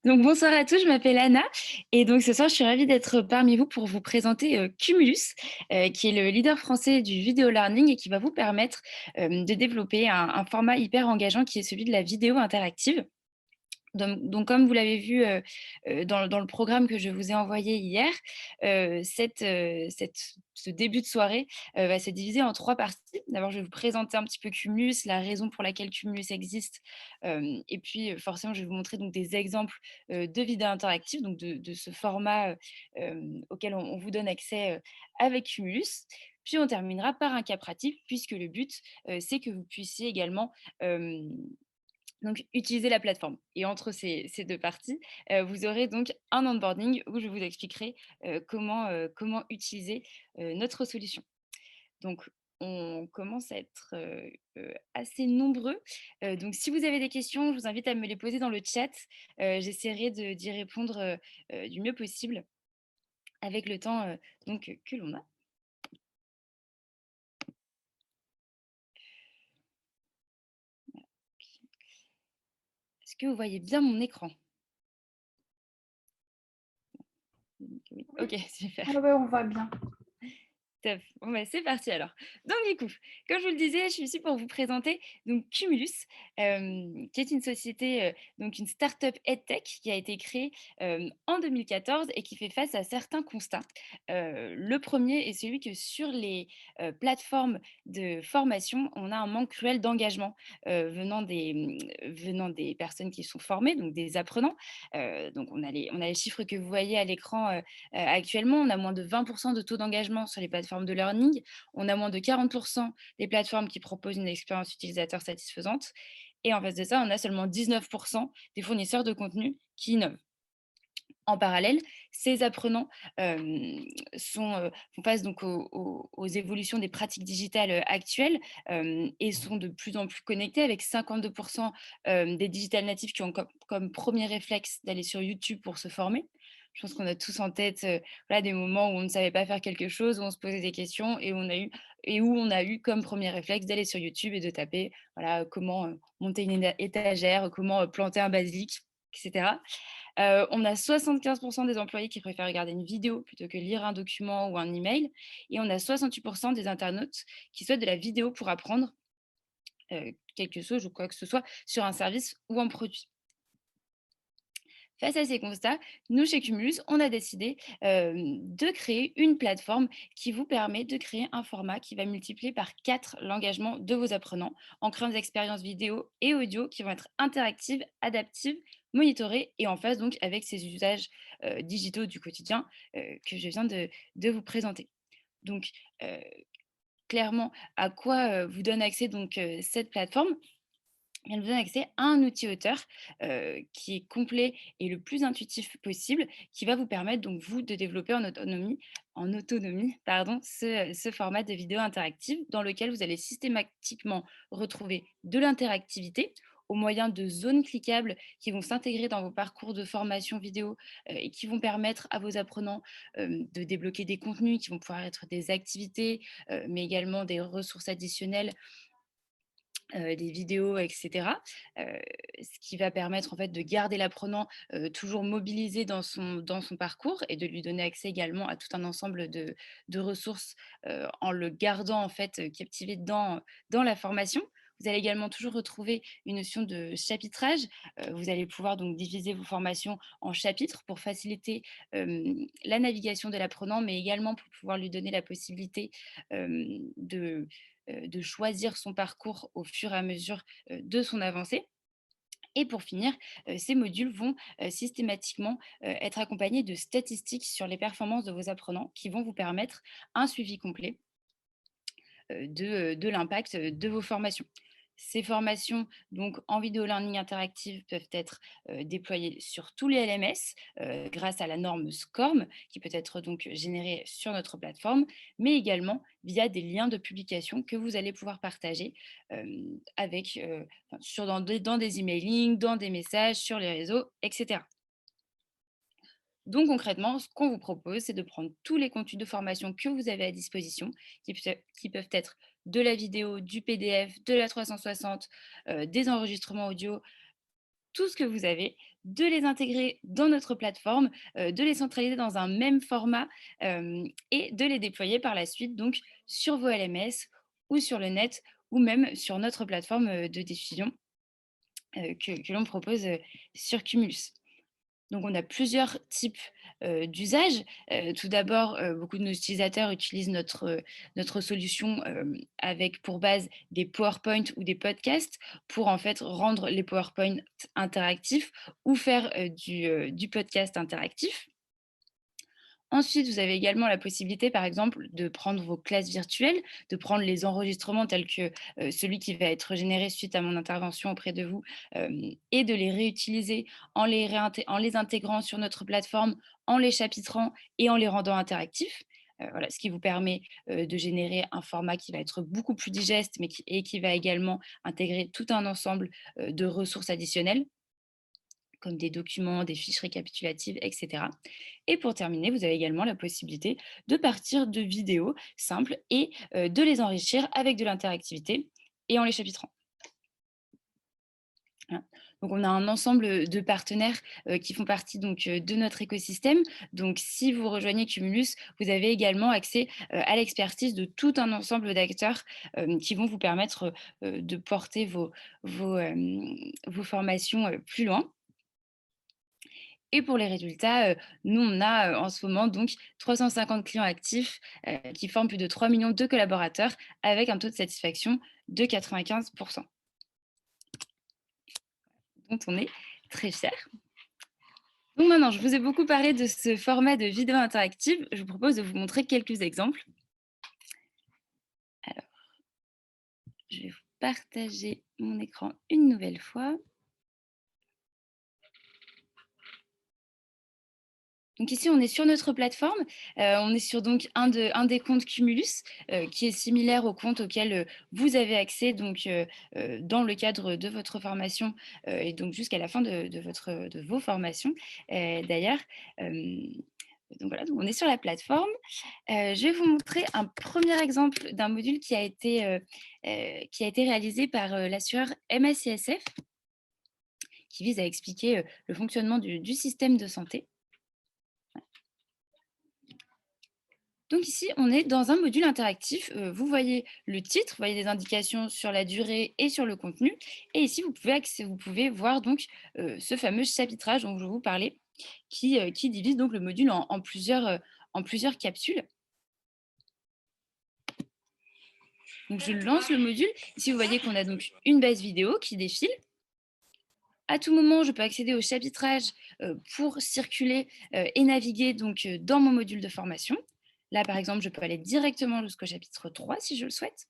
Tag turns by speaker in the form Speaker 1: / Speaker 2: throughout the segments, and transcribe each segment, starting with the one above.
Speaker 1: Donc bonsoir à tous, je m'appelle Anna et donc ce soir je suis ravie d'être parmi vous pour vous présenter Cumulus, qui est le leader français du vidéo learning et qui va vous permettre de développer un format hyper engageant qui est celui de la vidéo interactive. Donc comme vous l'avez vu, dans le programme que je vous ai envoyé hier, ce début de soirée, va se diviser en 3 parties. D'abord, je vais vous présenter un petit peu Cumulus, la raison pour laquelle Cumulus existe, et puis, forcément, je vais vous montrer donc des exemples, de vidéos interactives, donc de ce format, auquel on vous donne accès, avec Cumulus. Puis on terminera par un cas pratique puisque le but, c'est que vous puissiez également, donc utiliser la plateforme et entre ces 2 parties, vous aurez donc un onboarding où je vous expliquerai, comment utiliser, notre solution. Donc on commence à être, assez nombreux, donc si vous avez des questions, je vous invite à me les poser dans le chat. J'essaierai d'y répondre, du mieux possible avec le temps, donc que l'on a. Est-ce que vous voyez bien mon écran? Oui.
Speaker 2: Oui,
Speaker 1: OK, super.
Speaker 2: ouais, ouais, on va bien.
Speaker 1: Top. Bon, bah, c'est parti alors. Donc du coup, comme je vous le disais, je suis ici pour vous présenter donc Cumulus, qui est une société, donc une start-up EdTech qui a été créée, en 2014 et qui fait face à certains constats. Le premier est celui que sur les, plateformes de formation, on a un manque cruel d'engagement, venant des personnes qui sont formées, donc des apprenants. Donc on a les chiffres que vous voyez à l'écran, actuellement. On a moins de 20 de taux d'engagement sur les plateformes de learning. On a moins de 40 des plateformes qui proposent une expérience utilisateur satisfaisante. Et en face de ça, on a seulement 19 des fournisseurs de contenu qui innovent. En parallèle, ces apprenants font face donc aux évolutions des pratiques digitales actuelles et sont de plus en plus connectés avec 52 des digital natives qui ont comme premier réflexe d'aller sur YouTube pour se former. Je pense qu'on a tous en tête voilà, des moments où on ne savait pas faire quelque chose, où on se posait des questions et où on a eu comme premier réflexe d'aller sur YouTube et de taper voilà, comment monter une étagère, comment planter un basilic, etc. On a 75 des employés qui préfèrent regarder une vidéo plutôt que lire un document ou un email et on a 68 des internautes qui souhaitent de la vidéo pour apprendre, quelque chose ou quoi que ce soit sur un service ou un produit. Face à ces constats, nous, chez Cumulus, on a décidé de créer une plateforme qui vous permet de créer un format qui va multiplier par 4 l'engagement de vos apprenants en créant des expériences vidéo et audio qui vont être interactives, adaptives, monitorées et en phase donc avec ces usages digitaux du quotidien que je viens de vous présenter. Donc, euh, clairement, à quoi vous donne accès donc cette plateforme? Elle vous donne accès à un outil auteur qui est complet et le plus intuitif possible, qui va vous permettre donc vous de développer en autonomie pardon, ce format de vidéo interactive dans lequel vous allez systématiquement retrouver de l'interactivité au moyen de zones cliquables qui vont s'intégrer dans vos parcours de formation vidéo et qui vont permettre à vos apprenants de débloquer des contenus qui vont pouvoir être des activités, mais également des ressources additionnelles, des vidéos et cetera. Ce qui va permettre en fait de garder l'apprenant, toujours mobilisé dans son parcours et de lui donner accès également à tout un ensemble de ressources, en le gardant en fait, captivé dans la formation. Vous allez également toujours retrouver une notion de chapitrage. Vous allez pouvoir donc diviser vos formations en chapitres pour faciliter, la navigation de l'apprenant, mais également pour pouvoir lui donner la possibilité, de choisir son parcours au fur et à mesure, de son avancée. Et pour finir, ces modules vont, systématiquement, être accompagnés de statistiques sur les performances de vos apprenants qui vont vous permettre un suivi complet, de l'impact, de vos formations. Ces formations, donc en vidéo learning interactive, peuvent être déployées sur tous les LMS grâce à la norme SCORM qui peut être donc générée sur notre plateforme, mais également via des liens de publication que vous allez pouvoir partager dans des emailing, dans des messages, sur les réseaux, etc. Donc concrètement, ce qu'on vous propose, c'est de prendre tous les contenus de formation que vous avez à disposition, qui peuvent être de la vidéo, du PDF, de la 360, des enregistrements audio, tout ce que vous avez, de les intégrer dans notre plateforme, de les centraliser dans un même format et de les déployer par la suite donc sur vos LMS ou sur le net ou même sur notre plateforme de diffusion que l'on propose sur Cumulus. Donc, on a plusieurs types d'usages. Tout d'abord, beaucoup de nos utilisateurs utilisent notre solution avec pour base des PowerPoint ou des podcasts pour en fait rendre les PowerPoint interactifs ou faire du podcast interactif. Ensuite, vous avez également la possibilité, par exemple, de prendre vos classes virtuelles, de prendre les enregistrements tels que celui qui va être généré suite à mon intervention auprès de vous et de les réutiliser en les intégrant sur notre plateforme, en les chapitrant et en les rendant interactifs. Voilà, ce qui vous permet de générer un format qui va être beaucoup plus digeste et qui va également intégrer tout un ensemble de ressources additionnelles comme des documents, des fiches récapitulatives, etc. Et pour terminer, vous avez également la possibilité de partir de vidéos simples et de les enrichir avec de l'interactivité et en les chapitrant. Voilà. Donc, on a un ensemble de partenaires qui font partie donc, de notre écosystème. Donc, si vous rejoignez Cumulus, vous avez également accès à l'expertise de tout un ensemble d'acteurs qui vont vous permettre de porter vos formations plus loin. Et pour les résultats, nous, on a en ce moment donc 350 clients actifs qui forment plus de 3 millions de collaborateurs avec un taux de satisfaction de 95 dont on est très fiers. Donc maintenant, je vous ai beaucoup parlé de ce format de vidéo interactive. Je vous propose de vous montrer quelques exemples. Alors, je vais vous partager mon écran une nouvelle fois. Donc ici, on est sur notre plateforme. On est sur donc un des comptes Cumulus qui est similaire au compte auquel vous avez accès donc, dans le cadre de votre formation et donc jusqu'à la fin de vos formations d'ailleurs. Donc voilà, donc on est sur la plateforme. Je vais vous montrer un premier exemple d'un module qui a été réalisé par l'assureur MACSF qui vise à expliquer le fonctionnement du système de santé. Donc ici, on est dans un module interactif. Vous voyez le titre, vous voyez des indications sur la durée et sur le contenu. Et ici, vous pouvez voir donc ce fameux chapitrage dont je vous parlais, qui divise donc le module en plusieurs capsules. Donc je lance le module. Ici, vous voyez qu'on a donc une base vidéo qui défile. À tout moment, je peux accéder au chapitrage pour circuler et naviguer donc, dans mon module de formation. Là, par exemple, je peux aller directement jusqu'au chapitre 3 si je le souhaite.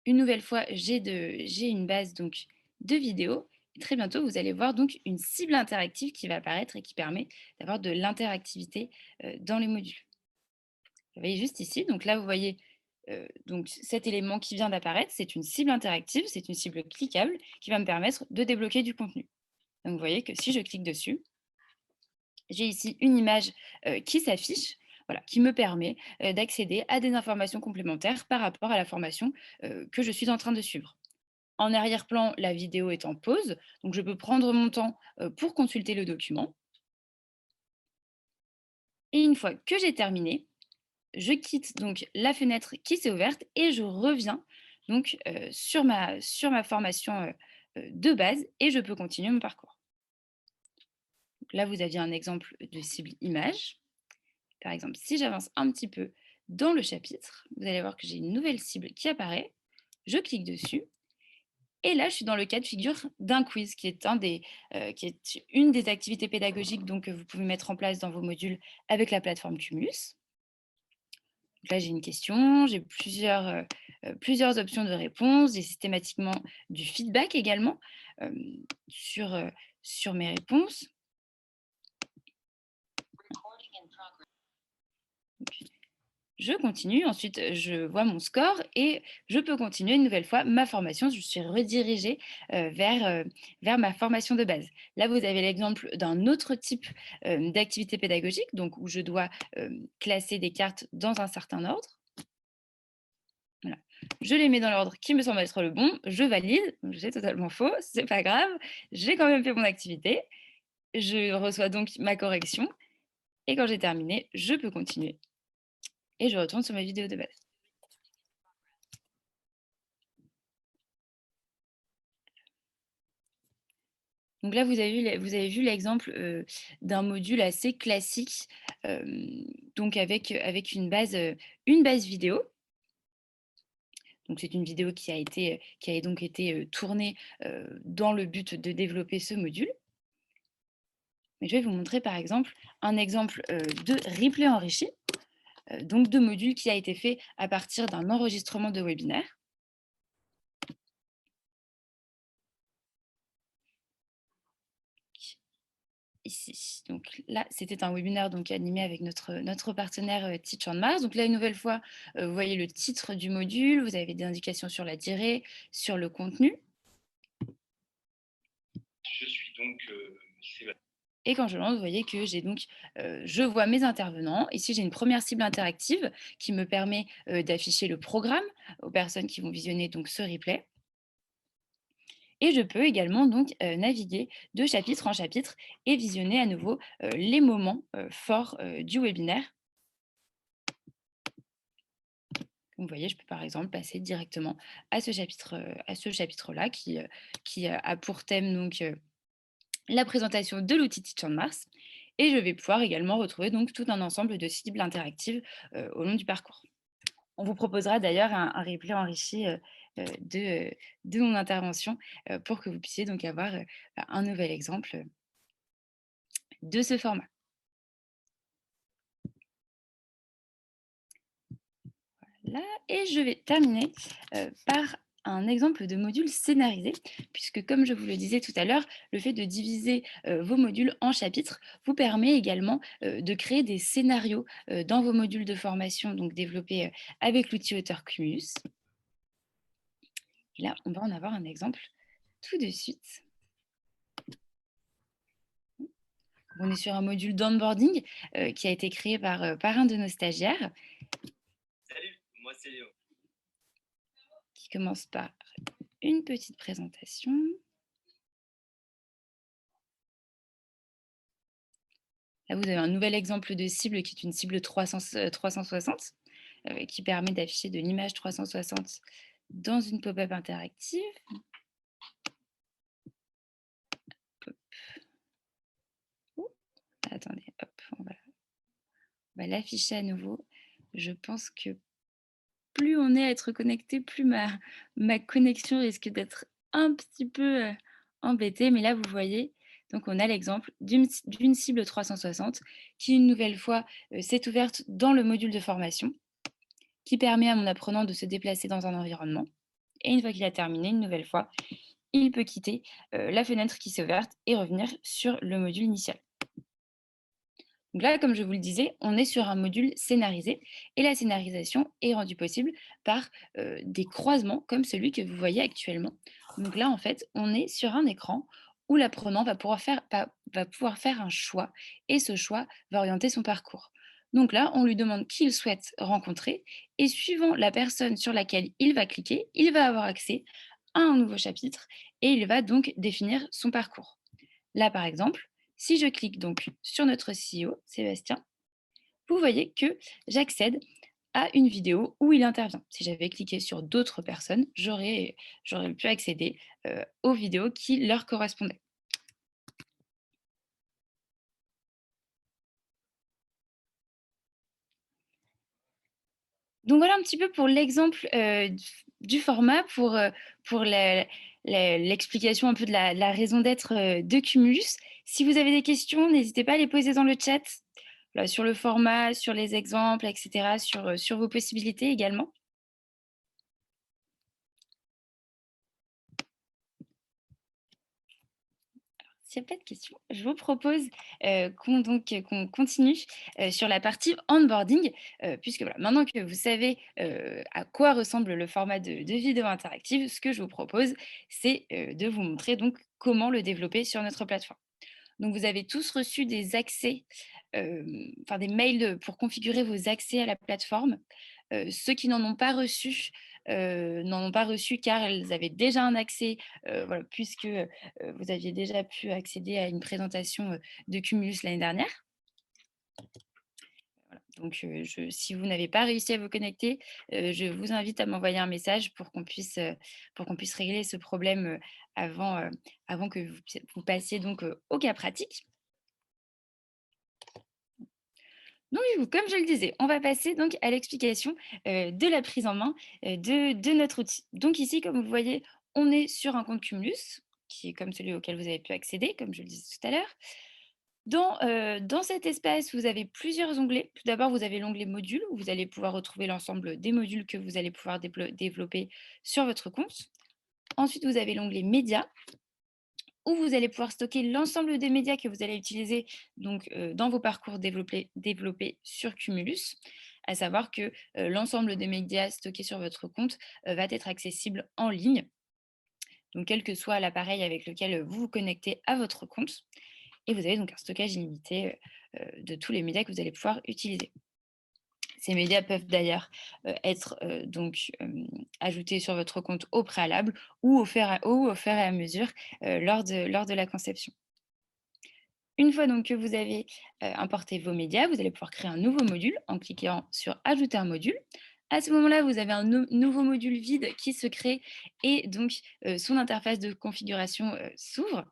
Speaker 1: Une nouvelle fois, j'ai une base donc, de vidéos. Et très bientôt, vous allez voir donc une cible interactive qui va apparaître et qui permet d'avoir de l'interactivité dans les modules. Vous voyez juste ici, donc là, vous voyez donc cet élément qui vient d'apparaître, c'est une cible interactive, c'est une cible cliquable qui va me permettre de débloquer du contenu. Donc vous voyez que si je clique dessus, j'ai ici une image qui s'affiche, voilà, qui me permet d'accéder à des informations complémentaires par rapport à la formation que je suis en train de suivre. En arrière-plan, la vidéo est en pause, donc je peux prendre mon temps pour consulter le document. Et une fois que j'ai terminé, je quitte donc la fenêtre qui s'est ouverte et je reviens donc sur ma formation de base et je peux continuer mon parcours. Donc là, vous aviez un exemple de cible image. Par exemple, si j'avance un petit peu dans le chapitre, vous allez voir que j'ai une nouvelle cible qui apparaît. Je clique dessus. Et là, je suis dans le cas de figure d'un quiz, qui est une des activités pédagogiques donc, que vous pouvez mettre en place dans vos modules avec la plateforme Cumulus. Donc là, j'ai une question, j'ai plusieurs options de réponse, j'ai systématiquement du feedback également sur mes réponses. Donc, je continue, ensuite je vois mon score et je peux continuer une nouvelle fois ma formation. Je suis redirigée vers ma formation de base. Là, vous avez l'exemple d'un autre type d'activité pédagogique, donc où je dois classer des cartes dans un certain ordre. Voilà. je les mets dans l'ordre qui me semble être le bon, je valide, j'ai totalement faux, c'est pas grave, j'ai quand même fait mon activité, je reçois donc ma correction et quand j'ai terminé, je peux continuer et je retourne sur ma vidéo de base. Donc là, vous avez vu l'exemple d'un module assez classique, donc avec une base vidéo. Donc c'est une vidéo qui a donc été tournée dans le but de développer ce module. Mais je vais vous montrer par exemple un exemple de replay enrichi, donc de module qui a été fait à partir d'un enregistrement de webinaire. Ici. Donc là, c'était un webinaire donc, animé avec notre partenaire Teach on Mars. Donc là, une nouvelle fois, vous voyez le titre du module, vous avez des indications sur la durée, sur le contenu. Je suis donc et quand je lance, vous voyez que je vois mes intervenants. Ici, j'ai une première cible interactive qui me permet d'afficher le programme aux personnes qui vont visionner donc, ce replay. Et je peux également donc naviguer de chapitre en chapitre et visionner à nouveau les moments forts du webinaire. Vous voyez, je peux par exemple passer directement à ce chapitre-là qui a pour thème donc, la présentation de l'outil Teach on Mars. Et je vais pouvoir également retrouver donc tout un ensemble de cibles interactives au long du parcours. On vous proposera d'ailleurs un replay enrichi de mon intervention pour que vous puissiez donc avoir un nouvel exemple de ce format. Voilà. Et je vais terminer par un exemple de module scénarisé, puisque comme je vous le disais tout à l'heure, le fait de diviser vos modules en chapitres vous permet également de créer des scénarios dans vos modules de formation donc développés avec l'outil Auteur Cumulus. Et là, on va en avoir un exemple tout de suite. On est sur un module d'onboarding qui a été créé par un de nos stagiaires. Salut, moi c'est Léo. Qui commence par une petite présentation. Là, vous avez un nouvel exemple de cible qui est une cible 360 qui permet d'afficher de l'image 360 dans une pop-up interactive. Attendez, hop, on va l'afficher à nouveau. Je pense que plus on est à être connecté, plus ma connexion risque d'être un petit peu embêtée. Mais là, vous voyez, donc on a l'exemple d'une cible 360 qui, une nouvelle fois, s'est ouverte dans le module de formation, qui permet à mon apprenant de se déplacer dans un environnement. Et une fois qu'il a terminé, une nouvelle fois, il peut quitter la fenêtre qui s'est ouverte et revenir sur le module initial. Donc là, comme je vous le disais, on est sur un module scénarisé et la scénarisation est rendue possible par des croisements comme celui que vous voyez actuellement. Donc là, en fait, on est sur un écran où l'apprenant va pouvoir faire un choix et ce choix va orienter son parcours. Donc là, on lui demande qui il souhaite rencontrer et suivant la personne sur laquelle il va cliquer, il va avoir accès à un nouveau chapitre et il va donc définir son parcours. Là, par exemple, si je clique donc sur notre CEO, Sébastien, vous voyez que j'accède à une vidéo où il intervient. Si j'avais cliqué sur d'autres personnes, j'aurais pu accéder aux vidéos qui leur correspondaient. Donc voilà un petit peu pour l'exemple du format, pour l'explication un peu de la raison d'être de Cumulus. Si vous avez des questions, n'hésitez pas à les poser dans le chat, voilà, sur le format, sur les exemples, etc., sur vos possibilités également. S'il n'y a pas de questions, je vous propose qu'on continue sur la partie onboarding, puisque voilà, maintenant que vous savez à quoi ressemble le format de vidéo interactive, ce que je vous propose, c'est de vous montrer donc comment le développer sur notre plateforme. Donc, vous avez tous reçu des accès, des mails pour configurer vos accès à la plateforme. Ceux qui n'en ont pas reçu, n'en ont pas reçu car elles avaient déjà un accès, voilà, puisque, vous aviez déjà pu accéder à une présentation, de Cumulus l'année dernière. Voilà, donc si vous n'avez pas réussi à vous connecter, je vous invite à m'envoyer un message pour qu'on puisse régler ce problème, avant, avant que vous passiez donc, au cas pratique. Donc du coup, comme je le disais, on va passer donc à l'explication, de la prise en main, de notre outil. Donc ici, comme vous le voyez, on est sur un compte Cumulus, qui est comme celui auquel vous avez pu accéder, comme je le disais tout à l'heure. Dans cet espace, vous avez plusieurs onglets. Tout d'abord, vous avez l'onglet modules, où vous allez pouvoir retrouver l'ensemble des modules que vous allez pouvoir développer sur votre compte. Ensuite, vous avez l'onglet médias, où vous allez pouvoir stocker l'ensemble des médias que vous allez utiliser donc, dans vos parcours développés sur Cumulus. À savoir que l'ensemble des médias stockés sur votre compte va être accessible en ligne, donc quel que soit l'appareil avec lequel vous vous connectez à votre compte. Et vous avez donc un stockage illimité de tous les médias que vous allez pouvoir utiliser. Ces médias peuvent d'ailleurs être donc ajoutés sur votre compte au préalable ou au fur et à mesure lors de la conception. Une fois donc que vous avez importé vos médias, vous allez pouvoir créer un nouveau module en cliquant sur Ajouter un module. À ce moment-là, vous avez un nouveau module vide qui se crée et donc son interface de configuration s'ouvre.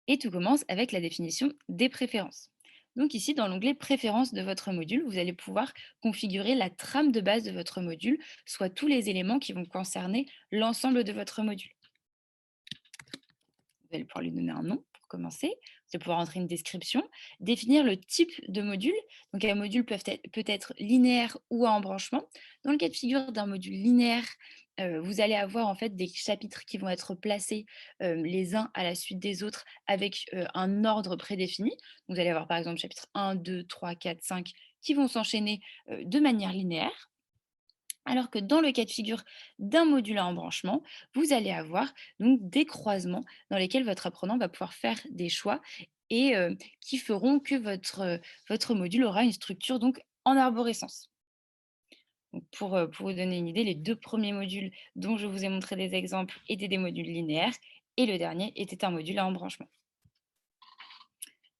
Speaker 1: Et tout commence avec la définition des préférences. Donc ici, dans l'onglet Préférences de votre module, vous allez pouvoir configurer la trame de base de votre module, soit tous les éléments qui vont concerner l'ensemble de votre module. Vous allez pouvoir lui donner un nom pour commencer. Vous allez pouvoir entrer une description, définir le type de module. Donc un module peut être linéaire ou à embranchement. Dans le cas de figure d'un module linéaire, vous allez avoir en fait des chapitres qui vont être placés les uns à la suite des autres avec un ordre prédéfini. Vous allez avoir par exemple chapitre 1, 2, 3, 4, 5 qui vont s'enchaîner de manière linéaire. Alors que dans le cas de figure d'un module à embranchement, vous allez avoir donc des croisements dans lesquels votre apprenant va pouvoir faire des choix et qui feront que votre module aura une structure donc en arborescence. Donc pour vous donner une idée, les 2 premiers modules dont je vous ai montré des exemples étaient des modules linéaires et le dernier était un module à embranchement.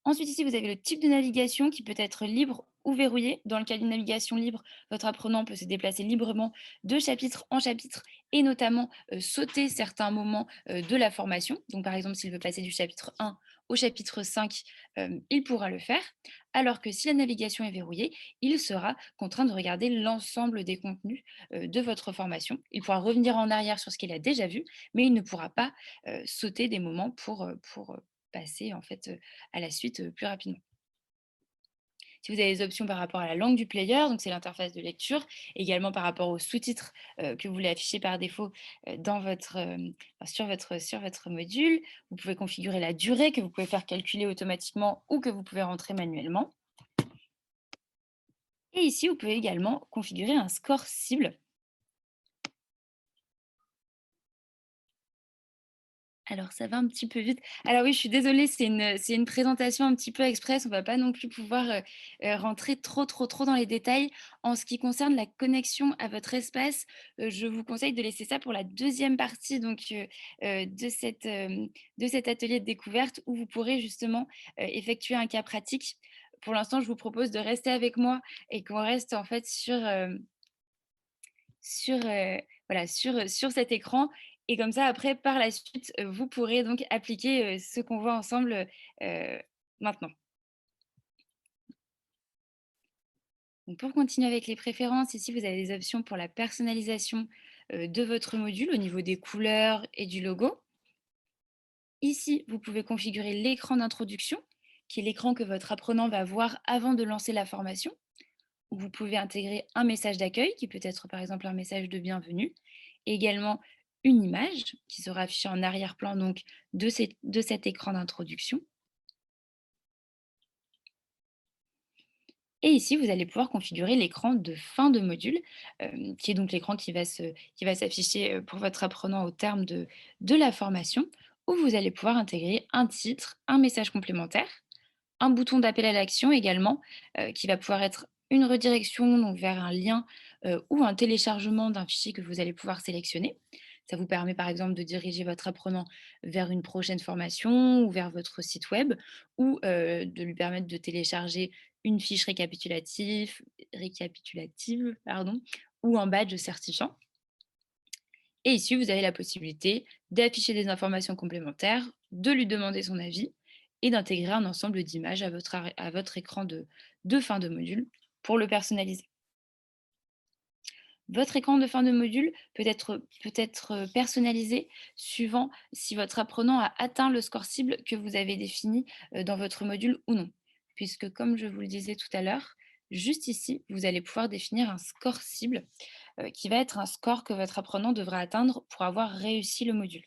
Speaker 1: Ensuite, ici, vous avez le type de navigation qui peut être libre ou verrouillé. Dans le cas d'une navigation libre, votre apprenant peut se déplacer librement de chapitre en chapitre et notamment sauter certains moments de la formation. Donc, par exemple, s'il veut passer du chapitre 1 au chapitre 5, il pourra le faire. Alors que si la navigation est verrouillée, il sera contraint de regarder l'ensemble des contenus de votre formation. Il pourra revenir en arrière sur ce qu'il a déjà vu, mais il ne pourra pas sauter des moments pour passer en fait à la suite plus rapidement. Si vous avez des options par rapport à la langue du player, donc c'est l'interface de lecture, également par rapport aux sous-titres que vous voulez afficher par défaut sur votre module, vous pouvez configurer la durée que vous pouvez faire calculer automatiquement ou que vous pouvez rentrer manuellement. Et ici, vous pouvez également configurer un score cible. Alors ça va un petit peu vite. Alors oui, je suis désolée, c'est une présentation un petit peu express. On va pas non plus pouvoir, rentrer trop dans les détails. En ce qui concerne la connexion à votre espace, je vous conseille de laisser ça pour la deuxième partie donc, de cet atelier de découverte où vous pourrez justement, effectuer un cas pratique. Pour l'instant, je vous propose de rester avec moi et qu'on reste en fait voilà, sur cet écran et comme ça après par la suite, vous pourrez donc appliquer, ce qu'on voit ensemble, maintenant. Donc pour continuer avec les préférences, ici vous avez des options pour la personnalisation, de votre module au niveau des couleurs et du logo. Ici, vous pouvez configurer l'écran d'introduction, qui est l'écran que votre apprenant va voir avant de lancer la formation. Vous pouvez intégrer un message d'accueil qui peut être par exemple un message de bienvenue, et également une image qui sera affichée en arrière-plan donc de cet écran d'introduction. Et ici, vous allez pouvoir configurer l'écran de fin de module, qui est donc l'écran qui va s'afficher pour votre apprenant au terme de la formation, où vous allez pouvoir intégrer un titre, un message complémentaire, un bouton d'appel à l'action également, qui va pouvoir être une redirection donc vers un lien ou un téléchargement d'un fichier que vous allez pouvoir sélectionner. Ça vous permet par exemple de diriger votre apprenant vers une prochaine formation ou vers votre site web ou de lui permettre de télécharger une fiche récapitulative pardon, ou un badge certifiant. Et ici, vous avez la possibilité d'afficher des informations complémentaires, de lui demander son avis et d'intégrer un ensemble d'images à votre écran de fin de module pour le personnaliser. Votre écran de fin de module peut être personnalisé suivant si votre apprenant a atteint le score cible que vous avez défini dans votre module ou non. Puisque comme je vous le disais tout à l'heure, juste ici, vous allez pouvoir définir un score cible qui va être un score que votre apprenant devra atteindre pour avoir réussi le module.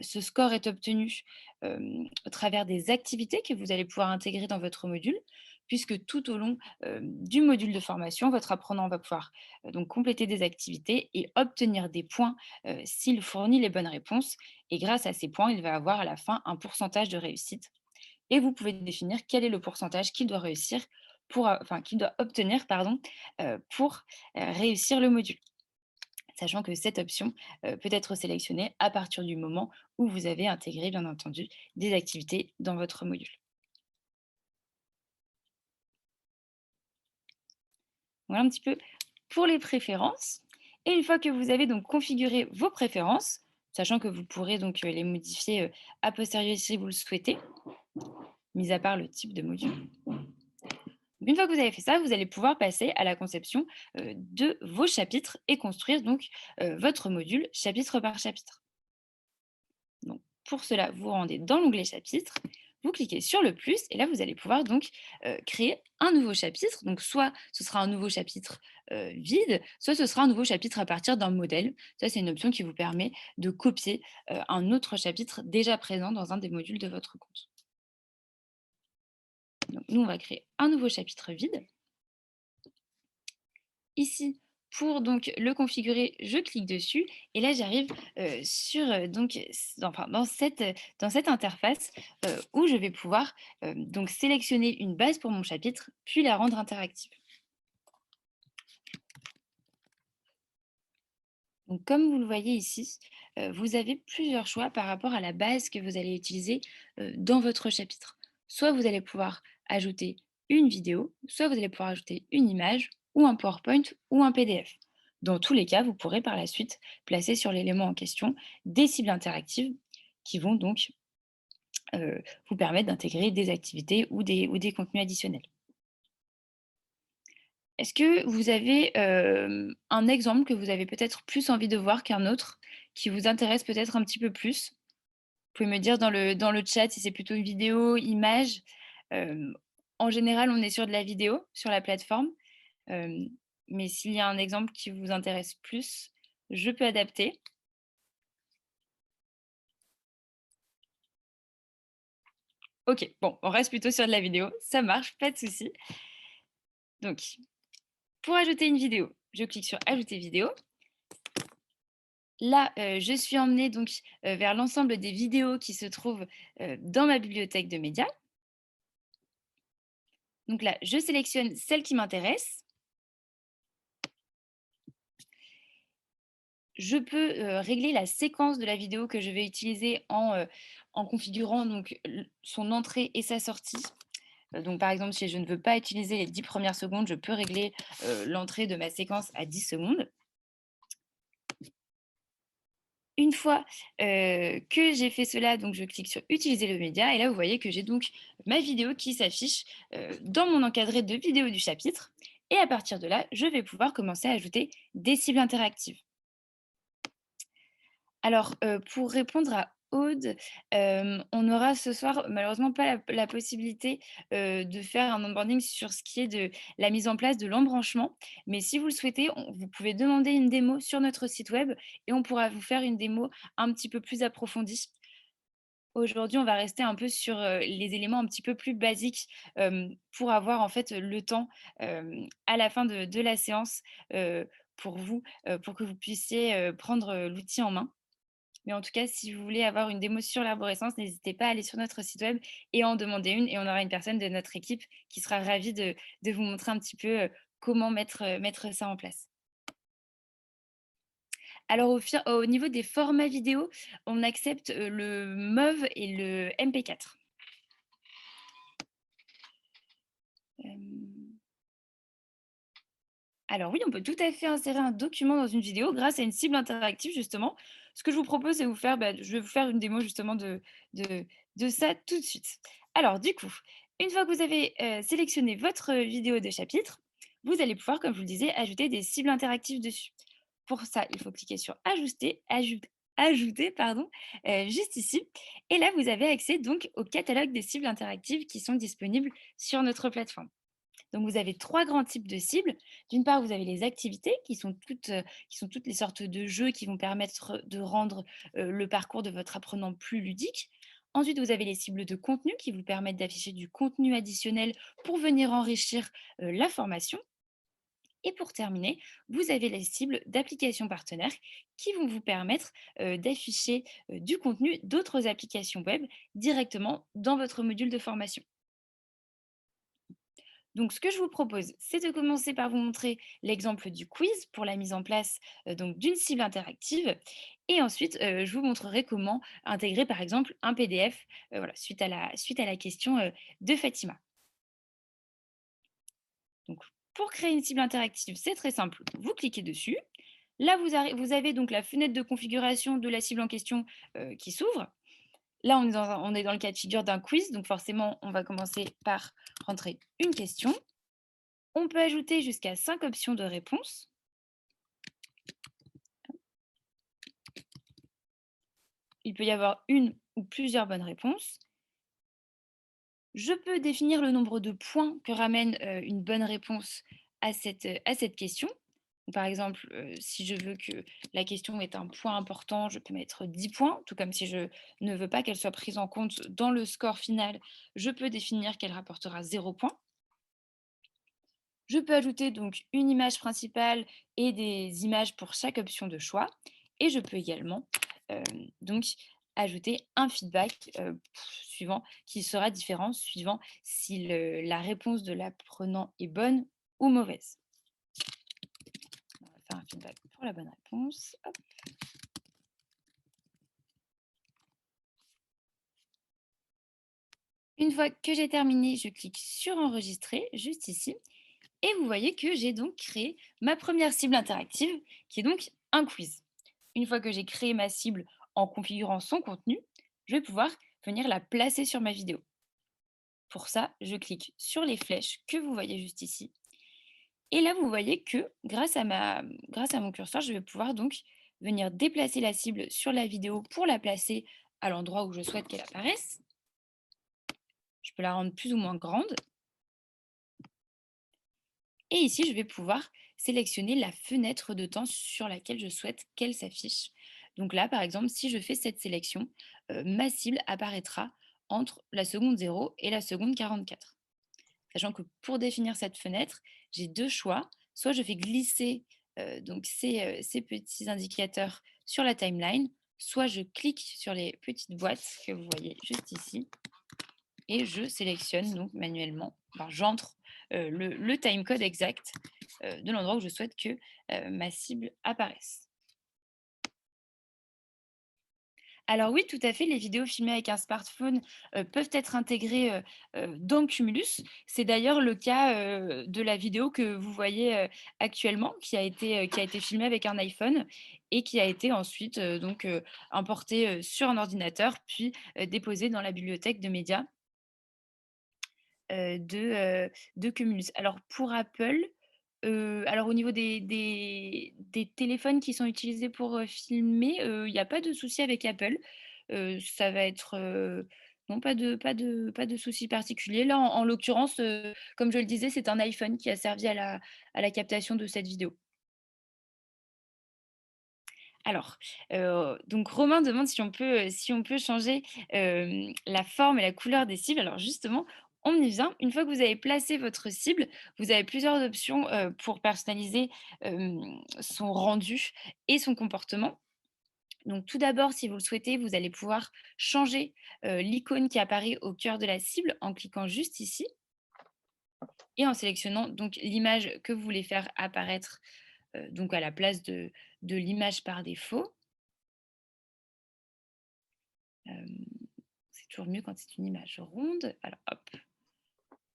Speaker 1: Ce score est obtenu au travers des activités que vous allez pouvoir intégrer dans votre module, puisque tout au long du module de formation, votre apprenant va pouvoir donc compléter des activités et obtenir des points s'il fournit les bonnes réponses. Et grâce à ces points, il va avoir à la fin un pourcentage de réussite. Et vous pouvez définir quel est le pourcentage qu'il doit réussir enfin, qu'il doit obtenir pour réussir le module, sachant que cette option peut être sélectionnée à partir du moment où vous avez intégré, bien entendu, des activités dans votre module. Voilà un petit peu pour les préférences. Et une fois que vous avez donc configuré vos préférences, sachant que vous pourrez donc les modifier a posteriori si vous le souhaitez, mis à part le type de module. Une fois que vous avez fait ça, vous allez pouvoir passer à la conception de vos chapitres et construire donc votre module chapitre par chapitre. Donc, pour cela, vous rendez dans l'onglet chapitre, vous cliquez sur le plus et là, vous allez pouvoir donc créer un nouveau chapitre. Donc, soit ce sera un nouveau chapitre vide, soit ce sera un nouveau chapitre à partir d'un modèle. Ça, c'est une option qui vous permet de copier un autre chapitre déjà présent dans un des modules de votre compte. Donc, nous, on va créer un nouveau chapitre vide. Ici, pour donc le configurer, je clique dessus et là j'arrive sur donc enfin, dans cette interface où je vais pouvoir donc sélectionner une base pour mon chapitre puis la rendre interactive. Donc comme vous le voyez ici, vous avez plusieurs choix par rapport à la base que vous allez utiliser dans votre chapitre. Soit vous allez pouvoir ajouter une vidéo, soit vous allez pouvoir ajouter une image ou un PowerPoint ou un PDF. Dans tous les cas, vous pourrez par la suite placer sur l'élément en question des cibles interactives qui vont donc vous permettre d'intégrer des activités ou des contenus additionnels. Est-ce que vous avez, un exemple que vous avez peut-être plus envie de voir qu'un autre, qui vous intéresse peut-être un petit peu plus? Vous pouvez me dire dans le chat si c'est plutôt une vidéo, image. Hem, En général, on est sur de la vidéo, sur la plateforme, hem, mais s'il y a un exemple qui vous intéresse plus, je peux adapter. OK, bon, on reste plutôt sur de la vidéo, ça marche, pas de souci. Donc, pour ajouter une vidéo, je clique sur ajouter vidéo. Là, je suis emmenée donc, vers l'ensemble des vidéos qui se trouvent, dans ma bibliothèque de médias. Donc là, je sélectionne celle qui m'intéresse. Je peux, régler la séquence de la vidéo que je vais utiliser en configurant donc son entrée et sa sortie. Donc par exemple, si je ne veux pas utiliser les 10 premières secondes, je peux régler, l'entrée de ma séquence à 10 secondes. Une fois, que j'ai fait cela, donc je clique sur «Utiliser le média» et là, vous voyez que j'ai donc ma vidéo qui s'affiche, dans mon encadré de vidéos du chapitre et à partir de là, je vais pouvoir commencer à ajouter des cibles interactives. Alors, pour répondre à Aude, on aura ce soir malheureusement pas la possibilité, de faire un onboarding sur ce qui est de la mise en place de l'embranchement. Mais si vous le souhaitez, vous pouvez demander une démo sur notre site web et on pourra vous faire une démo un petit peu plus approfondie. Aujourd'hui, on va rester un peu sur, les éléments un petit peu plus basiques, pour avoir en fait le temps, à la fin de la séance, pour vous, pour que vous puissiez, prendre, l'outil en main. Mais en tout cas, si vous voulez avoir une démo sur l'arborescence, n'hésitez pas à aller sur notre site web et à en demander une et on aura une personne de notre équipe qui sera ravie de vous montrer un petit peu, comment mettre ça en place. Alors au niveau des formats vidéo, on accepte, le MOV et le MP4. Hem Alors oui, on peut tout à fait insérer un document dans une vidéo grâce à une cible interactive justement. Ce que je vous propose, c'est je vais vous faire une démo justement de de ça tout de suite. Alors du coup, une fois que vous avez, sélectionné votre, vidéo de chapitre, vous allez pouvoir, comme je vous le disais, ajouter des cibles interactives dessus. Pour ça, il faut cliquer sur ajouter pardon, juste ici et là, vous avez accès donc au catalogue des cibles interactives qui sont disponibles sur notre plateforme. Donc, vous avez 3 grands types de cibles. D'une part, vous avez les activités qui sont toutes les sortes de jeux qui vont permettre de rendre, le parcours de votre apprenant plus ludique. Ensuite, vous avez les cibles de contenu qui vous permettent d'afficher du contenu additionnel pour venir enrichir, la formation. Et pour terminer, vous avez les cibles d'applications partenaires qui vont vous permettre, d'afficher, du contenu d'autres applications web directement dans votre module de formation. Donc, ce que je vous propose, c'est de commencer par vous montrer l'exemple du quiz pour la mise en place donc d'une cible interactive. Et ensuite, je vous montrerai comment intégrer, par exemple, un PDF voilà, suite à la question de Fatima. Donc, pour créer une cible interactive, c'est très simple. Vous cliquez dessus. Là, vous avez donc la fenêtre de configuration de la cible en question qui s'ouvre. Là, on est dans le cas de figure d'un quiz. Donc, forcément, on va commencer par rentrer une question. On peut ajouter jusqu'à 5 options de réponse. Il peut y avoir une ou plusieurs bonnes réponses. Je peux définir le nombre de points que ramène une bonne réponse à cette question. Par exemple, si je veux que la question ait un point important, je peux mettre 10 points, tout comme si je ne veux pas qu'elle soit prise en compte dans le score final, je peux définir qu'elle rapportera 0 points. Je peux ajouter donc une image principale et des images pour chaque option de choix. Et je peux également donc ajouter un feedback suivant qui sera différent suivant si la réponse de l'apprenant est bonne ou mauvaise. On va faire un feedback pour la bonne réponse. Hop. Une fois que j'ai terminé, je clique sur enregistrer juste ici. Et vous voyez que j'ai donc créé ma première cible interactive qui est donc un quiz. Une fois que j'ai créé ma cible en configurant son contenu, je vais pouvoir venir la placer sur ma vidéo. Pour ça, je clique sur les flèches que vous voyez juste ici. Et là, vous voyez que grâce à mon curseur, je vais pouvoir donc venir déplacer la cible sur la vidéo pour la placer à l'endroit où je souhaite qu'elle apparaisse. Je peux la rendre plus ou moins grande. Et ici, je vais pouvoir sélectionner la fenêtre de temps sur laquelle je souhaite qu'elle s'affiche. Donc là, par exemple, si je fais cette sélection, ma cible apparaîtra entre la seconde 0 et la seconde 44. Sachant que pour définir cette fenêtre, j'ai deux choix. Soit je fais glisser ces petits indicateurs sur la timeline, soit je clique sur les petites boîtes que vous voyez juste ici et je sélectionne donc manuellement, enfin, j'entre le timecode exact de l'endroit où je souhaite que ma cible apparaisse. Alors oui, tout à fait, les vidéos filmées avec un smartphone peuvent être intégrées dans Cumulus. C'est d'ailleurs le cas de la vidéo que vous voyez actuellement, qui a été filmée avec un iPhone et qui a été ensuite importée sur un ordinateur, puis déposée dans la bibliothèque de médias heu, de, de Cumulus. Alors pour Apple, alors au niveau des téléphones qui sont utilisés pour, filmer, il y a pas de souci avec Apple. Ça va être, non pas de souci particulier. Là, en l'occurrence, comme je le disais, c'est un iPhone qui a servi à la captation de cette vidéo. Alors, donc Romain demande si on peut changer, la forme et la couleur des cibles. Alors justement, on y vient. Une fois que vous avez placé votre cible, vous avez plusieurs options, pour personnaliser, son rendu et son comportement. Donc tout d'abord, si vous le souhaitez, vous allez pouvoir changer, l'icône qui apparaît au cœur de la cible en cliquant juste ici et en sélectionnant donc l'image que vous voulez faire apparaître, donc à la place de de l'image par défaut. Hem, c'est toujours mieux quand c'est une image ronde. Alors hop,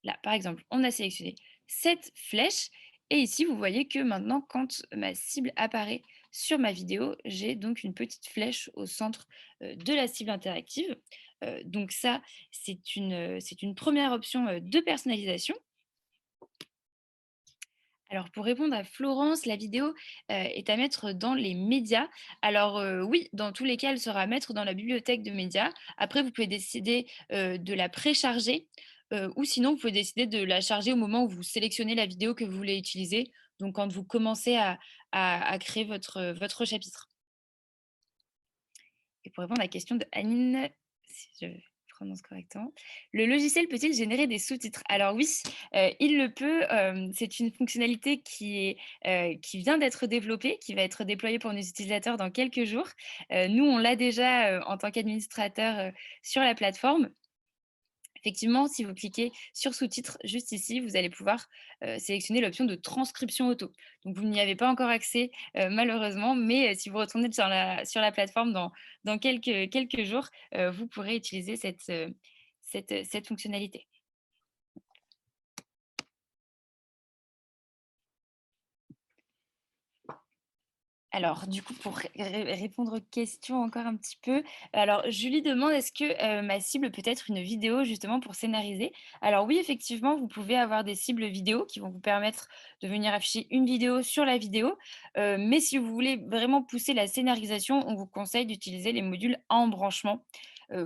Speaker 1: là par exemple, on a sélectionné cette flèche et ici vous voyez que maintenant quand ma cible apparaît sur ma vidéo, j'ai donc une petite flèche au centre, de la cible interactive. Donc ça, c'est une première option, de personnalisation. Alors pour répondre à Florence, la vidéo, est à mettre dans les médias. Alors, oui, dans tous les cas, elle sera à mettre dans la bibliothèque de médias. Après, vous pouvez décider, de la précharger, ou sinon vous pouvez décider de la charger au moment où vous sélectionnez la vidéo que vous voulez utiliser, donc quand vous commencez à créer votre chapitre. Et pour répondre à la question de Anine, si je prononce correctement, le logiciel peut-il générer des sous-titres? Alors oui, il le peut, c'est une fonctionnalité qui vient d'être développée, qui va être déployée pour nos utilisateurs dans quelques jours. Nous, on l'a déjà, en tant qu'administrateur, sur la plateforme. Effectivement, si vous cliquez sur sous-titres juste ici, vous allez pouvoir, sélectionner l'option de transcription auto. Donc vous n'y avez pas encore accès, malheureusement, mais si vous retournez sur la plateforme dans quelques jours, vous pourrez utiliser cette fonctionnalité. Alors, du coup, pour répondre aux questions encore un petit peu, alors Julie demande: «Est-ce que, ma cible peut être une vidéo justement pour scénariser?» Alors oui, effectivement, vous pouvez avoir des cibles vidéo qui vont vous permettre de venir afficher une vidéo sur la vidéo, mais si vous voulez vraiment pousser la scénarisation, on vous conseille d'utiliser les modules en branchement,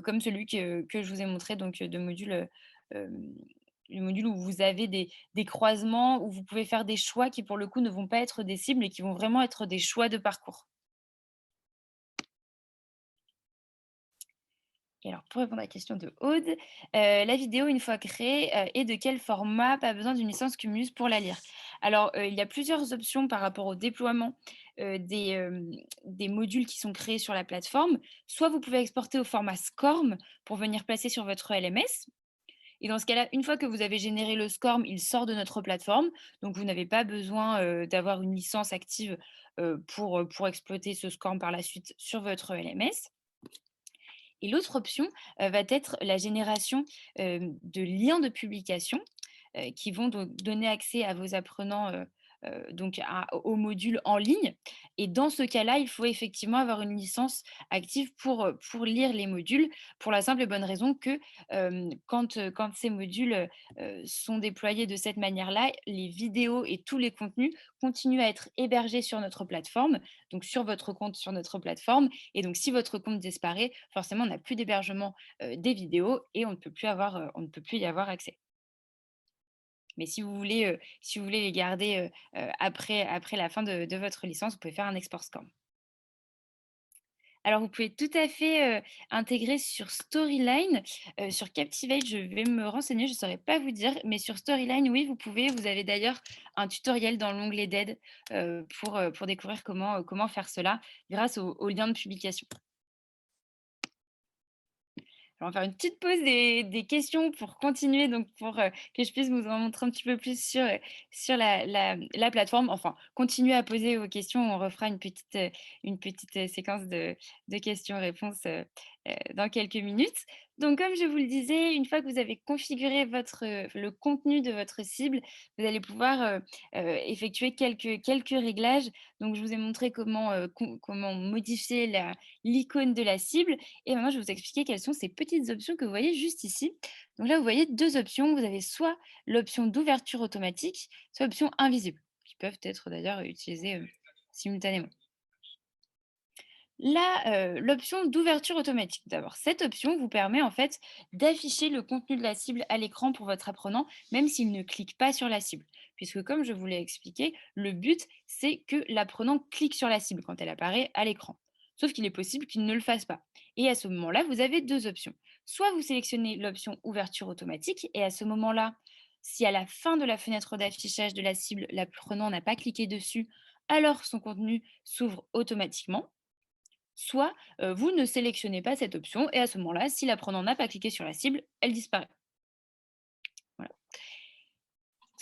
Speaker 1: comme celui que je vous ai montré donc, de module, le module où vous avez des croisements, où vous pouvez faire des choix qui, pour le coup, ne vont pas être des cibles et qui vont vraiment être des choix de parcours. Et alors, pour répondre à la question de Aude, la vidéo, une fois créée, est de quel format? Pas besoin d'une licence Cumulus pour la lire. Alors, il y a plusieurs options par rapport au déploiement, des modules qui sont créés sur la plateforme. Soit vous pouvez exporter au format SCORM pour venir placer sur votre LMS. Et dans ce cas-là, une fois que vous avez généré le SCORM, il sort de notre plateforme. Donc, vous n'avez pas besoin d'avoir une licence active pour exploiter ce SCORM par la suite sur votre LMS. Et l'autre option va être la génération de liens de publication qui vont donc donner accès à vos apprenants donc au module en ligne. Et dans ce cas-là, il faut effectivement avoir une licence active pour lire les modules, pour la simple et bonne raison que quand ces modules sont déployés de cette manière-là, les vidéos et tous les contenus continuent à être hébergés sur notre plateforme, donc sur votre compte sur notre plateforme. Et donc, si votre compte disparaît, forcément, on n'a plus d'hébergement des vidéos et on ne peut plus y avoir accès. Mais si vous voulez les garder, après la fin de votre licence, vous pouvez faire un export SCORM. Alors vous pouvez tout à fait, intégrer sur Storyline, sur Captivate, je vais me renseigner, je ne saurais pas vous dire, mais sur Storyline, oui, vous pouvez. Vous avez d'ailleurs un tutoriel dans l'onglet d'aide, pour découvrir comment faire cela grâce au lien de publication. On va faire une petite pause des questions pour continuer, donc pour, que je puisse vous en montrer un petit peu plus sur la plateforme. Enfin, continuez à poser vos questions, on refera une petite, séquence de questions-réponses, dans quelques minutes. Donc comme je vous le disais, une fois que vous avez configuré le contenu de votre cible, vous allez pouvoir, effectuer quelques réglages. Donc je vous ai montré comment modifier l'icône de la cible et maintenant, je vais vous expliquer quelles sont ces petites options que vous voyez juste ici. Donc là, vous voyez 2 options. Vous avez soit l'option d'ouverture automatique, soit l'option invisible, qui peuvent être d'ailleurs utilisées, simultanément. Là, l'option d'ouverture automatique, d'abord, cette option vous permet en fait d'afficher le contenu de la cible à l'écran pour votre apprenant, même s'il ne clique pas sur la cible. Puisque comme je vous l'ai expliqué, le but, c'est que l'apprenant clique sur la cible quand elle apparaît à l'écran. Sauf qu'il est possible qu'il ne le fasse pas. Et à ce moment-là, vous avez 2 options. Soit vous sélectionnez l'option ouverture automatique et à ce moment-là, si à la fin de la fenêtre d'affichage de la cible, l'apprenant n'a pas cliqué dessus, alors son contenu s'ouvre automatiquement. Soit, vous ne sélectionnez pas cette option et à ce moment-là, si l'apprenant n'a pas cliqué sur la cible, elle disparaît. Voilà.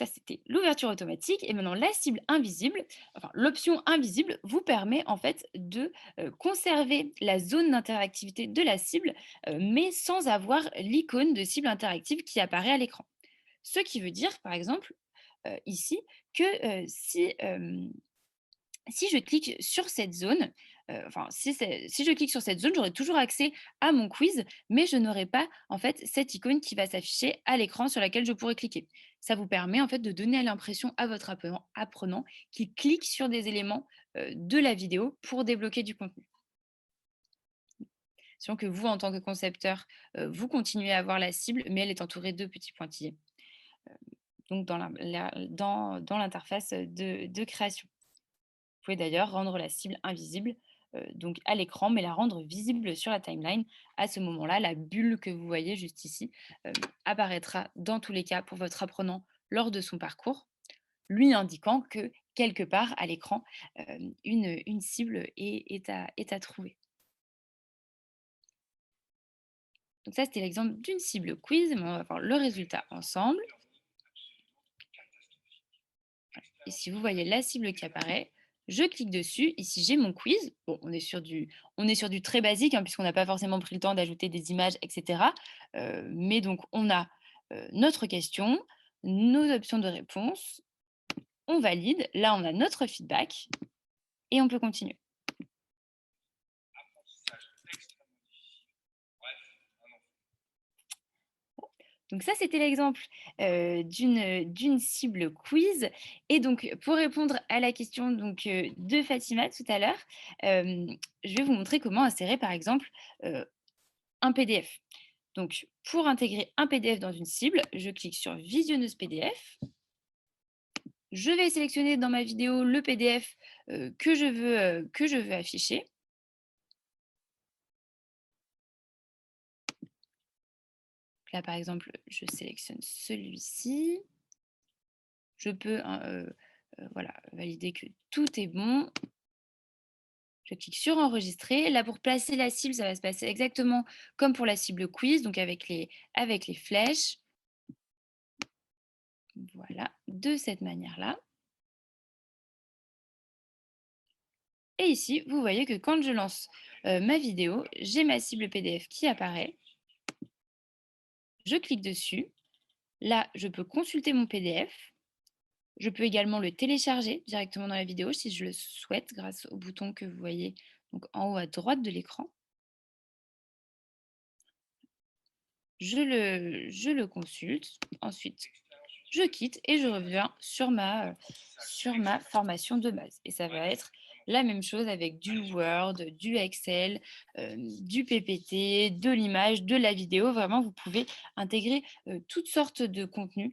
Speaker 1: Ça, c'était l'ouverture automatique. Et maintenant, la cible invisible, enfin, l'option invisible vous permet en fait de conserver la zone d'interactivité de la cible, mais sans avoir l'icône de cible interactive qui apparaît à l'écran. Ce qui veut dire, par exemple, ici, que si je clique sur cette zone, enfin, si je clique sur cette zone, j'aurai toujours accès à mon quiz, mais je n'aurai pas, en fait, cette icône qui va s'afficher à l'écran sur laquelle je pourrais cliquer. Ça vous permet, en fait, de donner l'impression à votre apprenant qu'il clique sur des éléments, de la vidéo pour débloquer du contenu. Sachant que vous, en tant que concepteur, vous continuez à voir la cible, mais elle est entourée de petits pointillés, donc dans l'interface, de création. Vous pouvez d'ailleurs rendre la cible invisible, donc à l'écran, mais la rendre visible sur la timeline. À ce moment-là, la bulle que vous voyez juste ici apparaîtra dans tous les cas pour votre apprenant lors de son parcours, lui indiquant que quelque part à l'écran, une cible est à trouver. Donc ça, c'était l'exemple d'une cible quiz, mais on va voir le résultat ensemble. Et si vous voyez la cible qui apparaît, je clique dessus. Ici, j'ai mon quiz. Bon, on est sur du très basique, hein, puisqu'on n'a pas forcément pris le temps d'ajouter des images, etc. Mais donc, on a notre question, nos options de réponse, on valide. Là, on a notre feedback et on peut continuer. Donc ça, c'était l'exemple d'une cible quiz. Et donc, pour répondre à la question donc, de Fatima tout à l'heure, je vais vous montrer comment insérer, par exemple, un PDF. Donc, pour intégrer un PDF dans une cible, je clique sur Visionneuse PDF. Je vais sélectionner dans ma vidéo le PDF que je veux afficher. Là, par exemple, je sélectionne celui-ci. Je peux hein, voilà, valider que tout est bon. Je clique sur enregistrer. Là, pour placer la cible, ça va se passer exactement comme pour la cible quiz, donc avec les flèches. Voilà, de cette manière-là. Et ici, vous voyez que quand je lance ma vidéo, j'ai ma cible PDF qui apparaît. Je clique dessus. Là, je peux consulter mon PDF. Je peux également le télécharger directement dans la vidéo si je le souhaite grâce au bouton que vous voyez donc, en haut à droite de l'écran. Je le consulte. Ensuite, je quitte et je reviens sur ma formation de base. Et ça va être la même chose avec du Word, du Excel, du PPT, de l'image, de la vidéo. Vraiment, vous pouvez intégrer toutes sortes de contenus,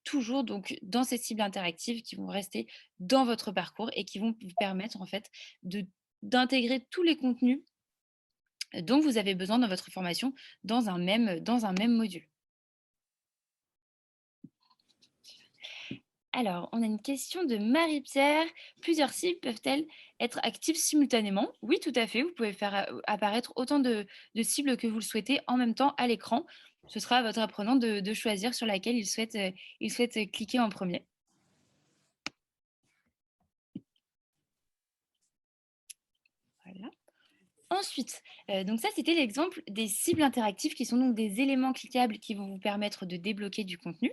Speaker 1: toujours donc dans ces cibles interactives qui vont rester dans votre parcours et qui vont vous permettre en fait d'intégrer tous les contenus dont vous avez besoin dans votre formation dans un même module. Alors, on a une question de Marie-Pierre. Plusieurs cibles peuvent-elles être actives simultanément? Oui, tout à fait. Vous pouvez faire apparaître autant de cibles que vous le souhaitez en même temps à l'écran. Ce sera à votre apprenant de choisir sur laquelle il souhaite cliquer en premier. Voilà. Ensuite, donc ça, c'était l'exemple des cibles interactives qui sont donc des éléments cliquables qui vont vous permettre de débloquer du contenu.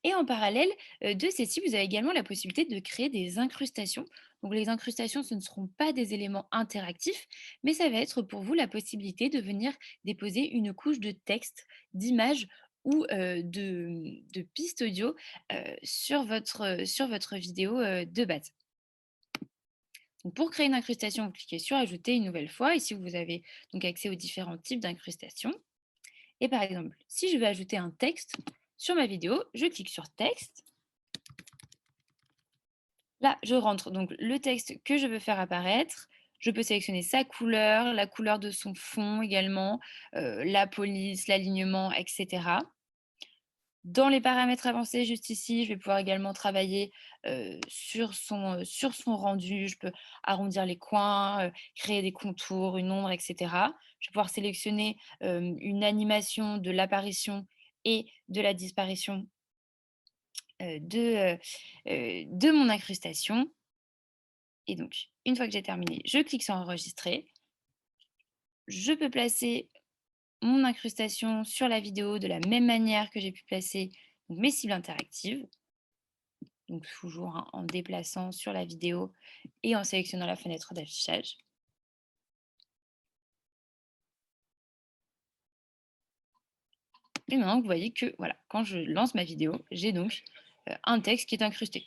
Speaker 1: Et en parallèle de ces cibles, vous avez également la possibilité de créer des incrustations. Donc les incrustations, ce ne seront pas des éléments interactifs, mais ça va être pour vous la possibilité de venir déposer une couche de texte, d'image ou de pistes audio sur votre vidéo de base. Donc pour créer une incrustation, vous cliquez sur Ajouter une nouvelle fois. Ici, vous avez donc accès aux différents types d'incrustations. Et par exemple, si je veux ajouter un texte sur ma vidéo, je clique sur Texte. Là, je rentre donc le texte que je veux faire apparaître. Je peux sélectionner sa couleur, la couleur de son fond également, la police, l'alignement, etc. Dans les paramètres avancés, juste ici, je vais pouvoir également travailler sur son rendu. Je peux arrondir les coins, créer des contours, une ombre, etc. Je vais pouvoir sélectionner une animation de l'apparition et de la disparition de mon incrustation. Et donc, une fois que j'ai terminé, je clique sur enregistrer. Je peux placer mon incrustation sur la vidéo de la même manière que j'ai pu placer donc, mes cibles interactives. Donc toujours hein, en déplaçant sur la vidéo et en sélectionnant la fenêtre d'affichage. Et maintenant, vous voyez que voilà, quand je lance ma vidéo, j'ai donc un texte qui est incrusté.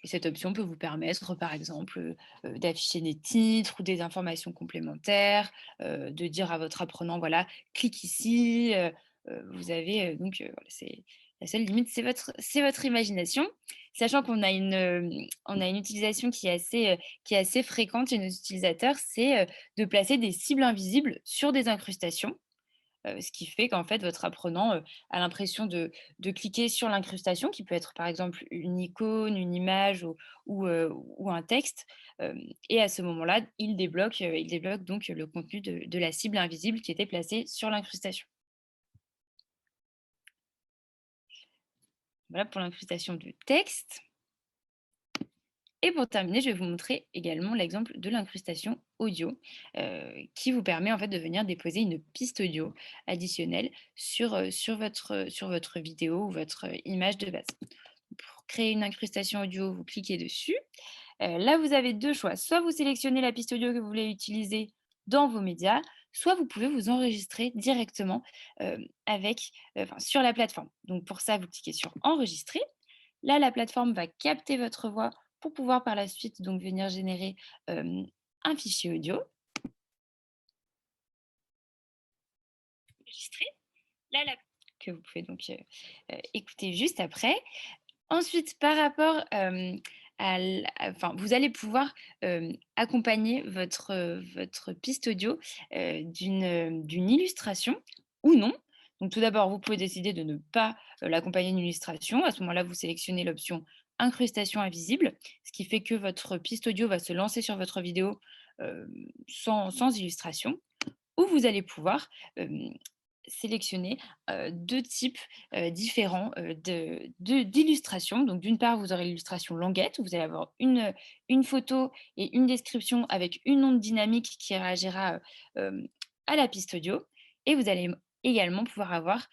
Speaker 1: Et cette option peut vous permettre, par exemple, d'afficher des titres ou des informations complémentaires, de dire à votre apprenant, voilà, clique ici. Vous avez donc, voilà, c'est la seule limite, c'est votre imagination. Sachant on a une utilisation qui est assez fréquente chez nos utilisateurs, c'est de placer des cibles invisibles sur des incrustations. Ce qui fait qu'en fait, votre apprenant, a l'impression de cliquer sur l'incrustation qui peut être, par exemple, une icône, une image ou un texte, et à ce moment-là, il débloque donc le contenu de la cible invisible qui était placée sur l'incrustation. Voilà pour l'incrustation du texte. Et pour terminer, je vais vous montrer également l'exemple de l'incrustation audio, qui vous permet en fait de venir déposer une piste audio additionnelle sur votre vidéo ou votre image de base. Pour créer une incrustation audio, vous cliquez dessus. Là, vous avez deux choix. Soit vous sélectionnez la piste audio que vous voulez utiliser dans vos médias, soit vous pouvez vous enregistrer directement sur la plateforme. Donc pour ça, vous cliquez sur enregistrer. Là, la plateforme va capter votre voix pour pouvoir par la suite donc venir générer un fichier audio. Enregistrer. Là, que vous pouvez donc écouter juste après. Ensuite, par rapport vous allez pouvoir accompagner votre piste audio d'une illustration ou non. Donc, tout d'abord, vous pouvez décider de ne pas l'accompagner d'une illustration. À ce moment-là, vous sélectionnez l'option incrustation invisible, ce qui fait que votre piste audio va se lancer sur votre vidéo euh, sans illustration. Ou vous allez pouvoir sélectionner 2 types, différents, d'illustrations. Donc d'une part, vous aurez l'illustration languette, où vous allez avoir une photo et une description avec une onde dynamique qui réagira, à la piste audio et vous allez également pouvoir avoir,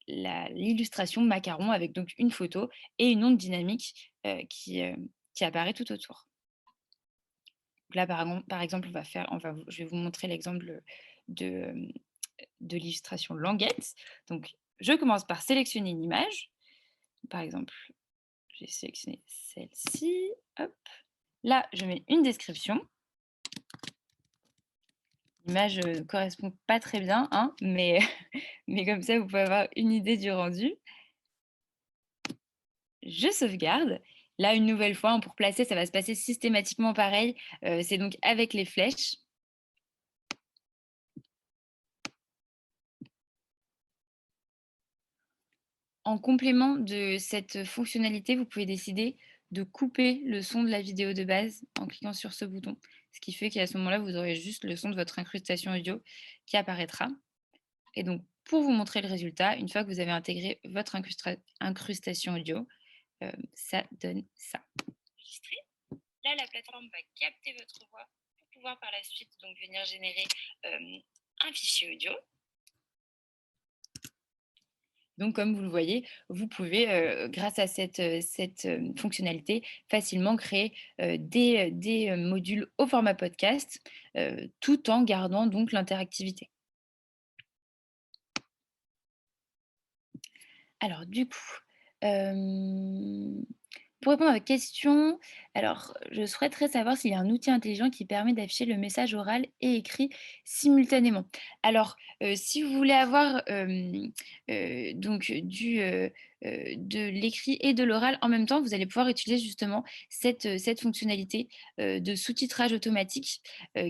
Speaker 1: l'illustration macaron avec donc une photo et une onde dynamique, qui apparaît tout autour. Donc là, par exemple, je vais vous montrer l'exemple, de, de l'illustration languette. Donc, je commence par sélectionner une image. Par exemple, j'ai sélectionné celle-ci. Hop. Là, je mets une description. L'image ne correspond pas très bien, hein, mais, mais comme ça, vous pouvez avoir une idée du rendu. Je sauvegarde. Là, une nouvelle fois, hein, pour placer, ça va se passer systématiquement pareil. C'est donc avec les flèches. En complément de cette fonctionnalité, vous pouvez décider de couper le son de la vidéo de base en cliquant sur ce bouton. Ce qui fait qu'à ce moment-là, vous aurez juste le son de votre incrustation audio qui apparaîtra. Et donc, pour vous montrer le résultat, une fois que vous avez intégré votre incrustation audio, ça donne ça. Enregistré. Là, la plateforme va capter votre voix pour pouvoir par la suite donc venir générer un fichier audio. Donc, comme vous le voyez, vous pouvez, grâce à cette fonctionnalité, facilement créer des modules au format podcast, tout en gardant donc l'interactivité. Alors du coup, pour répondre à votre question, alors je souhaiterais savoir s'il y a un outil intelligent qui permet d'afficher le message oral et écrit simultanément. Alors, si vous voulez avoir, donc de l'écrit et de l'oral en même temps, vous allez pouvoir utiliser justement cette fonctionnalité, de sous-titrage automatique,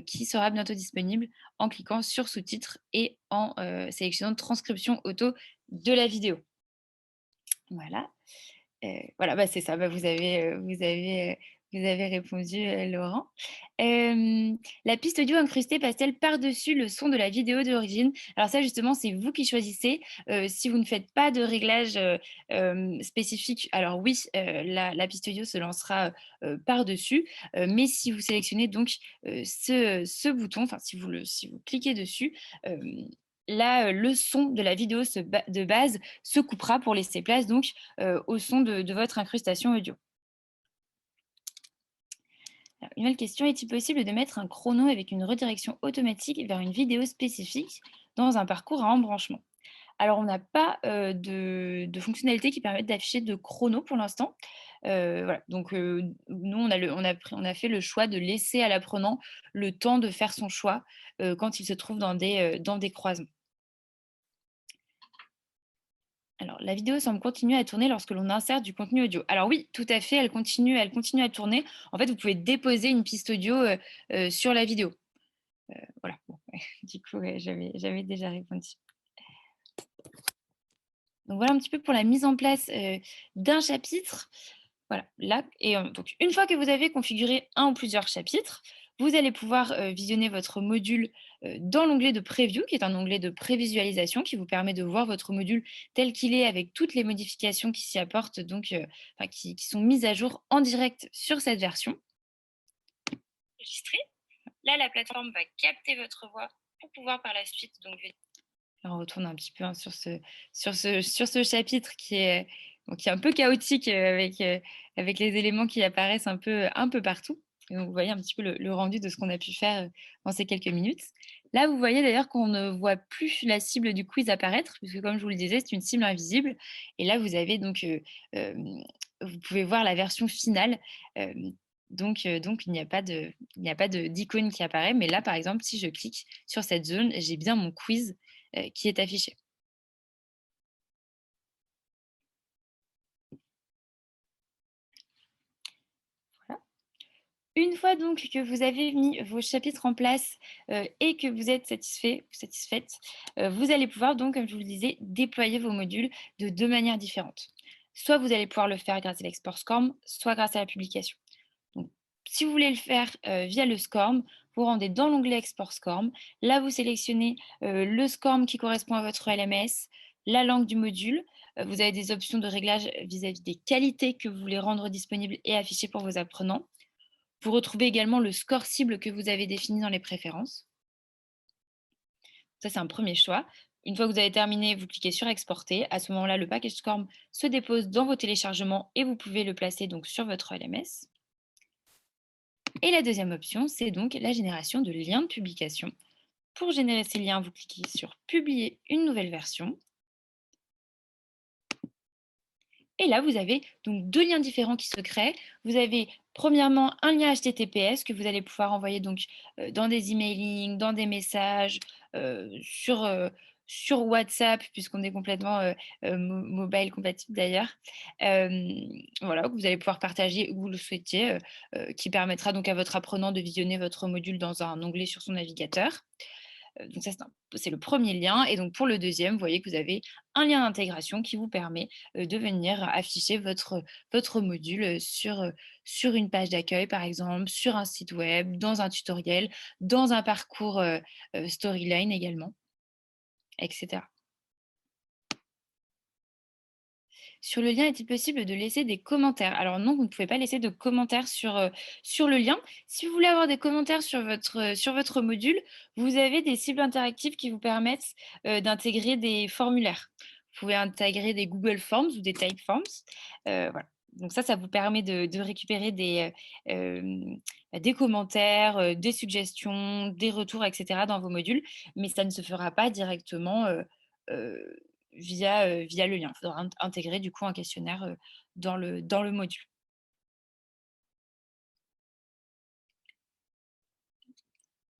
Speaker 1: qui sera bientôt disponible en cliquant sur sous-titres et en, sélectionnant transcription auto de la vidéo. Voilà. Voilà, bah, c'est ça, bah, Vous avez répondu, Laurent. Hem, la piste audio incrustée passe-t-elle par-dessus le son de la vidéo d'origine? Alors ça justement, c'est vous qui choisissez. Si vous ne faites pas de réglage, spécifique, alors oui, la piste audio se lancera, par-dessus. Mais si vous sélectionnez donc, ce bouton, enfin si vous cliquez dessus, hem, là, le son de la vidéo de base se coupera pour laisser place donc, au son de votre incrustation audio. Alors, une autre question, est-il possible de mettre un chrono avec une redirection automatique vers une vidéo spécifique dans un parcours à embranchement? Alors, on n'a pas de fonctionnalité qui permette d'afficher de chrono pour l'instant. Voilà, donc nous, on a fait le choix de laisser à l'apprenant le temps de faire son choix quand il se trouve dans des croisements. Alors, la vidéo semble continuer à tourner lorsque l'on insère du contenu audio. Alors oui, tout à fait, elle continue à tourner. En fait, vous pouvez déposer une piste audio sur la vidéo. Voilà, bon, ouais, du coup, ouais, j'avais déjà répondu. Donc voilà un petit peu pour la mise en place, d'un chapitre. Voilà, là et donc une fois que vous avez configuré un ou plusieurs chapitres, vous allez pouvoir, visionner votre module, dans l'onglet de Preview, qui est un onglet de prévisualisation qui vous permet de voir votre module tel qu'il est avec toutes les modifications qui s'y apportent donc, enfin qui sont mises à jour en direct sur cette version. Enregistrer. Là, la plateforme va capter votre voix pour pouvoir par la suite donc on retourne un petit peu, hein, sur ce chapitre qui est, bon, qui est un peu chaotique, avec les éléments qui apparaissent un peu partout. Et donc vous voyez un petit peu le rendu de ce qu'on a pu faire, dans ces quelques minutes. Là, vous voyez d'ailleurs qu'on ne voit plus la cible du quiz apparaître, puisque comme je vous le disais, c'est une cible invisible. Et là, vous avez donc, vous pouvez voir la version finale. Donc il n'y a pas d'icône qui apparaît. Mais là, par exemple, si je clique sur cette zone, j'ai bien mon quiz qui est affiché. Voilà. Une fois donc que vous avez mis vos chapitres en place, et que vous êtes satisfait ou satisfaite, vous allez pouvoir donc, comme je vous le disais, déployer vos modules de 2 manières différentes. Soit vous allez pouvoir le faire grâce à l'export SCORM, soit grâce à la publication. Donc, si vous voulez le faire, via le SCORM, vous rendez dans l'onglet Export SCORM. Là, vous sélectionnez, le SCORM qui correspond à votre LMS, la langue du module. Vous avez des options de réglage vis-à-vis des qualités que vous voulez rendre disponibles et afficher pour vos apprenants. Vous retrouvez également le score cible que vous avez défini dans les préférences. Ça, c'est un premier choix. Une fois que vous avez terminé, vous cliquez sur Exporter. À ce moment-là, le package SCORM se dépose dans vos téléchargements et vous pouvez le placer donc sur votre LMS. Et la deuxième option, c'est donc la génération de liens de publication. Pour générer ces liens, vous cliquez sur Publier une nouvelle version. Et là, vous avez donc deux liens différents qui se créent. Vous avez premièrement un lien HTTPS que vous allez pouvoir envoyer donc dans des emailing, dans des messages, sur WhatsApp, puisqu'on est complètement mobile compatible d'ailleurs. Voilà, que vous allez pouvoir partager où vous le souhaitiez, qui permettra donc à votre apprenant de visionner votre module dans un onglet sur son navigateur. Donc ça, c'est le premier lien. Et donc pour le deuxième, vous voyez que vous avez un lien d'intégration qui vous permet de venir afficher votre module sur une page d'accueil, par exemple, sur un site web, dans un tutoriel, dans un parcours storyline également, etc. Sur le lien, est-il possible de laisser des commentaires? Alors non, vous ne pouvez pas laisser de commentaires sur le lien. Si vous voulez avoir des commentaires sur votre module, vous avez des cibles interactives qui vous permettent d'intégrer des formulaires. Vous pouvez intégrer des Google Forms ou des Typeforms. Voilà. Donc ça vous permet de récupérer des commentaires, des suggestions, des retours, etc. dans vos modules, mais ça ne se fera pas directement euh, via le lien. Il faudra intégrer du coup un questionnaire, dans le module.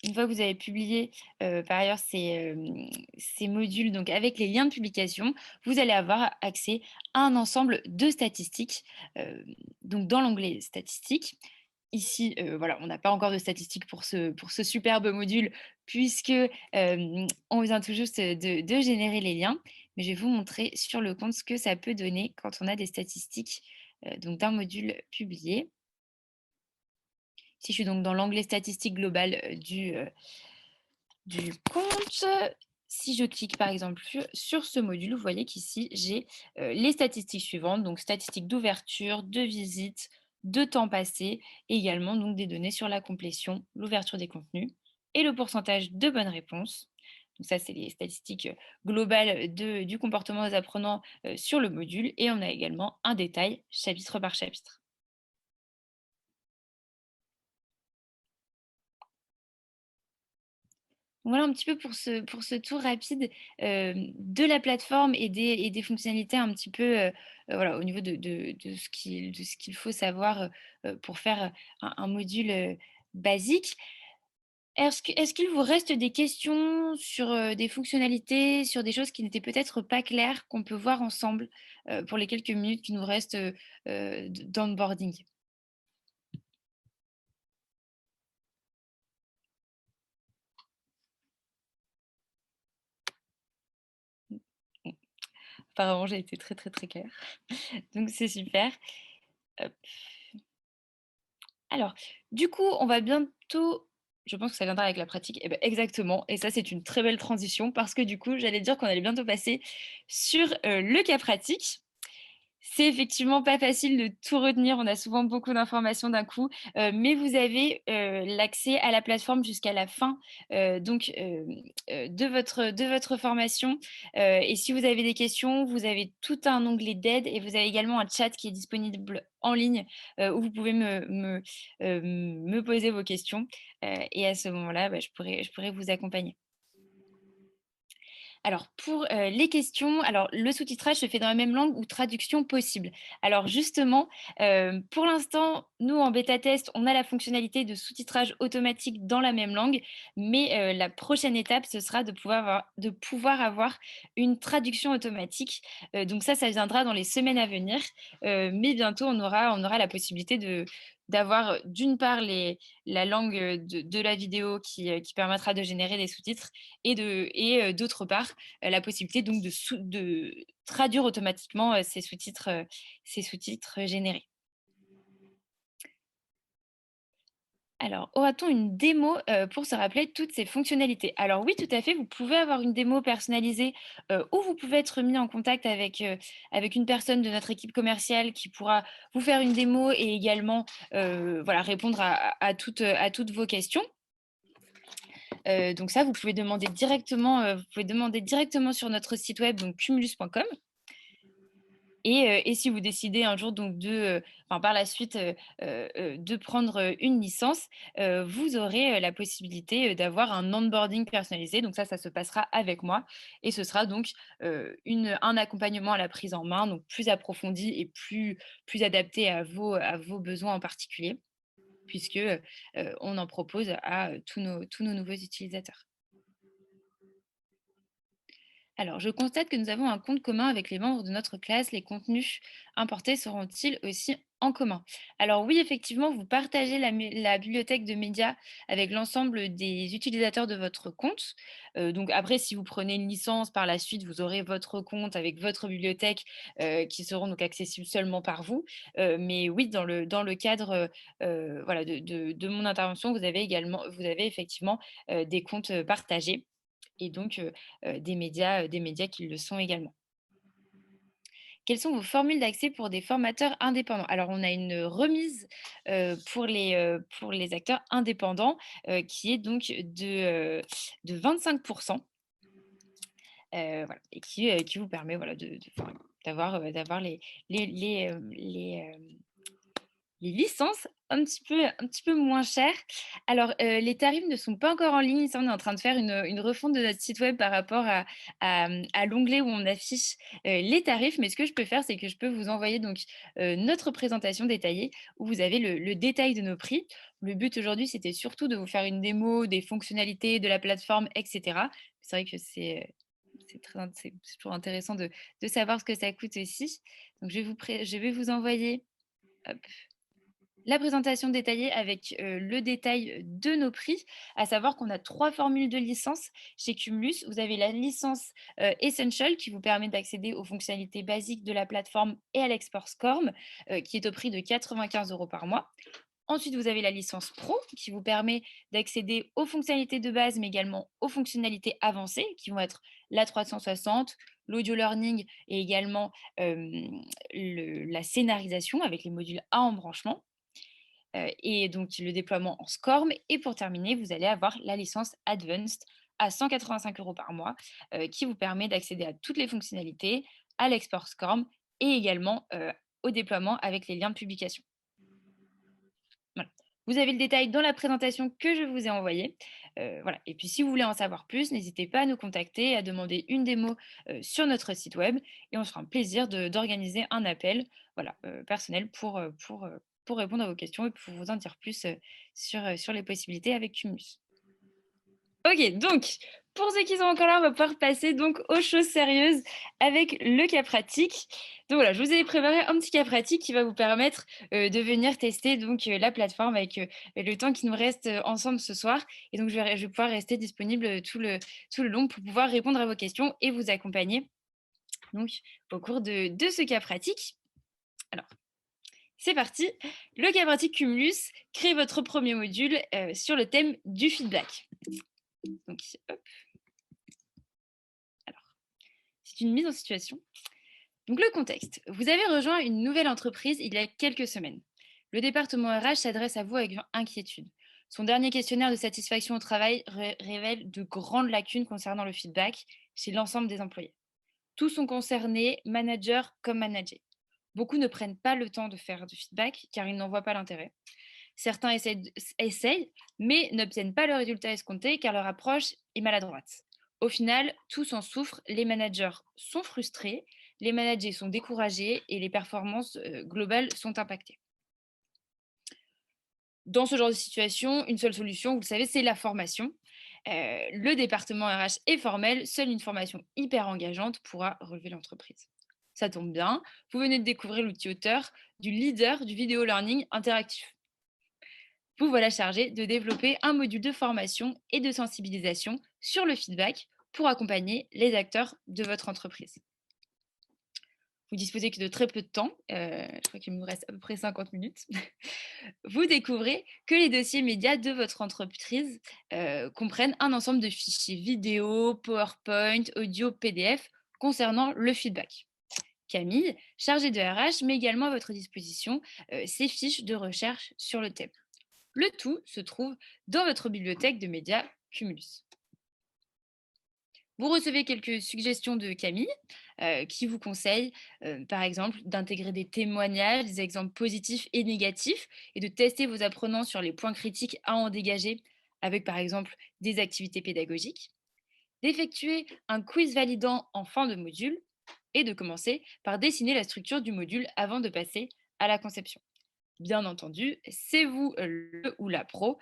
Speaker 1: Une fois que vous avez publié, par ailleurs ces modules donc avec les liens de publication, vous allez avoir accès à un ensemble de statistiques, donc dans l'onglet statistiques. Ici, voilà, on n'a pas encore de statistiques pour ce superbe module puisque, on vient tout juste de générer les liens. Mais je vais vous montrer sur le compte ce que ça peut donner quand on a des statistiques, donc d'un module publié. Si je suis donc dans l'onglet statistiques globales du compte, si je clique par exemple sur ce module, vous voyez qu'ici j'ai les statistiques suivantes, donc statistiques d'ouverture, de visite, de temps passé, et également donc des données sur la complétion, l'ouverture des contenus et le pourcentage de bonnes réponses. Donc ça, c'est les statistiques globales du comportement des apprenants sur le module. Et on a également un détail chapitre par chapitre. Voilà un petit peu pour ce tour rapide, de la plateforme et des fonctionnalités un petit peu, voilà, au niveau de ce qu'il faut savoir, pour faire, un module, basique. Est-ce qu'il vous reste des questions sur, des fonctionnalités, sur des choses qui n'étaient peut-être pas claires, qu'on peut voir ensemble, pour les quelques minutes qui nous restent, d'onboarding? Mmh. Apparemment, j'ai été très, très, très claire. Donc c'est super. Hop. Alors, du coup, on va bientôt je pense que ça viendra avec la pratique. Eh beh, exactement, et ça, c'est une très belle transition parce que du coup, j'allais dire qu'on allait bientôt passer sur, le cas pratique. C'est effectivement pas facile de tout retenir, on a souvent beaucoup d'informations d'un coup, mais vous avez, l'accès à la plateforme jusqu'à la fin, de votre formation, et si vous avez des questions, vous avez tout un onglet d'aide et vous avez également un chat qui est disponible en ligne, où vous pouvez me poser vos questions, et à ce moment-là, bah, je pourrais vous accompagner. Alors pour, les questions, alors le sous-titrage se fait dans la même langue ou traduction possible. Alors justement, pour l'instant, nous en bêta test, on a la fonctionnalité de sous-titrage automatique dans la même langue, mais la prochaine étape, ce sera de pouvoir avoir une traduction automatique. Donc ça viendra dans les semaines à venir, mais bientôt on aura la possibilité d'avoir, d'une part la langue, de la vidéo qui permettra de générer des sous-titres d'autre part, la possibilité donc de traduire automatiquement, ces sous-titres générés. Alors, aura-t-on une démo, pour se rappeler toutes ces fonctionnalités? Alors oui, tout à fait, vous pouvez avoir une démo personnalisée, où vous pouvez être mis en contact avec une personne de notre équipe commerciale qui pourra vous faire une démo et également, voilà, répondre à toutes vos questions. Donc ça, vous pouvez demander directement sur notre site web, donc cumulus.com. Et si vous décidez un jour donc enfin par la suite, de prendre, une licence, vous aurez, la possibilité, d'avoir un onboarding personnalisé. Donc ça se passera avec moi et ce sera donc, un accompagnement à la prise en main, donc plus approfondi et plus adapté à vos besoins en particulier puisque, on en propose à, tous nos nouveaux utilisateurs. Alors, je constate que nous avons un compte commun avec les membres de notre classe. Les contenus importés seront-ils aussi en commun? Alors oui, effectivement, vous partagez la bibliothèque de médias avec l'ensemble des utilisateurs de votre compte. Donc après, si vous prenez une licence par la suite, vous aurez votre compte avec votre bibliothèque qui seront donc accessibles seulement par vous. Mais oui, dans le cadre voilà, de mon intervention, vous avez effectivement des comptes partagés et donc des médias qui le sont également. Quelles sont vos formules d'accès pour des formateurs indépendants? Alors on a une remise, pour les acteurs indépendants, qui est donc de 25. Voilà et qui vous permet voilà enfin, d'avoir les licences un petit peu moins chères. Alors, les tarifs ne sont pas encore en ligne. Ça, on est en train de faire une refonte de notre site web par rapport à l'onglet où on affiche, les tarifs. Mais ce que je peux faire, c'est que je peux vous envoyer donc, notre présentation détaillée où vous avez le détail de nos prix. Le but aujourd'hui, c'était surtout de vous faire une démo des fonctionnalités de la plateforme et cetera. C'est vrai que c'est toujours intéressant de savoir ce que ça coûte aussi. Donc je vais vous envoyer, hop, la présentation détaillée avec, le détail de nos prix, à savoir qu'on a 3 formules de licence chez Cumulus. Vous avez la licence, Essential qui vous permet d'accéder aux fonctionnalités basiques de la plateforme et à l'export SCORM, qui est au prix de 95 € par mois. Ensuite, vous avez la licence Pro qui vous permet d'accéder aux fonctionnalités de base, mais également aux fonctionnalités avancées qui vont être la 360, l'audio learning et également la scénarisation avec les modules à embranchement. Et donc le déploiement en SCORM. Et pour terminer, vous allez avoir la licence Advanced à 185 € par mois qui vous permet d'accéder à toutes les fonctionnalités, à l'export SCORM et également au déploiement avec les liens de publication. Voilà. Vous avez le détail dans la présentation que je vous ai envoyée. Voilà. Et puis, si vous voulez en savoir plus, n'hésitez pas à nous contacter, à demander une démo sur notre site web et on se fera un plaisir d'organiser un appel voilà, personnel pour répondre à vos questions et pour vous en dire plus sur les possibilités avec Cumulus. Ok, donc pour ceux qui sont encore là, on va pouvoir passer donc aux choses sérieuses avec le cas pratique. Donc voilà, je vous ai préparé un petit cas pratique qui va vous permettre de venir tester donc la plateforme avec le temps qui nous reste ensemble ce soir. Et donc je vais pouvoir rester disponible tout le long pour pouvoir répondre à vos questions et vous accompagner donc au cours de ce cas pratique. Alors, c'est parti. Le cas pratique Cumulus, créez votre premier module sur le thème du feedback. Donc, hop. Alors, c'est une mise en situation. Donc, le contexte. Vous avez rejoint une nouvelle entreprise il y a quelques semaines. Le département RH s'adresse à vous avec inquiétude. Son dernier questionnaire de satisfaction au travail révèle de grandes lacunes concernant le feedback chez l'ensemble des employés. Tous sont concernés, managers comme managers. Beaucoup ne prennent pas le temps de faire du feedback car ils n'en voient pas l'intérêt. Certains essayent, mais n'obtiennent pas le résultat escompté car leur approche est maladroite. Au final, tous en souffrent, les managers sont frustrés, les managers sont découragés et les performances globales sont impactées. Dans ce genre de situation, une seule solution, vous le savez, c'est la formation. Le département RH est formel, seule une formation hyper engageante pourra relever l'entreprise. Ça tombe bien, vous venez de découvrir l'outil auteur du leader du vidéo learning interactif. Vous voilà chargé de développer un module de formation et de sensibilisation sur le feedback pour accompagner les acteurs de votre entreprise. Vous disposez que de très peu de temps, je crois qu'il nous reste à peu près 50 minutes. Vous découvrez que les dossiers médias de votre entreprise comprennent un ensemble de fichiers vidéo, PowerPoint, audio, PDF concernant le feedback. Camille, chargée de RH, met également à votre disposition ses fiches de recherche sur le thème. Le tout se trouve dans votre bibliothèque de médias Cumulus. Vous recevez quelques suggestions de Camille qui vous conseille, par exemple, d'intégrer des témoignages, des exemples positifs et négatifs et de tester vos apprenants sur les points critiques à en dégager avec, par exemple, des activités pédagogiques, d'effectuer un quiz validant en fin de module et de commencer par dessiner la structure du module avant de passer à la conception. Bien entendu, c'est vous le ou la pro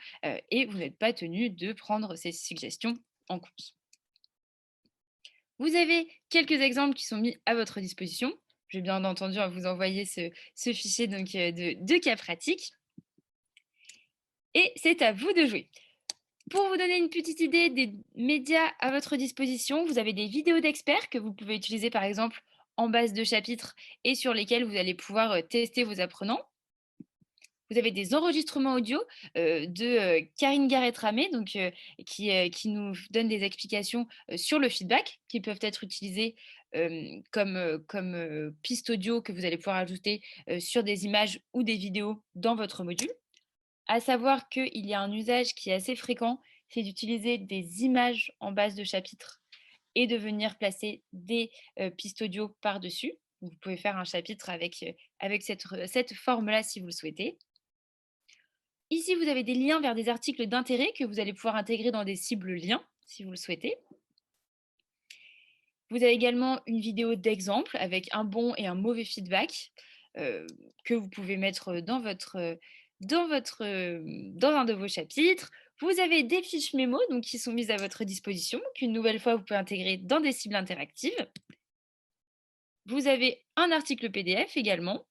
Speaker 1: et vous n'êtes pas tenu de prendre ces suggestions en compte. Vous avez quelques exemples qui sont mis à votre disposition. Je vais bien entendu vous envoyer ce fichier donc, de cas pratiques. Et c'est à vous de jouer. Pour vous donner une petite idée des médias à votre disposition, vous avez des vidéos d'experts que vous pouvez utiliser par exemple en base de chapitres et sur lesquels vous allez pouvoir tester vos apprenants. Vous avez des enregistrements audio de Karine Garret-Ramé, donc, qui nous donne des explications sur le feedback qui peuvent être utilisées comme piste audio que vous allez pouvoir ajouter sur des images ou des vidéos dans votre module. À savoir qu'il y a un usage qui est assez fréquent, c'est d'utiliser des images en base de chapitre et de venir placer des pistes audio par-dessus. Vous pouvez faire un chapitre avec cette forme-là si vous le souhaitez. Ici, vous avez des liens vers des articles d'intérêt que vous allez pouvoir intégrer dans des cibles liens, si vous le souhaitez. Vous avez également une vidéo d'exemple avec un bon et un mauvais feedback que vous pouvez mettre dans un de vos chapitres. Vous avez des fiches mémo donc, qui sont mises à votre disposition, qu'une nouvelle fois, vous pouvez intégrer dans des cibles interactives. Vous avez un article PDF également.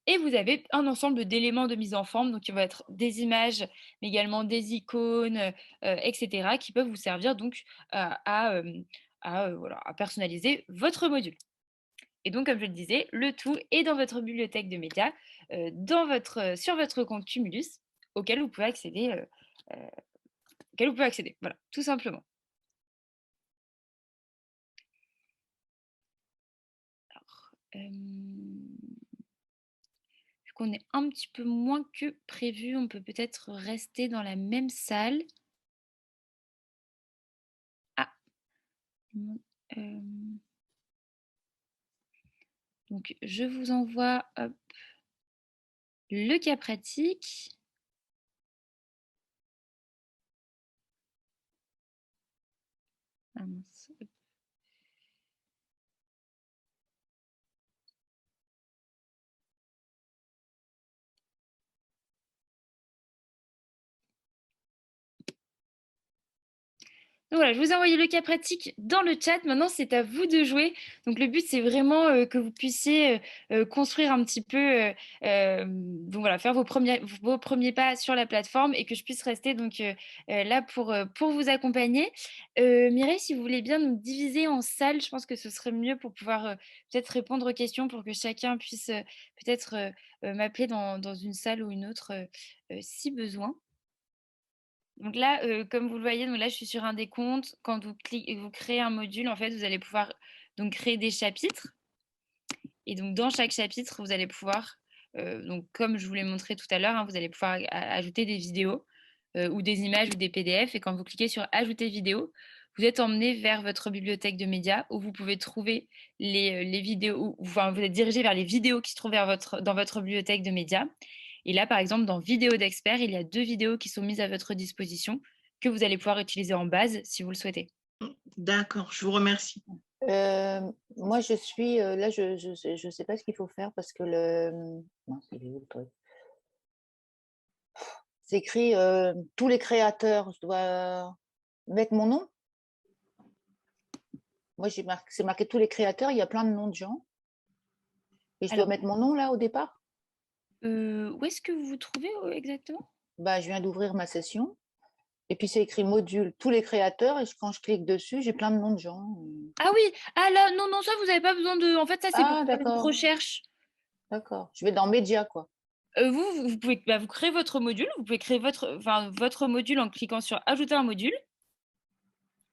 Speaker 1: Et vous avez un ensemble d'éléments de mise en forme, donc qui vont être des images, mais également des icônes, etc., qui peuvent vous servir donc voilà, à personnaliser votre module. Et donc, comme je le disais, le tout est dans votre bibliothèque de médias, sur votre compte Cumulus. auxquelles vous pouvez accéder, auxquelles vous pouvez accéder. Voilà, tout simplement. Alors, vu qu'on est un petit peu moins que prévu, on peut peut-être rester dans la même salle. Ah! Mmh, donc je vous envoie, hop, le cas pratique. Ah mince. Donc voilà, je vous ai envoyé le cas pratique dans le chat. Maintenant, c'est à vous de jouer. Donc le but, c'est vraiment que vous puissiez construire un petit peu, donc voilà, faire vos premiers pas sur la plateforme et que je puisse rester donc là pour vous accompagner. Mireille, si vous voulez bien nous diviser en salles, je pense que ce serait mieux pour pouvoir peut-être répondre aux questions pour que chacun puisse peut-être m'appeler dans une salle ou une autre si besoin. Donc là, comme vous le voyez, donc là, je suis sur un des comptes. Quand vous créez un module, en fait, vous allez pouvoir donc créer des chapitres. Et donc, dans chaque chapitre, vous allez pouvoir, donc comme je vous l'ai montré tout à l'heure, hein, vous allez pouvoir ajouter des vidéos ou des images ou des PDF. Et quand vous cliquez sur Ajouter vidéo, vous êtes emmené vers votre bibliothèque de médias où vous pouvez trouver les vidéos, enfin, vous êtes dirigé vers les vidéos qui se trouvent dans votre bibliothèque de médias. Et là, par exemple, dans Vidéos d'experts, il y a 2 vidéos qui sont mises à votre disposition que vous allez pouvoir utiliser en base si vous le souhaitez.
Speaker 2: D'accord, je vous remercie.
Speaker 3: Moi, je suis là, je sais pas ce qu'il faut faire parce que mince, il est où le truc? C'est écrit tous les créateurs. Je dois mettre mon nom? Moi, c'est marqué tous les créateurs. Il y a plein de noms de gens. Et je dois
Speaker 1: Alors,
Speaker 3: mettre mon nom là au départ?
Speaker 1: où est-ce que vous vous trouvez exactement?
Speaker 3: Bah, je viens d'ouvrir ma session. Et puis c'est écrit module, tous les créateurs. Et quand je clique dessus, j'ai plein de noms de gens.
Speaker 1: Ah oui, ah là, non, non, ça, vous n'avez pas besoin de. En fait, ça, c'est pour
Speaker 3: Ah,
Speaker 1: faire une
Speaker 3: d'accord,
Speaker 1: recherche.
Speaker 3: d'accord. Je vais dans médias, quoi.
Speaker 1: Vous pouvez vous créer votre module, vous pouvez créer votre module en cliquant sur Ajouter un module.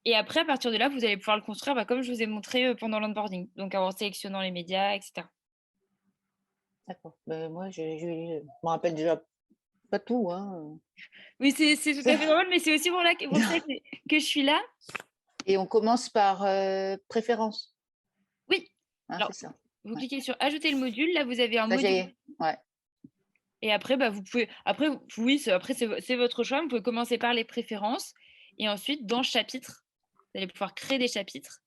Speaker 1: Et après, à partir de là, vous allez pouvoir le construire comme je vous ai montré pendant l'onboarding. Donc, en sélectionnant les médias, etc.
Speaker 3: D'accord. Ben, moi, je me rappelle déjà pas tout, hein.
Speaker 1: Oui, c'est tout à fait normal, mais c'est aussi pour ça que je suis là.
Speaker 3: Et on commence par préférence.
Speaker 1: Oui.
Speaker 3: Hein,
Speaker 1: Alors,
Speaker 3: c'est ça.
Speaker 1: vous
Speaker 3: Ouais.
Speaker 1: cliquez sur Ajouter le module. Là, vous avez un
Speaker 3: Ça,
Speaker 1: module.
Speaker 3: j'ai. Ouais.
Speaker 1: Et après, bah, vous pouvez. Après, oui, après, c'est votre choix. Vous pouvez commencer par les préférences. Et ensuite, dans chapitre, vous allez pouvoir créer des chapitres.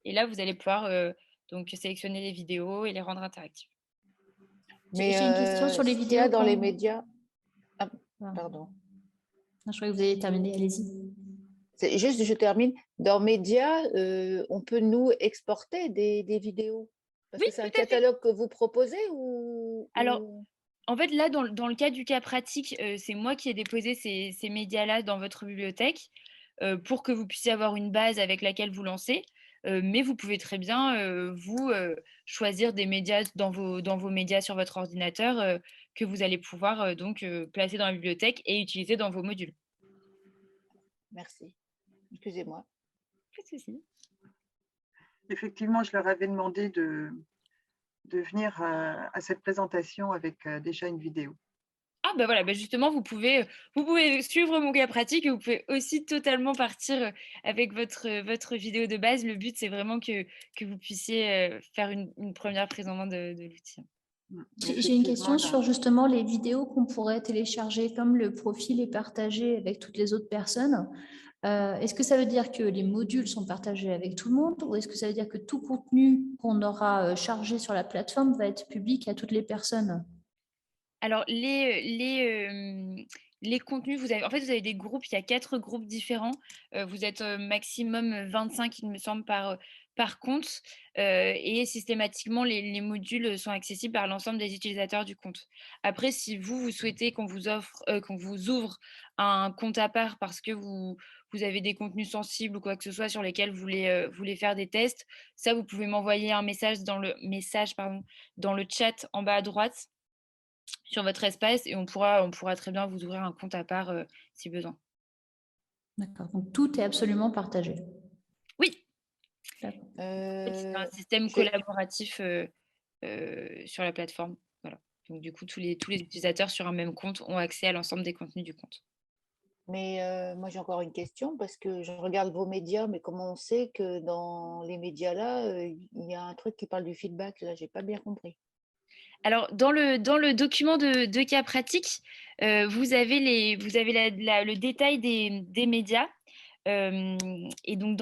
Speaker 1: Et là, vous allez pouvoir donc sélectionner les vidéos et les rendre interactives.
Speaker 3: Mais
Speaker 4: J'ai une question sur les
Speaker 3: ce qu'il y a
Speaker 4: vidéos.
Speaker 3: dans les médias. Ah,
Speaker 4: Ah.
Speaker 3: pardon.
Speaker 4: Non, je croyais que vous alliez terminer, allez-y.
Speaker 3: C'est juste, je termine. Dans médias, on peut nous exporter des vidéos. Parce
Speaker 1: Oui,
Speaker 3: que c'est un
Speaker 1: tout à fait.
Speaker 3: catalogue que vous proposez
Speaker 1: Alors, en fait, là, dans le cas du cas pratique, c'est moi qui ai déposé ces médias-là dans votre bibliothèque pour que vous puissiez avoir une base avec laquelle vous lancer. Mais vous pouvez très bien, vous, choisir des médias dans vos médias sur votre ordinateur que vous allez pouvoir donc placer dans la bibliothèque et utiliser dans vos modules.
Speaker 3: Merci. Excusez-moi.
Speaker 1: Pas de souci.
Speaker 2: Effectivement, je leur avais demandé de venir à cette présentation avec déjà une vidéo.
Speaker 1: Ah bah voilà, bah justement, vous pouvez suivre mon cas pratique et vous pouvez aussi totalement partir avec votre vidéo de base. Le but, c'est vraiment que vous puissiez faire une première prise en main de l'outil.
Speaker 4: J'ai une question
Speaker 2: Effectivement,
Speaker 4: sur justement les vidéos qu'on pourrait télécharger, comme le profil est partagé avec toutes les autres personnes. Est-ce que ça veut dire que les modules sont partagés avec tout le monde ou est-ce que ça veut dire que tout contenu qu'on aura chargé sur la plateforme va être public à toutes les personnes?
Speaker 1: Alors, les contenus, vous avez des groupes, il y a 4 groupes différents. Vous êtes maximum 25, il me semble, par compte. Et systématiquement, les modules sont accessibles par l'ensemble des utilisateurs du compte. Après, si vous souhaitez qu'on vous ouvre un compte à part parce que vous avez des contenus sensibles ou quoi que ce soit sur lesquels vous voulez faire des tests, ça, vous pouvez m'envoyer un message dans le chat en bas à droite. sur votre espace et on pourra très bien vous ouvrir un compte à part si besoin.
Speaker 4: D'accord. Donc, tout est absolument partagé.
Speaker 1: Oui,
Speaker 4: D'accord.
Speaker 1: en fait, c'est un
Speaker 3: Euh,
Speaker 1: système
Speaker 3: je-
Speaker 1: collaboratif sur la plateforme. Voilà. Donc, du coup, tous les utilisateurs sur un même compte ont accès à l'ensemble des contenus du compte.
Speaker 3: Mais moi, j'ai encore une question parce que je regarde vos médias, mais comment on sait que dans les médias là, il y a un truc qui parle du feedback? Là, j'ai pas bien compris.
Speaker 1: Alors, dans le document de cas pratique, vous avez le détail des médias. Et donc,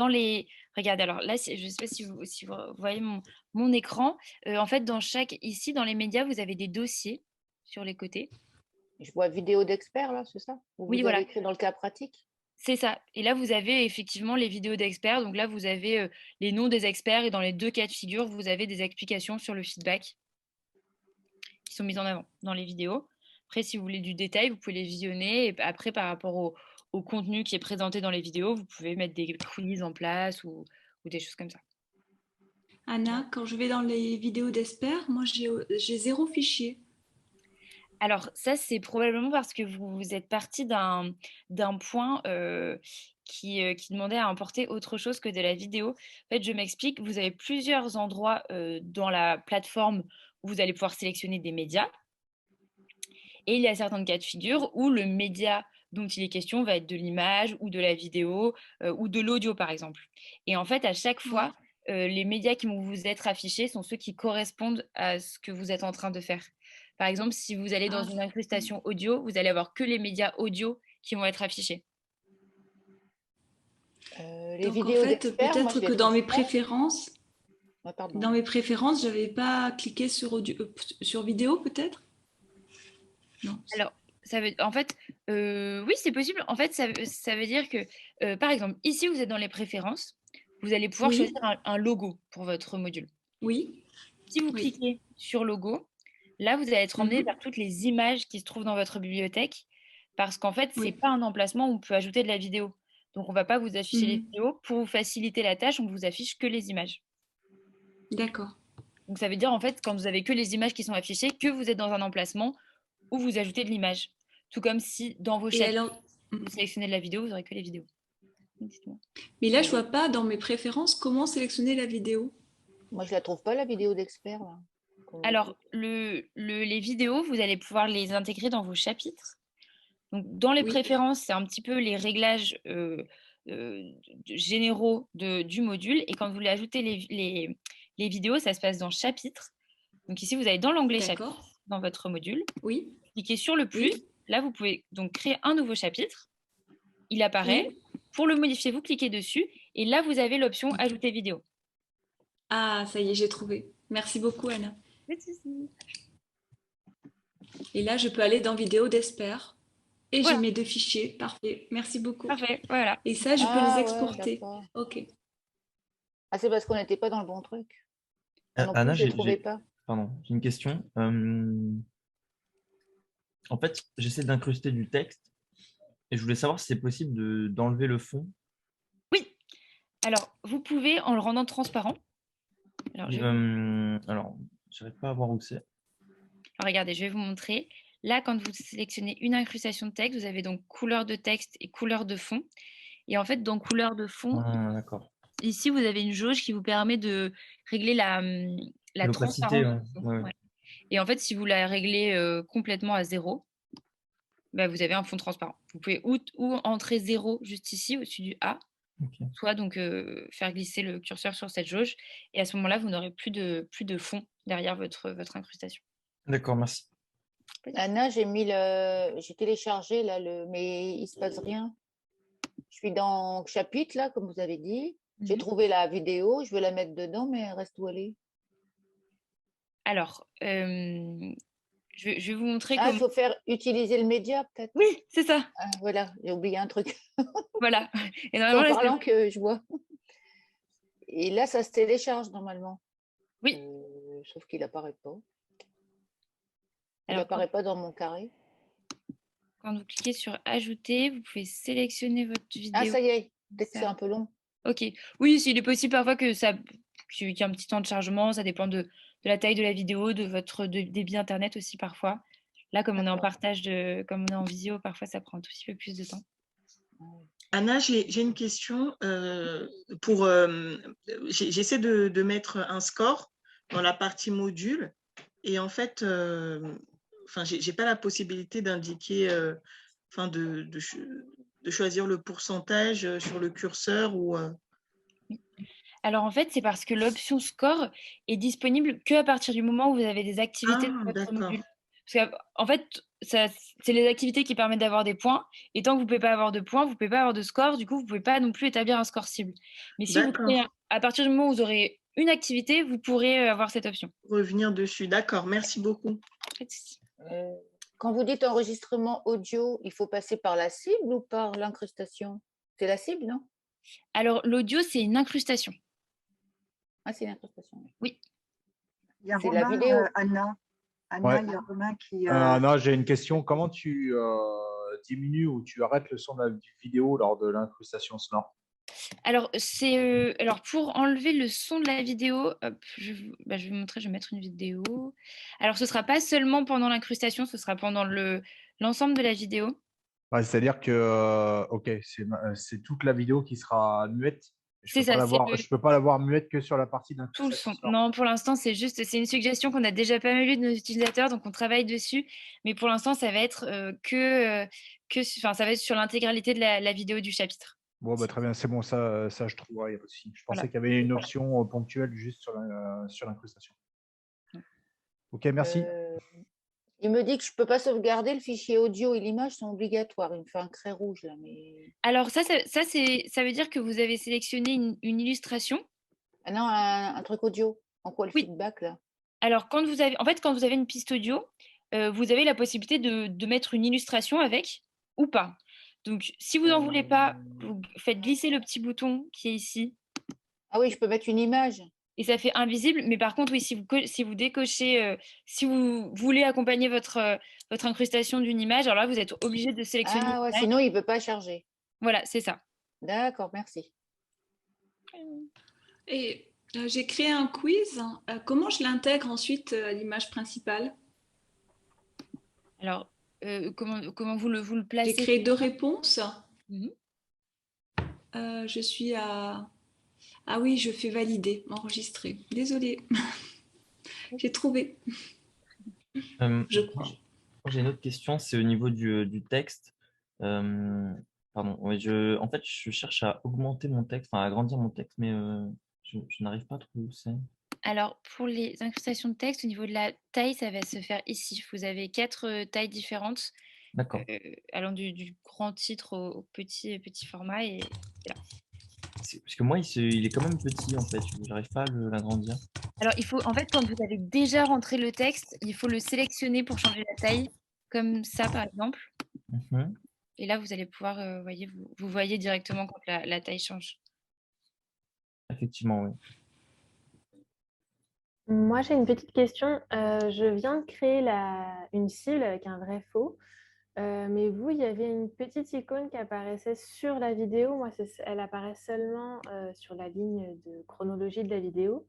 Speaker 1: regardez, alors là, je ne sais pas si vous voyez mon écran. En fait, ici, dans les médias, vous avez des dossiers sur les côtés.
Speaker 3: Je vois vidéo d'expert là, c'est ça? Ou
Speaker 1: Oui,
Speaker 3: vous avez
Speaker 1: voilà,
Speaker 3: écrit dans le cas pratique?
Speaker 1: c'est ça. Et là, vous avez effectivement les vidéos d'experts. Donc là, vous avez les noms des experts. Et dans les deux cas de figure, vous avez des explications sur le feedback qui sont mises en avant dans les vidéos. Après, si vous voulez du détail, vous pouvez les visionner. Et après, par rapport au contenu qui est présenté dans les vidéos, vous pouvez mettre des quiz en place ou des choses comme ça.
Speaker 5: Anna, quand je vais dans les vidéos d'experts, moi j'ai 0 fichier.
Speaker 1: Alors ça, c'est probablement parce que vous êtes parti d'un point qui demandait à importer autre chose que de la vidéo. En fait, je m'explique, vous avez plusieurs endroits dans la plateforme où vous allez pouvoir sélectionner des médias. Et il y a certains cas de figure où le média dont il est question va être de l'image ou de la vidéo ou de l'audio, par exemple. Et en fait, à chaque
Speaker 5: Ouais.
Speaker 1: fois, les médias qui vont vous être affichés sont ceux qui correspondent à ce que vous êtes en train de faire. Par exemple, si vous allez dans
Speaker 5: Ah,
Speaker 1: une incrustation audio, vous allez avoir que les médias audio qui vont être affichés.
Speaker 3: Les
Speaker 5: donc en
Speaker 3: vidéos
Speaker 5: fait,
Speaker 3: d'experts, moi,
Speaker 5: peut-être
Speaker 3: je les
Speaker 5: que dans
Speaker 3: trouve
Speaker 5: mes
Speaker 3: pas.
Speaker 5: préférences,
Speaker 3: Ah, pardon.
Speaker 5: j'avais pas cliqué sur vidéo peut-être? Non.
Speaker 1: Alors, en fait, oui, c'est possible. En fait, ça veut dire que, par exemple, ici, vous êtes dans les préférences. Vous allez pouvoir choisir
Speaker 5: Oui,
Speaker 1: un logo pour votre module.
Speaker 5: oui,
Speaker 1: Si vous
Speaker 5: oui.
Speaker 1: cliquez sur logo, là, vous allez être emmené
Speaker 5: Mhm.
Speaker 1: vers toutes les images qui se trouvent dans votre bibliothèque parce qu'en fait, c'est
Speaker 5: Oui.
Speaker 1: pas un emplacement où on peut ajouter de la vidéo. Donc, on va pas vous afficher les
Speaker 5: Mhm.
Speaker 1: vidéos. Pour vous faciliter la tâche, on vous affiche que les images.
Speaker 5: D'accord.
Speaker 1: Donc, ça veut dire, en fait, quand vous avez que les images qui sont affichées, que vous êtes dans un emplacement où vous ajoutez de l'image. Tout comme si dans vos
Speaker 5: Et
Speaker 1: chapitres,
Speaker 5: alors,
Speaker 1: vous sélectionnez de la vidéo, vous aurez que les vidéos. Dites-moi.
Speaker 5: mais là, je vois pas dans mes préférences comment sélectionner la vidéo.
Speaker 3: Moi, je la trouve pas, la vidéo d'expert là, qu'on vous
Speaker 1: Alors,
Speaker 3: dit.
Speaker 1: les vidéos, vous allez pouvoir les intégrer dans vos chapitres. Donc, dans les
Speaker 5: Oui,
Speaker 1: préférences, c'est un petit peu les réglages généraux du module. Et quand vous voulez ajouter les vidéos, ça se passe dans chapitre. Donc ici, vous allez dans l'onglet chapitre
Speaker 5: d'accord.
Speaker 1: dans votre module.
Speaker 5: Oui,
Speaker 1: Cliquez sur le plus.
Speaker 5: oui,
Speaker 1: Là, vous pouvez donc créer un nouveau chapitre. Il apparaît.
Speaker 5: oui.
Speaker 1: Pour le modifier, vous cliquez dessus. Et là, vous avez l'option ajouter vidéo.
Speaker 5: Ah, ça y est, j'ai trouvé. Merci beaucoup, Anna.
Speaker 1: Pas de souci.
Speaker 5: Et là, je peux aller dans vidéo d'expert. Et j'ai
Speaker 1: Voilà,
Speaker 5: mes 2 fichiers. Parfait. Merci beaucoup.
Speaker 1: parfait. Voilà.
Speaker 5: Et ça, je peux les
Speaker 3: Ah ouais,
Speaker 5: exporter.
Speaker 3: d'accord.
Speaker 5: Ok.
Speaker 3: Ah, c'est parce qu'on n'était pas dans le bon truc. Moi non plus,
Speaker 6: Anna,
Speaker 3: je ne les trouvais pas.
Speaker 6: pardon, j'ai une question. En fait, j'essaie d'incruster du texte et je voulais savoir si c'est possible d'enlever le fond.
Speaker 1: Oui. Alors, vous pouvez en le rendant transparent. Alors,
Speaker 6: Alors, je n'arrive pas à voir où c'est.
Speaker 1: regardez, je vais vous montrer. Là, quand vous sélectionnez une incrustation de texte, vous avez donc couleur de texte et couleur de fond. Et en fait, dans couleur de fond,
Speaker 6: Ah, d'accord.
Speaker 1: ici, vous avez une jauge qui vous permet de régler la
Speaker 6: L'opacité,
Speaker 1: transparence
Speaker 6: ouais.
Speaker 1: du fond.
Speaker 6: Ouais, ouais.
Speaker 1: Ouais. Et en fait, si vous la réglez complètement à 0, bah, vous avez un fond transparent. Vous pouvez ou entrer 0 juste ici, au-dessus du A,
Speaker 6: Ok.
Speaker 1: soit donc faire glisser le curseur sur cette jauge. Et à ce moment-là, vous n'aurez plus de fond derrière votre incrustation.
Speaker 6: D'accord, merci.
Speaker 3: Anna, j'ai téléchargé là mais il se passe rien. Je suis dans chapitre là, comme vous avez dit. J'ai
Speaker 1: Mhm.
Speaker 3: trouvé la vidéo, je veux la mettre dedans, mais elle reste où elle est?
Speaker 1: Alors, je vais vous montrer
Speaker 3: Ah, il
Speaker 1: comment.
Speaker 3: faut faire utiliser le média peut-être.
Speaker 1: Oui, c'est ça.
Speaker 3: Ah, voilà, j'ai oublié un truc.
Speaker 1: Voilà. Et
Speaker 3: C'est en
Speaker 1: normalement, là,
Speaker 3: parlant que je vois. Et là, ça se télécharge normalement.
Speaker 1: oui.
Speaker 3: Sauf qu'il apparaît pas. Il
Speaker 1: Alors,
Speaker 3: apparaît pas dans mon carré.
Speaker 1: quand vous cliquez sur ajouter, vous pouvez sélectionner votre
Speaker 3: Ah,
Speaker 1: vidéo.
Speaker 3: ça y est. Peut-être que
Speaker 1: Ça.
Speaker 3: c'est un peu long.
Speaker 1: Ok. Oui, il est possible parfois qu'il y ait un petit temps de chargement. Ça dépend de la taille de la vidéo, de votre débit internet aussi parfois. Là, comme on est en
Speaker 3: D'accord.
Speaker 1: partage, comme on est en visio, parfois, ça prend un tout petit peu plus de temps.
Speaker 7: Anna, j'ai une question. J'essaie de mettre un score dans la partie module et en fait, j'ai pas la possibilité d'indiquer, de choisir le pourcentage sur le curseur ou.
Speaker 1: Alors, en fait, c'est parce que l'option score est disponible qu'à partir du moment où vous avez des activités dans
Speaker 7: Ah,
Speaker 1: votre module.
Speaker 7: d'accord.
Speaker 1: Parce qu'en fait, c'est les activités qui permettent d'avoir des points. Et tant que vous ne pouvez pas avoir de points, vous ne pouvez pas avoir de score. Du coup, vous ne pouvez pas non plus établir un score cible. Mais si vous créez,
Speaker 7: D'accord.
Speaker 1: à partir du moment où vous aurez une activité, vous pourrez avoir cette option.
Speaker 7: Revenir dessus. D'accord. Merci beaucoup.
Speaker 1: Pas de souci.
Speaker 3: Quand vous dites enregistrement audio, il faut passer par la cible ou par l'incrustation? C'est la cible, non?
Speaker 1: Alors, l'audio, c'est une incrustation.
Speaker 3: Ah, c'est l'incrustation.
Speaker 1: Oui.
Speaker 2: Il y a
Speaker 3: C'est la
Speaker 2: Romain,
Speaker 3: vidéo.
Speaker 2: Anna. Anna,
Speaker 8: Ouais.
Speaker 2: il y a Romain qui.
Speaker 8: Anna, j'ai une question. Comment tu diminues ou tu arrêtes le son de la vidéo lors de l'incrustation sonore?
Speaker 1: Alors, alors, pour enlever le son de la vidéo, hop, je vais vous montrer, je vais mettre une vidéo. Alors, ce ne sera pas seulement pendant l'incrustation, ce sera pendant l'ensemble de la vidéo.
Speaker 8: Ouais, c'est-à-dire que ok, c'est toute la vidéo qui sera muette. Je
Speaker 1: C'est
Speaker 8: peux pas
Speaker 1: ça, c'est
Speaker 8: je peux pas l'avoir muette que sur la partie
Speaker 1: tout le
Speaker 8: d'incrustation
Speaker 1: son.
Speaker 8: sonore.
Speaker 1: Non, pour l'instant, c'est une suggestion qu'on a déjà pas mal eu de nos utilisateurs, donc on travaille dessus. Mais pour l'instant, ça va être ça va être sur l'intégralité de la vidéo du chapitre.
Speaker 8: Bon, bah, très bien, c'est bon, ça je trouverai, il y a pas de souci. Je pensais
Speaker 1: Voilà.
Speaker 8: qu'il y avait une option ponctuelle juste sur l'incrustation. Ok, merci.
Speaker 3: Il me dit que je ne peux pas sauvegarder le fichier audio et l'image sont obligatoires. Il me fait un trait rouge là, mais.
Speaker 1: Alors ça veut dire que vous avez sélectionné une illustration.
Speaker 3: Ah non, un truc audio. En quoi le
Speaker 1: Oui.
Speaker 3: feedback là?
Speaker 1: Alors quand vous avez une piste audio, vous avez la possibilité de mettre une illustration avec ou pas. Donc si vous n'en voulez pas, vous faites glisser le petit bouton qui est ici
Speaker 3: Ah oui, je peux mettre une image.
Speaker 1: et ça fait invisible. Mais par contre, oui, si vous décochez, si vous voulez accompagner votre incrustation d'une image, alors là, vous êtes obligé de sélectionner
Speaker 3: Ah ouais,
Speaker 1: l'image.
Speaker 3: sinon il ne peut pas charger.
Speaker 1: Voilà, c'est ça.
Speaker 3: D'accord, merci.
Speaker 5: Et j'ai créé un quiz. Comment je l'intègre ensuite à l'image principale?
Speaker 1: Alors, comment vous le placez?
Speaker 5: J'ai créé 2 réponses.
Speaker 1: Mhm.
Speaker 5: Je suis à... Ah oui, je fais valider, enregistrer. Désolée. J'ai trouvé. Je crois.
Speaker 6: J'ai une autre question, c'est au niveau du texte. Pardon, ouais, en fait, je cherche à augmenter mon texte, enfin à agrandir mon texte, mais je n'arrive pas à trouver où c'est.
Speaker 1: Alors, pour les incrustations de texte, au niveau de la taille, ça va se faire ici. Vous avez 4 tailles différentes,
Speaker 6: D'accord.
Speaker 1: allant du grand titre au petit format. Et là.
Speaker 6: Parce que moi, il est quand même petit, en fait. Je n'arrive pas à l'agrandir.
Speaker 1: Alors, en fait, quand vous avez déjà rentré le texte, il faut le sélectionner pour changer la taille, comme ça, par exemple.
Speaker 6: Mhm.
Speaker 1: Et là, vous allez pouvoir, vous voyez directement quand la taille change.
Speaker 6: Effectivement, oui.
Speaker 9: Moi, j'ai une petite question. Je viens de créer une cible avec un vrai faux. Mais vous, il y avait une petite icône qui apparaissait sur la vidéo. Moi, elle apparaît seulement sur la ligne de chronologie de la vidéo.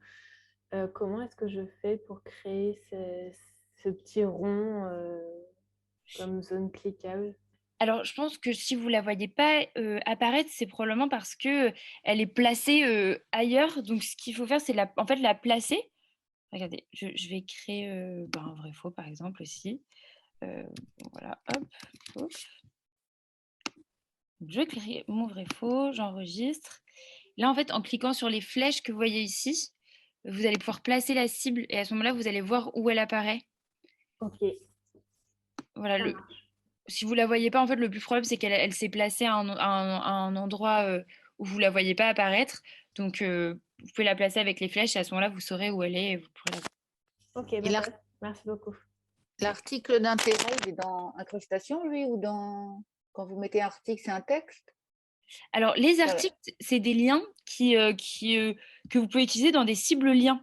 Speaker 9: Comment est-ce que je fais pour créer ce petit rond comme zone cliquable?
Speaker 1: Alors, je pense que si vous ne la voyez pas apparaître, c'est probablement parce qu'elle est placée ailleurs. Donc, ce qu'il faut faire, c'est la placer. Regardez, je vais créer un vrai faux, par exemple, aussi. Voilà, hop. Je crée mon vrai faux, j'enregistre. Là, en fait, en cliquant sur les flèches que vous voyez ici, vous allez pouvoir placer la cible et à ce moment-là, vous allez voir où elle apparaît.
Speaker 9: Ok.
Speaker 1: Voilà, si vous ne la voyez pas, en fait, le plus probable, c'est qu'elle s'est placée à un endroit où vous ne la voyez pas apparaître. Donc, vous pouvez la placer avec les flèches et à ce moment-là, vous saurez où elle est. Et vous pourrez
Speaker 9: Ok, d'accord. Merci beaucoup.
Speaker 3: L'article d'intérêt, il est dans incrustation, lui, ou quand vous mettez un article, c'est un texte?
Speaker 1: Alors, les articles, c'est des liens que vous pouvez utiliser dans des cibles liens.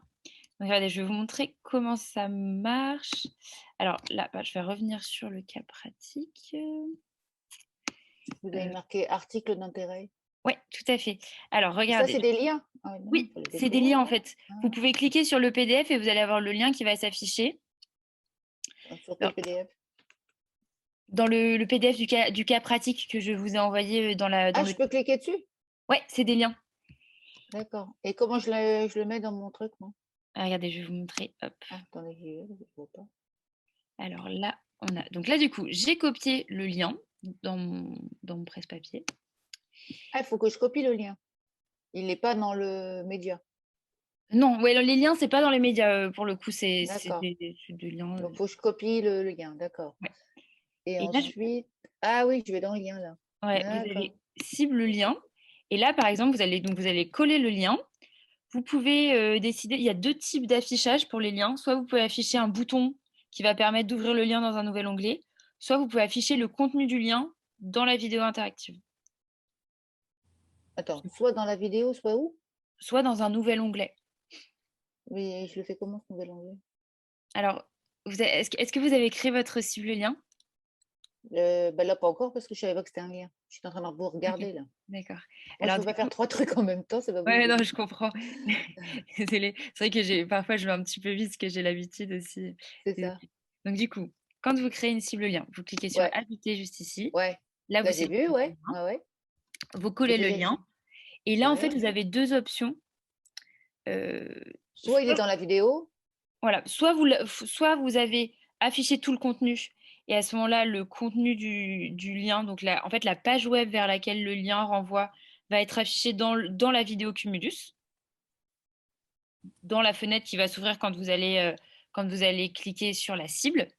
Speaker 1: Donc, regardez, je vais vous montrer comment ça marche. Alors là, je vais revenir sur le cas pratique.
Speaker 3: Vous avez marqué article d'intérêt.
Speaker 1: Oui, tout à fait. Alors, regardez.
Speaker 3: Ça, c'est des liens?
Speaker 1: Oui, c'est des liens en fait. Vous pouvez cliquer sur le PDF et vous allez avoir le lien qui va s'afficher.
Speaker 3: Sur quel PDF?
Speaker 1: Dans le PDF du cas pratique que je vous ai envoyé dans
Speaker 3: Ah,
Speaker 1: le...
Speaker 3: je peux cliquer dessus?
Speaker 1: Ouais, c'est des liens.
Speaker 3: D'accord. Et comment je le mets dans mon truc, moi?
Speaker 1: Ah, regardez, je vais vous montrer. Hop.
Speaker 3: Ah, attendez, je vois pas.
Speaker 1: Alors là, on a... Donc là, du coup, j'ai copié le lien dans mon presse-papier.
Speaker 3: Ah, il faut que je copie le lien. Il n'est pas dans le média.
Speaker 1: Non, ouais, les liens, c'est pas dans les médias pour le coup, c'est
Speaker 3: D'accord.
Speaker 1: des liens.
Speaker 3: Donc, il faut que je copie le lien. D'accord.
Speaker 1: Ouais.
Speaker 3: Et
Speaker 1: Et là,
Speaker 3: ensuite, ah oui, je vais dans le lien là.
Speaker 1: ouais, vous
Speaker 3: D'accord.
Speaker 1: allez cible le lien. Et là, par exemple, vous allez coller le lien. Vous pouvez décider, il y a deux types d'affichage pour les liens. Soit vous pouvez afficher un bouton qui va permettre d'ouvrir le lien dans un nouvel onglet, soit vous pouvez afficher le contenu du lien dans la vidéo interactive,
Speaker 3: Attends, soit dans la vidéo, soit où?
Speaker 1: soit dans un nouvel onglet.
Speaker 3: Oui, je le fais comment ce nouvel onglet?
Speaker 1: Alors, est-ce que vous avez créé votre cible lien?
Speaker 3: Ben là, pas encore parce que je savais pas que c'était un lien. Je suis en train de vous
Speaker 1: Ok,
Speaker 3: regarder là.
Speaker 1: d'accord.
Speaker 3: Moi, je
Speaker 1: Alors,
Speaker 3: peux
Speaker 1: du
Speaker 3: pas
Speaker 1: coup,
Speaker 3: faire 3 trucs en même temps, c'est pas
Speaker 1: ouais, non,
Speaker 3: possible.
Speaker 1: je comprends. Désolée. C'est vrai que parfois je vais un petit peu vite parce que j'ai l'habitude aussi.
Speaker 3: C'est
Speaker 1: Désolée.
Speaker 3: ça.
Speaker 1: Donc, du coup, quand vous créez une cible lien, vous cliquez sur
Speaker 3: Ouais,
Speaker 1: Ajouter juste ici.
Speaker 3: ouais.
Speaker 1: Là, vous
Speaker 3: Là, j'ai vu,
Speaker 1: sélectionnez le
Speaker 3: ouais.
Speaker 1: lien,
Speaker 3: Ouais, ouais.
Speaker 1: vous
Speaker 3: J'ai
Speaker 1: collez le
Speaker 3: fait,
Speaker 1: lien. Et là, en fait,
Speaker 3: ouais.
Speaker 1: vous avez deux options.
Speaker 3: Soit il est
Speaker 1: Soit,
Speaker 3: dans la vidéo.
Speaker 1: voilà, soit vous avez affiché tout le contenu. Et à ce moment-là, le contenu du lien, donc en fait, la page web vers laquelle le lien renvoie va être affiché dans la vidéo Cumulus, dans la fenêtre qui va s'ouvrir quand vous allez cliquer sur la cible.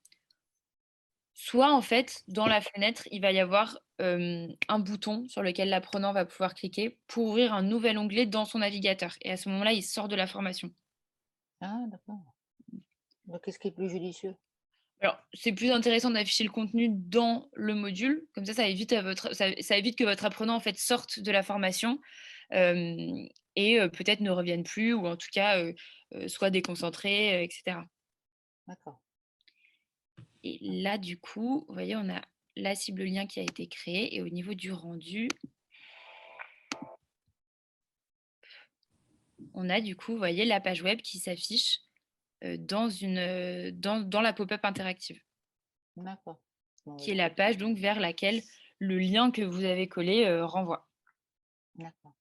Speaker 1: Soit, en fait, dans la fenêtre, il va y avoir un bouton sur lequel l'apprenant va pouvoir cliquer pour ouvrir un nouvel onglet dans son navigateur. Et à ce moment-là, il sort de la formation.
Speaker 3: Ah, d'accord. Donc, qu'est-ce qui est plus judicieux?
Speaker 1: Alors, c'est plus intéressant d'afficher le contenu dans le module. Comme ça évite, ça évite que votre apprenant en fait, sorte de la formation et peut-être ne revienne plus ou en tout cas soit déconcentré, etc.
Speaker 3: D'accord.
Speaker 1: Et là, du coup, vous voyez, on a la cible lien qui a été créée et au niveau du rendu, on a du coup, vous voyez, la page web qui s'affiche dans la pop-up interactive,
Speaker 3: D'accord. Bon,
Speaker 1: qui est la page donc vers laquelle le lien que vous avez collé renvoie.
Speaker 3: d'accord.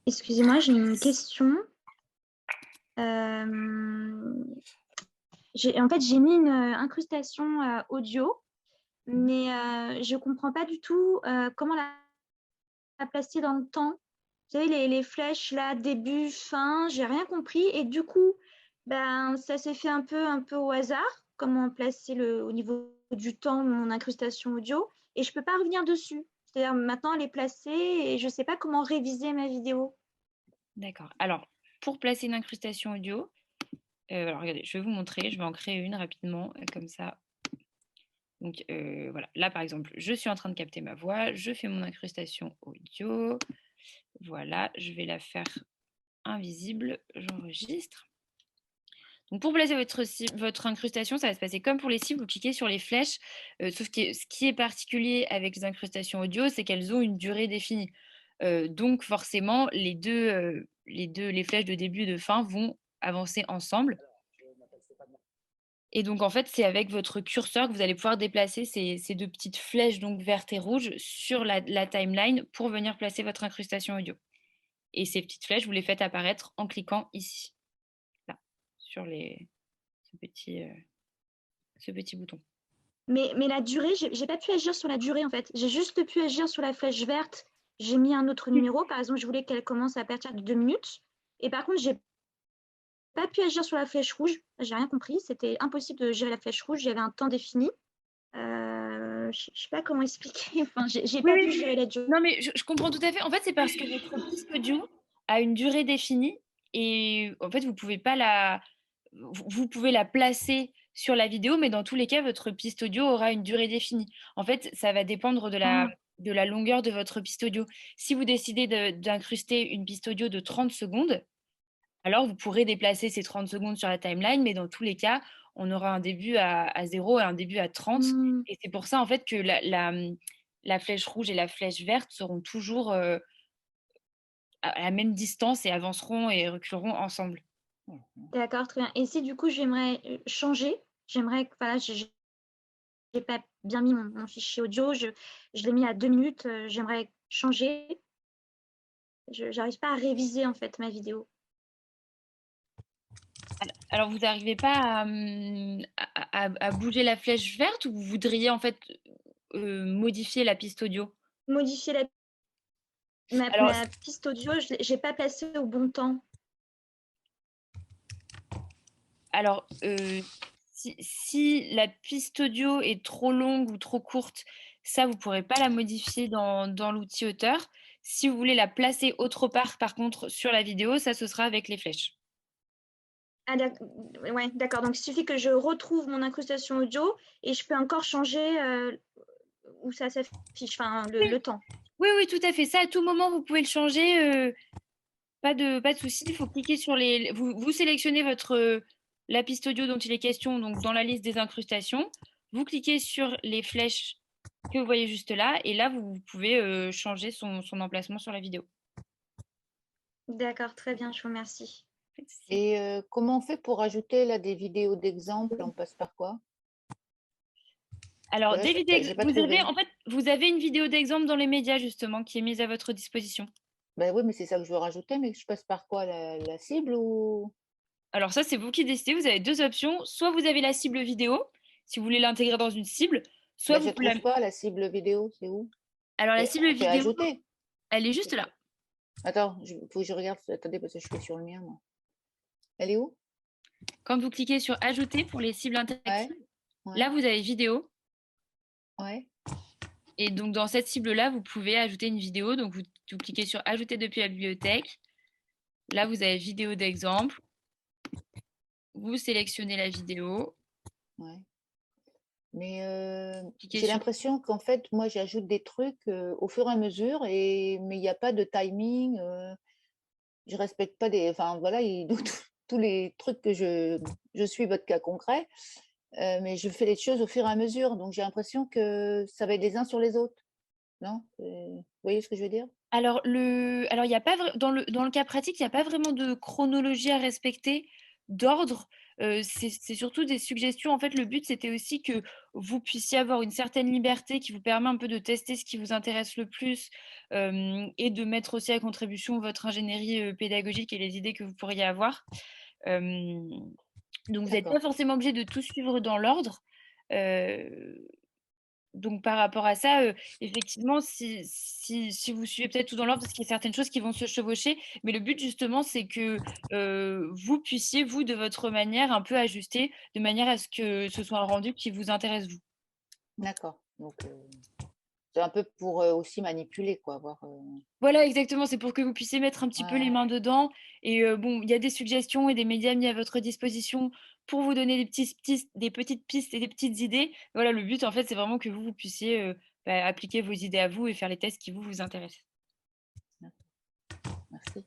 Speaker 10: Excusez-moi, j'ai une question. En fait, j'ai mis une incrustation audio, mais je ne comprends pas du tout comment la placer dans le temps. Vous savez, les flèches là, début, fin, j'ai rien compris. Et du coup, ben, ça s'est fait un peu au hasard, comment placer au niveau du temps mon incrustation audio. Et je ne peux pas revenir dessus. C'est-à-dire maintenant, elle est placée et je ne sais pas comment réviser ma vidéo.
Speaker 1: D'accord. Alors, pour placer une incrustation audio, alors regardez, je vais vous montrer, je vais en créer une rapidement, comme ça. Donc voilà, là par exemple, je suis en train de capter ma voix, je fais mon incrustation audio. Voilà, je vais la faire invisible, j'enregistre. Donc pour placer votre incrustation, ça va se passer comme pour les cibles, vous cliquez sur les flèches, sauf que ce qui est particulier avec les incrustations audio, c'est qu'elles ont une durée définie. Donc forcément, les flèches de début et de fin vont avancer ensemble. Et donc en fait, c'est avec votre curseur que vous allez pouvoir déplacer ces deux petites flèches donc vertes et rouges sur la timeline pour venir placer votre incrustation audio. Et ces petites flèches, vous les faites apparaître en cliquant ici, là, sur ce petit bouton.
Speaker 10: Mais la durée, j'ai pas pu agir sur la durée en fait. J'ai juste pu agir sur la flèche verte. J'ai mis un autre numéro. Par exemple, je voulais qu'elle commence à partir de 2 minutes. Et par contre, j'ai pas pu agir sur la flèche rouge. J'ai rien compris. C'était impossible de gérer la flèche rouge. J'avais un temps défini. Je sais pas comment expliquer. Enfin, j'ai pas pu gérer la durée.
Speaker 1: Non, mais je comprends tout à fait. En fait, c'est parce que votre piste audio a une durée définie et en fait, vous pouvez pas vous pouvez la placer sur la vidéo, mais dans tous les cas, votre piste audio aura une durée définie. En fait, ça va dépendre de la longueur de votre piste audio. Si vous décidez d'incruster une piste audio de 30 secondes, alors vous pourrez déplacer ces 30 secondes sur la timeline, mais dans tous les cas, on aura un début à 0 et un début à 30. Et c'est pour ça, en fait, que la flèche rouge et la flèche verte seront toujours à la même distance et avanceront et reculeront ensemble.
Speaker 10: D'accord, très bien. Et si du coup, j'aimerais changer, j'aimerais, voilà, n'ai pas bien mis mon fichier audio. Je l'ai mis à 2 minutes. J'aimerais changer. Je n'arrive pas à réviser en fait ma vidéo.
Speaker 1: Alors, vous n'arrivez pas à bouger la flèche verte ou vous voudriez en fait modifier la piste audio?
Speaker 10: Modifier
Speaker 1: Alors,
Speaker 10: ma piste audio, je n'ai pas placé au bon temps.
Speaker 1: Alors, si la piste audio est trop longue ou trop courte, ça, vous ne pourrez pas la modifier dans l'outil auteur. Si vous voulez la placer autre part, par contre, sur la vidéo, ça, ce sera avec les flèches.
Speaker 10: Ah, ouais, d'accord. Donc, il suffit que je retrouve mon incrustation audio et je peux encore changer où ça s'affiche, enfin, le temps.
Speaker 1: Oui, oui, tout à fait. Ça, à tout moment, vous pouvez le changer. Pas de souci. Il faut cliquer sur les... Vous sélectionnez la piste audio dont il est question, donc dans la liste des incrustations. Vous cliquez sur les flèches que vous voyez juste là. Et là, vous pouvez changer son emplacement sur la vidéo.
Speaker 10: D'accord, très bien. Je vous remercie.
Speaker 3: Et comment on fait pour ajouter là des vidéos d'exemple? On passe par quoi?
Speaker 1: Alors,
Speaker 3: Voilà,
Speaker 1: des vidéos,
Speaker 3: j'ai pas trouvé.
Speaker 1: vous avez une vidéo d'exemple dans les médias, justement, qui est mise à votre disposition.
Speaker 3: Ben oui, mais c'est ça que je veux rajouter, mais je passe par quoi? La cible ou...
Speaker 1: Alors ça, c'est vous qui décidez. Vous avez deux options. Soit vous avez la cible vidéo, si vous voulez l'intégrer dans une cible, soit
Speaker 3: Ben,
Speaker 1: vous
Speaker 3: je
Speaker 1: pouvez
Speaker 3: trouve pas la cible vidéo, c'est où?
Speaker 1: Alors, la cible
Speaker 3: On fait
Speaker 1: vidéo,
Speaker 3: ajouter.
Speaker 1: elle est juste là.
Speaker 3: Attends, faut que je regarde. Attendez, parce que je suis sur le mien, moi. Elle est où?
Speaker 1: Quand vous cliquez sur ajouter pour les cibles interactives,
Speaker 3: Ouais.
Speaker 1: là, vous avez vidéo.
Speaker 3: Ouais.
Speaker 1: Et donc, dans cette cible-là, vous pouvez ajouter une vidéo. Donc, vous cliquez sur ajouter depuis la bibliothèque. Là, vous avez vidéo d'exemple. Vous sélectionnez la vidéo.
Speaker 3: Ouais. Mais
Speaker 1: Cliquez
Speaker 3: j'ai
Speaker 1: sur...
Speaker 3: l'impression qu'en fait, moi, j'ajoute des trucs au fur et à mesure, mais il n'y a pas de timing. Je respecte pas des... Enfin, voilà, tous les trucs que je suis votre cas concret, mais je fais les choses au fur et à mesure. Donc, j'ai l'impression que ça va être les uns sur les autres. Non? Vous voyez ce que je veux dire?
Speaker 1: Alors, il y a pas dans le cas pratique, il n'y a pas vraiment de chronologie à respecter, d'ordre. C'est surtout des suggestions. En fait, le but, c'était aussi que vous puissiez avoir une certaine liberté qui vous permet un peu de tester ce qui vous intéresse le plus et de mettre aussi à contribution votre ingénierie pédagogique et les idées que vous pourriez avoir. Donc, vous n'êtes pas forcément obligé de tout suivre dans l'ordre. Donc, par rapport à ça, effectivement, si vous suivez peut-être tout dans l'ordre, parce qu'il y a certaines choses qui vont se chevaucher, mais le but, justement, c'est que vous puissiez, vous, de votre manière, un peu ajuster, de manière à ce que ce soit un rendu qui vous intéresse, vous.
Speaker 3: D'accord. Donc, c'est un peu pour aussi manipuler, quoi.
Speaker 1: Voilà, exactement. C'est pour que vous puissiez mettre un petit peu les mains dedans. Et bon, il y a des suggestions et des médias mis à votre disposition pour vous donner des petites pistes et des petites idées. Voilà, le but, en fait, c'est vraiment que vous puissiez appliquer vos idées à vous et faire les tests qui vous intéressent.
Speaker 3: Merci.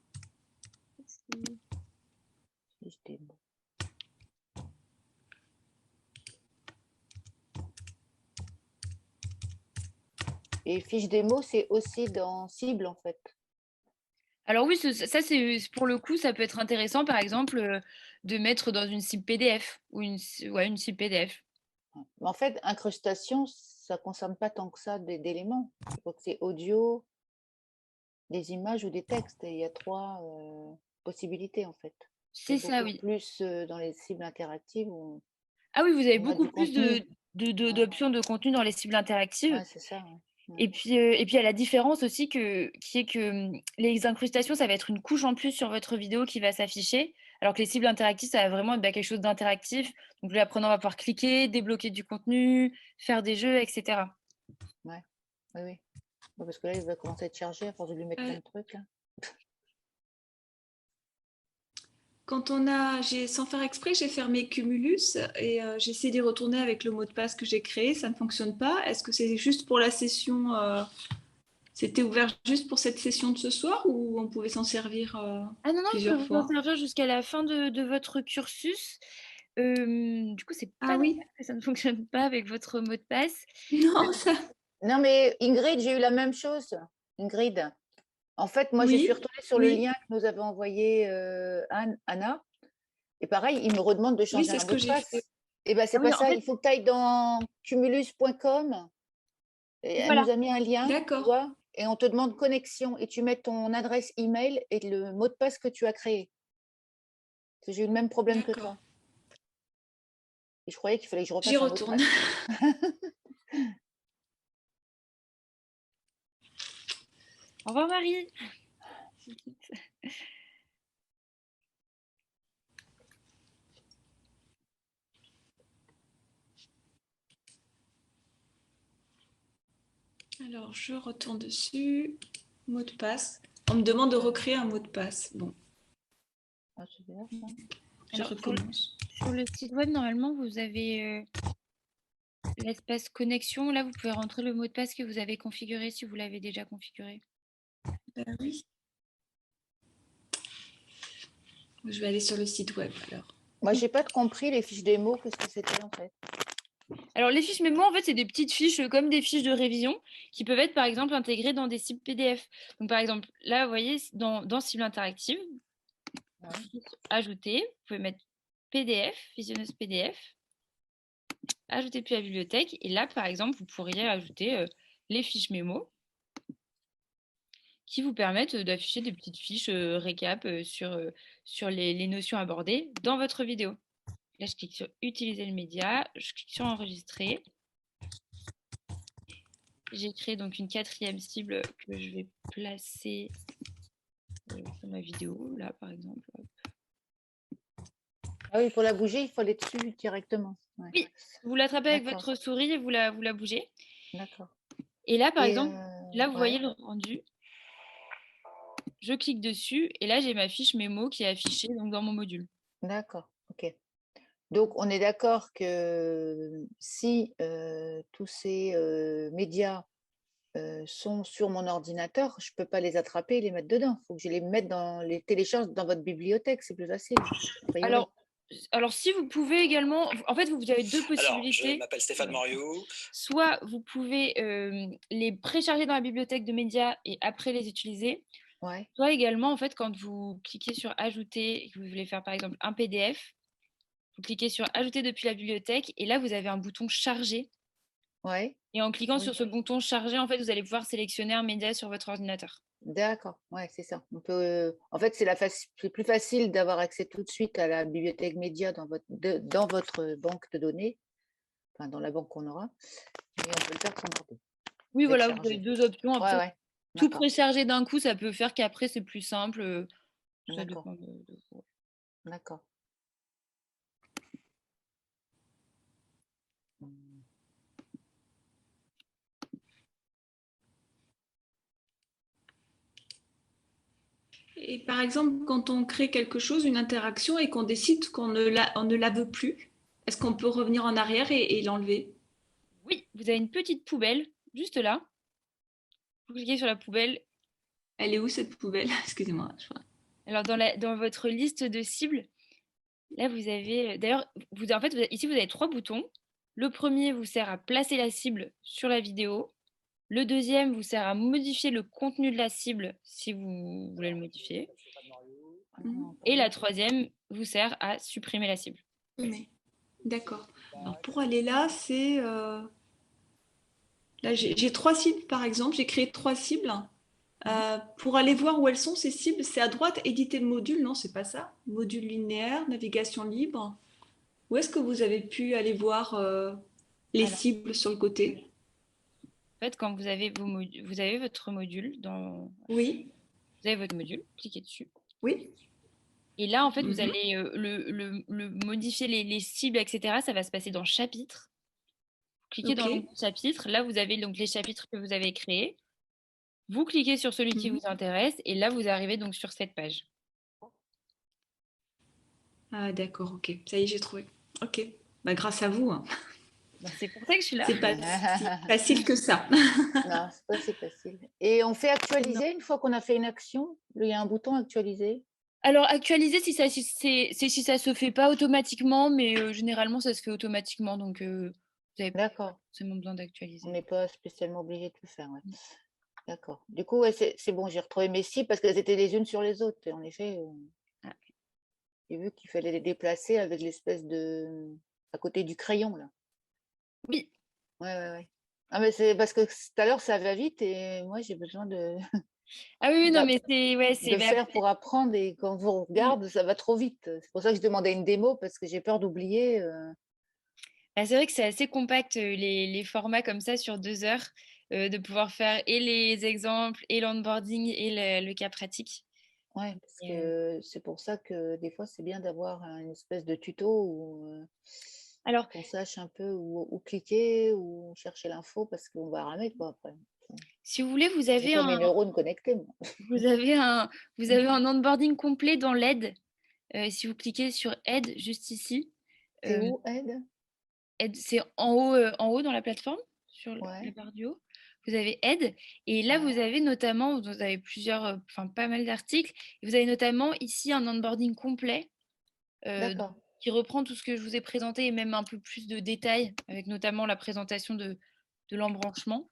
Speaker 3: Et fiche démo, c'est aussi dans cible, en fait.
Speaker 1: Alors oui, ça, c'est pour le coup, ça peut être intéressant, par exemple, de mettre dans une cible PDF ou une cible PDF.
Speaker 3: En fait, incrustation, ça ne consomme pas tant que ça d'éléments. Donc, c'est audio, des images ou des textes. Et il y a 3 possibilités, en fait.
Speaker 1: C'est ça, oui.
Speaker 3: Plus dans les cibles interactives.
Speaker 1: Ah oui, vous avez beaucoup plus d'options de contenu dans les cibles interactives.
Speaker 3: Ouais, c'est ça.
Speaker 1: Et puis, il y a la différence aussi qui est que les incrustations, ça va être une couche en plus sur votre vidéo qui va s'afficher, alors que les cibles interactives, ça va vraiment être quelque chose d'interactif. Donc, l'apprenant va pouvoir cliquer, débloquer du contenu, faire des jeux, etc.
Speaker 3: Ouais, oui. Parce que là, il va commencer à être chargé à force de lui mettre plein de trucs. Là.
Speaker 5: Quand sans faire exprès, j'ai fermé Cumulus et j'ai essayé d'y retourner avec le mot de passe que j'ai créé, ça ne fonctionne pas. Est-ce que c'est juste pour la session c'était ouvert juste pour cette session de ce soir ou on pouvait s'en servir plusieurs fois?
Speaker 1: Vous en servir jusqu'à la fin de votre cursus. Du coup, c'est pas normal que ça ne fonctionne pas avec votre mot de passe.
Speaker 3: Non, mais Ingrid, j'ai eu la même chose. Ingrid. En fait, moi, je suis retournée sur le lien que nous avait envoyé Anna. Et pareil, il me redemande de changer un mot de passe. Eh bien, c'est
Speaker 1: Ah oui,
Speaker 3: pas
Speaker 1: en
Speaker 3: ça.
Speaker 1: fait,
Speaker 3: Il faut que tu ailles dans cumulus.com. Et elle
Speaker 1: voilà.
Speaker 3: nous a mis un lien, tu
Speaker 5: D'accord,
Speaker 3: vois, et on te demande connexion et tu mets ton adresse email et le mot de passe que tu as créé. Parce que j'ai eu le même problème que
Speaker 5: d'accord.
Speaker 3: toi. Et je croyais qu'il fallait que je
Speaker 5: J'y
Speaker 3: refasse un mot de
Speaker 5: retourne.
Speaker 3: passe.
Speaker 1: Au revoir, Marie.
Speaker 5: Alors, je retourne dessus. Mot de passe. On me demande de recréer un mot de passe. Bon,
Speaker 3: Ah, c'est bien, ça.
Speaker 5: je
Speaker 1: Alors,
Speaker 5: recommence.
Speaker 1: sur le site web, normalement, vous avez l'espace connexion. Là, vous pouvez rentrer le mot de passe que vous avez configuré si vous l'avez déjà configuré.
Speaker 5: Ben oui. Je vais aller sur le site web alors.
Speaker 3: Moi, j'ai pas compris les fiches démo, qu'est-ce que c'était en fait.
Speaker 1: Alors, les fiches mémo, en fait, c'est des petites fiches comme des fiches de révision qui peuvent être, par exemple, intégrées dans des cibles PDF. Donc, par exemple, là, vous voyez, dans cible interactive,
Speaker 3: Ouais.
Speaker 1: ajouter, vous pouvez mettre PDF, visionneuse PDF, ajouter puis la bibliothèque. Et là, par exemple, vous pourriez ajouter les fiches mémo qui vous permettent d'afficher des petites fiches récap sur les notions abordées dans votre vidéo. Là, je clique sur utiliser le média, je clique sur enregistrer. J'ai créé donc une 4e cible que je vais placer sur ma vidéo, là par exemple.
Speaker 3: Ah oui, pour la bouger, il faut aller dessus directement. Ouais.
Speaker 1: Oui, vous l'attrapez avec
Speaker 3: D'accord.
Speaker 1: votre souris et vous la bougez.
Speaker 3: D'accord.
Speaker 1: Et là, par
Speaker 3: Et
Speaker 1: exemple, là, vous
Speaker 3: ouais,
Speaker 1: voyez le rendu. Je clique dessus et là, j'ai ma fiche mémo qui est affichée donc, dans mon module.
Speaker 3: d'accord, ok. Donc, on est d'accord que si tous ces médias sont sur mon ordinateur, je ne peux pas les attraper et les mettre dedans. Il faut que je les mette dans les télécharge dans votre bibliothèque, c'est plus facile, a priori.
Speaker 1: Alors, si vous pouvez également, en fait, vous avez deux
Speaker 11: Alors, je
Speaker 1: possibilités.
Speaker 11: m'appelle Stéphane Moriot.
Speaker 1: Soit vous pouvez les précharger dans la bibliothèque de médias et après les utiliser.
Speaker 3: Ouais,
Speaker 1: Soit également, en fait, quand vous cliquez sur ajouter et que vous voulez faire par exemple un PDF, vous cliquez sur ajouter depuis la bibliothèque et là, vous avez un bouton charger.
Speaker 3: ouais,
Speaker 1: Et en cliquant
Speaker 3: oui.
Speaker 1: sur ce bouton charger, en fait, vous allez pouvoir sélectionner un média sur votre ordinateur.
Speaker 3: D'accord, ouais, c'est ça. On peut, en fait, c'est plus facile d'avoir accès tout de suite à la bibliothèque média dans votre banque de données, enfin dans la banque qu'on aura, et on peut le faire sans ordi.
Speaker 1: Oui, voilà, vous
Speaker 3: Télécharger.
Speaker 1: avez deux options.
Speaker 3: Ouais,
Speaker 1: Après,
Speaker 3: ouais,
Speaker 1: tout
Speaker 3: d'accord,
Speaker 1: précharger d'un coup, ça peut faire qu'après, c'est plus simple. Ça
Speaker 3: d'accord,
Speaker 1: dépend de vous.
Speaker 3: d'accord.
Speaker 5: Et par exemple, quand on crée quelque chose, une interaction, et qu'on décide qu'on ne la veut plus, est-ce qu'on peut revenir en arrière et l'enlever?
Speaker 1: Oui, vous avez une petite poubelle juste là. Vous cliquez sur la poubelle.
Speaker 5: Elle est où cette poubelle? Excusez-moi.
Speaker 1: Alors, dans votre liste de cibles, là, vous avez. D'ailleurs, en fait, ici, vous avez 3 boutons. Le premier vous sert à placer la cible sur la vidéo. Le deuxième vous sert à modifier le contenu de la cible si vous voulez le modifier. Et la troisième vous sert à supprimer la cible.
Speaker 5: D'accord. Alors, pour aller là, c'est... Là, j'ai 3 cibles, par exemple. J'ai créé 3 cibles. Pour aller voir où elles sont, ces cibles, c'est à droite, éditer le module. Non, c'est pas ça. Module linéaire, navigation libre. Où est-ce que vous avez pu aller voir les cibles sur le côté?
Speaker 1: En fait, quand vous avez votre module,
Speaker 5: Oui.
Speaker 1: Vous avez votre module, cliquez dessus.
Speaker 5: Oui.
Speaker 1: Et là, en fait, vous allez le modifier les cibles, etc. Ça va se passer dans chapitre. Vous cliquez dans le chapitre. Là, vous avez donc les chapitres que vous avez créés. Vous cliquez sur celui qui vous intéresse et là, vous arrivez donc sur cette page.
Speaker 5: Ah, d'accord, ok. Ça y est, j'ai trouvé. Ok. Bah, grâce à vous. Hein.
Speaker 1: Bah, c'est pour ça que je suis là.
Speaker 5: C'est pas si facile que ça.
Speaker 3: Non, c'est pas si facile. Et on fait actualiser une fois qu'on a fait une action? Il y a un bouton actualiser?
Speaker 1: Alors, actualiser, si ça se fait pas automatiquement, mais généralement, ça se fait automatiquement. Donc, vous n'avez pas forcément besoin d'actualiser.
Speaker 3: On n'est pas spécialement obligé de le faire. Ouais. D'accord. Du coup, ouais, c'est bon, j'ai retrouvé mes cibles parce qu'elles étaient les unes sur les autres. Et en effet, j'ai vu qu'il fallait les déplacer avec l'espèce de à côté du crayon, là.
Speaker 1: Oui.
Speaker 3: Ouais, ouais, ouais. Ah, mais c'est parce que tout à l'heure, ça va vite et moi, j'ai besoin
Speaker 1: Ah oui, oui, non,
Speaker 3: d'app
Speaker 1: mais c'est
Speaker 3: de
Speaker 1: bah,
Speaker 3: faire pour apprendre et quand je vous
Speaker 1: mmh.
Speaker 3: regarde, ça va trop vite. C'est pour ça que je demandais une démo parce que j'ai peur d'oublier,
Speaker 1: Bah, c'est vrai que c'est assez compact, les formats comme ça sur 2 heures, de pouvoir faire et les exemples et l'onboarding et le cas pratique.
Speaker 3: Ouais, parce
Speaker 1: Et
Speaker 3: que c'est pour ça que des fois, c'est bien d'avoir une espèce de tuto où,
Speaker 1: alors,
Speaker 3: qu'on sache un peu où cliquer, où chercher l'info parce qu'on va ramer, quoi, après.
Speaker 1: si vous voulez,
Speaker 3: J'ai pas mes neurones connectés, moi.
Speaker 1: vous avez un vous avez un onboarding complet dans l'aide. Si vous cliquez sur aide juste ici,
Speaker 3: C'est
Speaker 1: hem,
Speaker 3: où, aide?
Speaker 1: aide, c'est en haut dans la plateforme, sur la
Speaker 3: Ouais,
Speaker 1: barre du haut. Vous avez aide et là,
Speaker 3: ouais,
Speaker 1: vous avez notamment vous avez plusieurs, enfin pas mal d'articles. Vous avez notamment ici un onboarding complet,
Speaker 3: d'accord.
Speaker 1: qui reprend tout ce que je vous ai présenté et même un peu plus de détails, avec notamment la présentation de l'embranchement.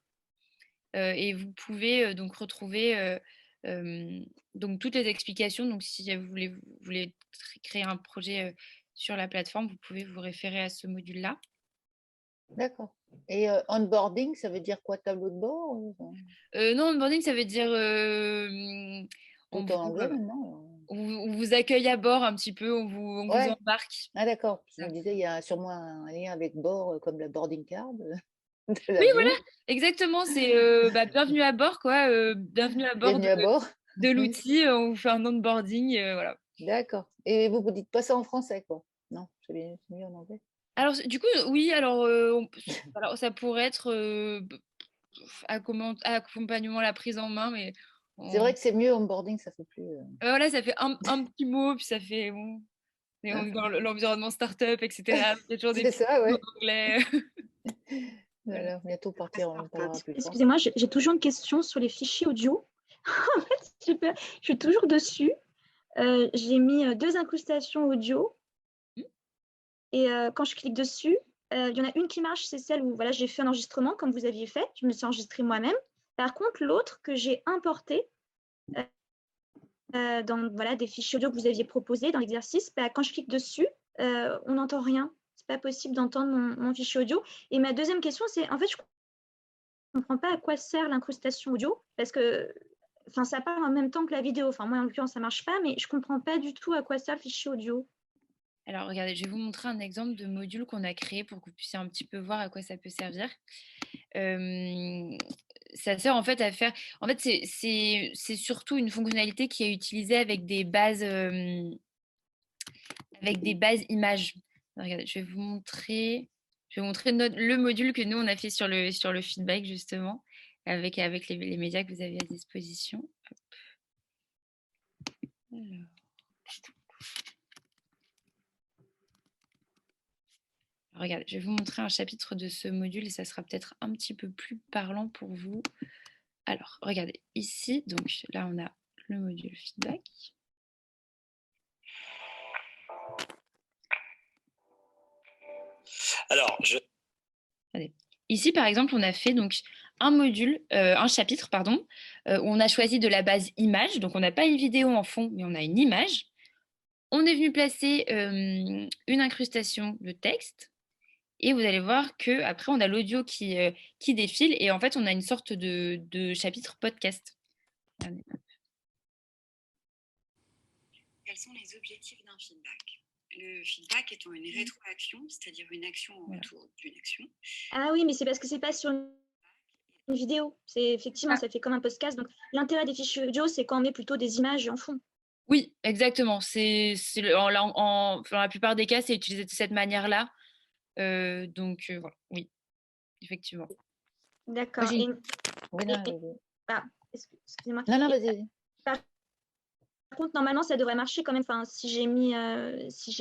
Speaker 1: Et vous pouvez donc retrouver donc toutes les explications. Donc, si vous voulez créer un projet sur la plateforme, vous pouvez vous référer à ce module-là.
Speaker 3: D'accord. Et onboarding, ça veut dire quoi? Tableau de bord?
Speaker 1: Non, onboarding, ça veut dire on
Speaker 3: Tout
Speaker 1: vous,
Speaker 3: en anglais maintenant?
Speaker 1: on vous accueille à bord un petit peu, on vous
Speaker 3: Ouais.
Speaker 1: embarque.
Speaker 3: Ah d'accord. Je me
Speaker 1: Voilà.
Speaker 3: disais, il y a sûrement un lien avec bord, comme la boarding card de
Speaker 1: Oui, voilà,
Speaker 3: l'avion.
Speaker 1: exactement. C'est bienvenue à bord, quoi. Bienvenue à bord
Speaker 3: Bienvenue à bord.
Speaker 1: de
Speaker 3: Oui.
Speaker 1: l'outil. On vous fait un onboarding, voilà.
Speaker 3: D'accord. Et vous dites pas ça en français, quoi? Non, c'est mieux en anglais.
Speaker 1: Alors, du coup, oui, alors, alors ça pourrait être accompagnement à la prise en main, mais
Speaker 3: C'est vrai que c'est mieux onboarding, ça fait plus.
Speaker 1: voilà, ça fait un petit mot, puis ça fait bon. Et on
Speaker 3: Hein?
Speaker 1: est dans l'environnement startup, etc. Il y a toujours des
Speaker 3: C'est
Speaker 1: petits
Speaker 3: ça,
Speaker 1: mots
Speaker 3: ouais.
Speaker 1: en anglais. Voilà.
Speaker 3: Voilà, bientôt on parlera plus français.
Speaker 10: Excusez-moi, j'ai toujours une question sur les fichiers audio. En fait, je suis toujours dessus. J'ai mis 2 incrustations audio et quand je clique dessus, il y en a une qui marche, c'est celle où voilà, j'ai fait un enregistrement comme vous aviez fait. Je me suis enregistrée moi-même. Par contre, l'autre que j'ai importé dans voilà, des fichiers audio que vous aviez proposés dans l'exercice, bah, quand je clique dessus, on n'entend rien. C'est pas possible d'entendre mon fichier audio. Et ma deuxième question, c'est en fait, je comprends pas à quoi sert l'incrustation audio parce que enfin, ça part en même temps que la vidéo. Enfin, moi, en l'occurrence, ça marche pas, mais je comprends pas du tout à quoi sert le fichier audio.
Speaker 1: Alors, regardez, je vais vous montrer un exemple de module qu'on a créé pour que vous puissiez un petit peu voir à quoi ça peut servir. Ça sert en fait à faire. En fait, c'est surtout une fonctionnalité qui est utilisée avec des bases images. Regardez, je vais vous montrer. Le module que nous on a fait sur le feedback justement, avec les médias que vous avez à disposition. Hop. Alors. Regardez, je vais vous montrer un chapitre de ce module et ça sera peut-être un petit peu plus parlant pour vous. Alors, regardez, ici, donc là, on a le module feedback. Alors, Regardez. Ici, par exemple, on a fait donc un chapitre, pardon, où on a choisi de la base image. Donc, on n'a pas une vidéo en fond, mais on a une image. On est venu placer une incrustation de texte. Et vous allez voir que après on a l'audio qui défile et en fait on a une sorte de chapitre podcast. Regardez.
Speaker 11: Quels sont les objectifs d'un feedback? Le feedback étant une rétroaction, c'est-à-dire une action en retour d'une action.
Speaker 10: Ah oui, mais c'est parce que c'est pas sur une vidéo. C'est effectivement, ça fait comme un podcast. Donc l'intérêt des fichiers audio, c'est quand on met plutôt des images en fond.
Speaker 1: Oui, exactement. Dans la plupart des cas, c'est utilisé de cette manière-là. Donc voilà, oui, effectivement.
Speaker 10: D'accord. Excusez-moi.
Speaker 3: Non, non, vas-y.
Speaker 10: Par contre, normalement, ça devrait marcher quand même. Enfin, si j'ai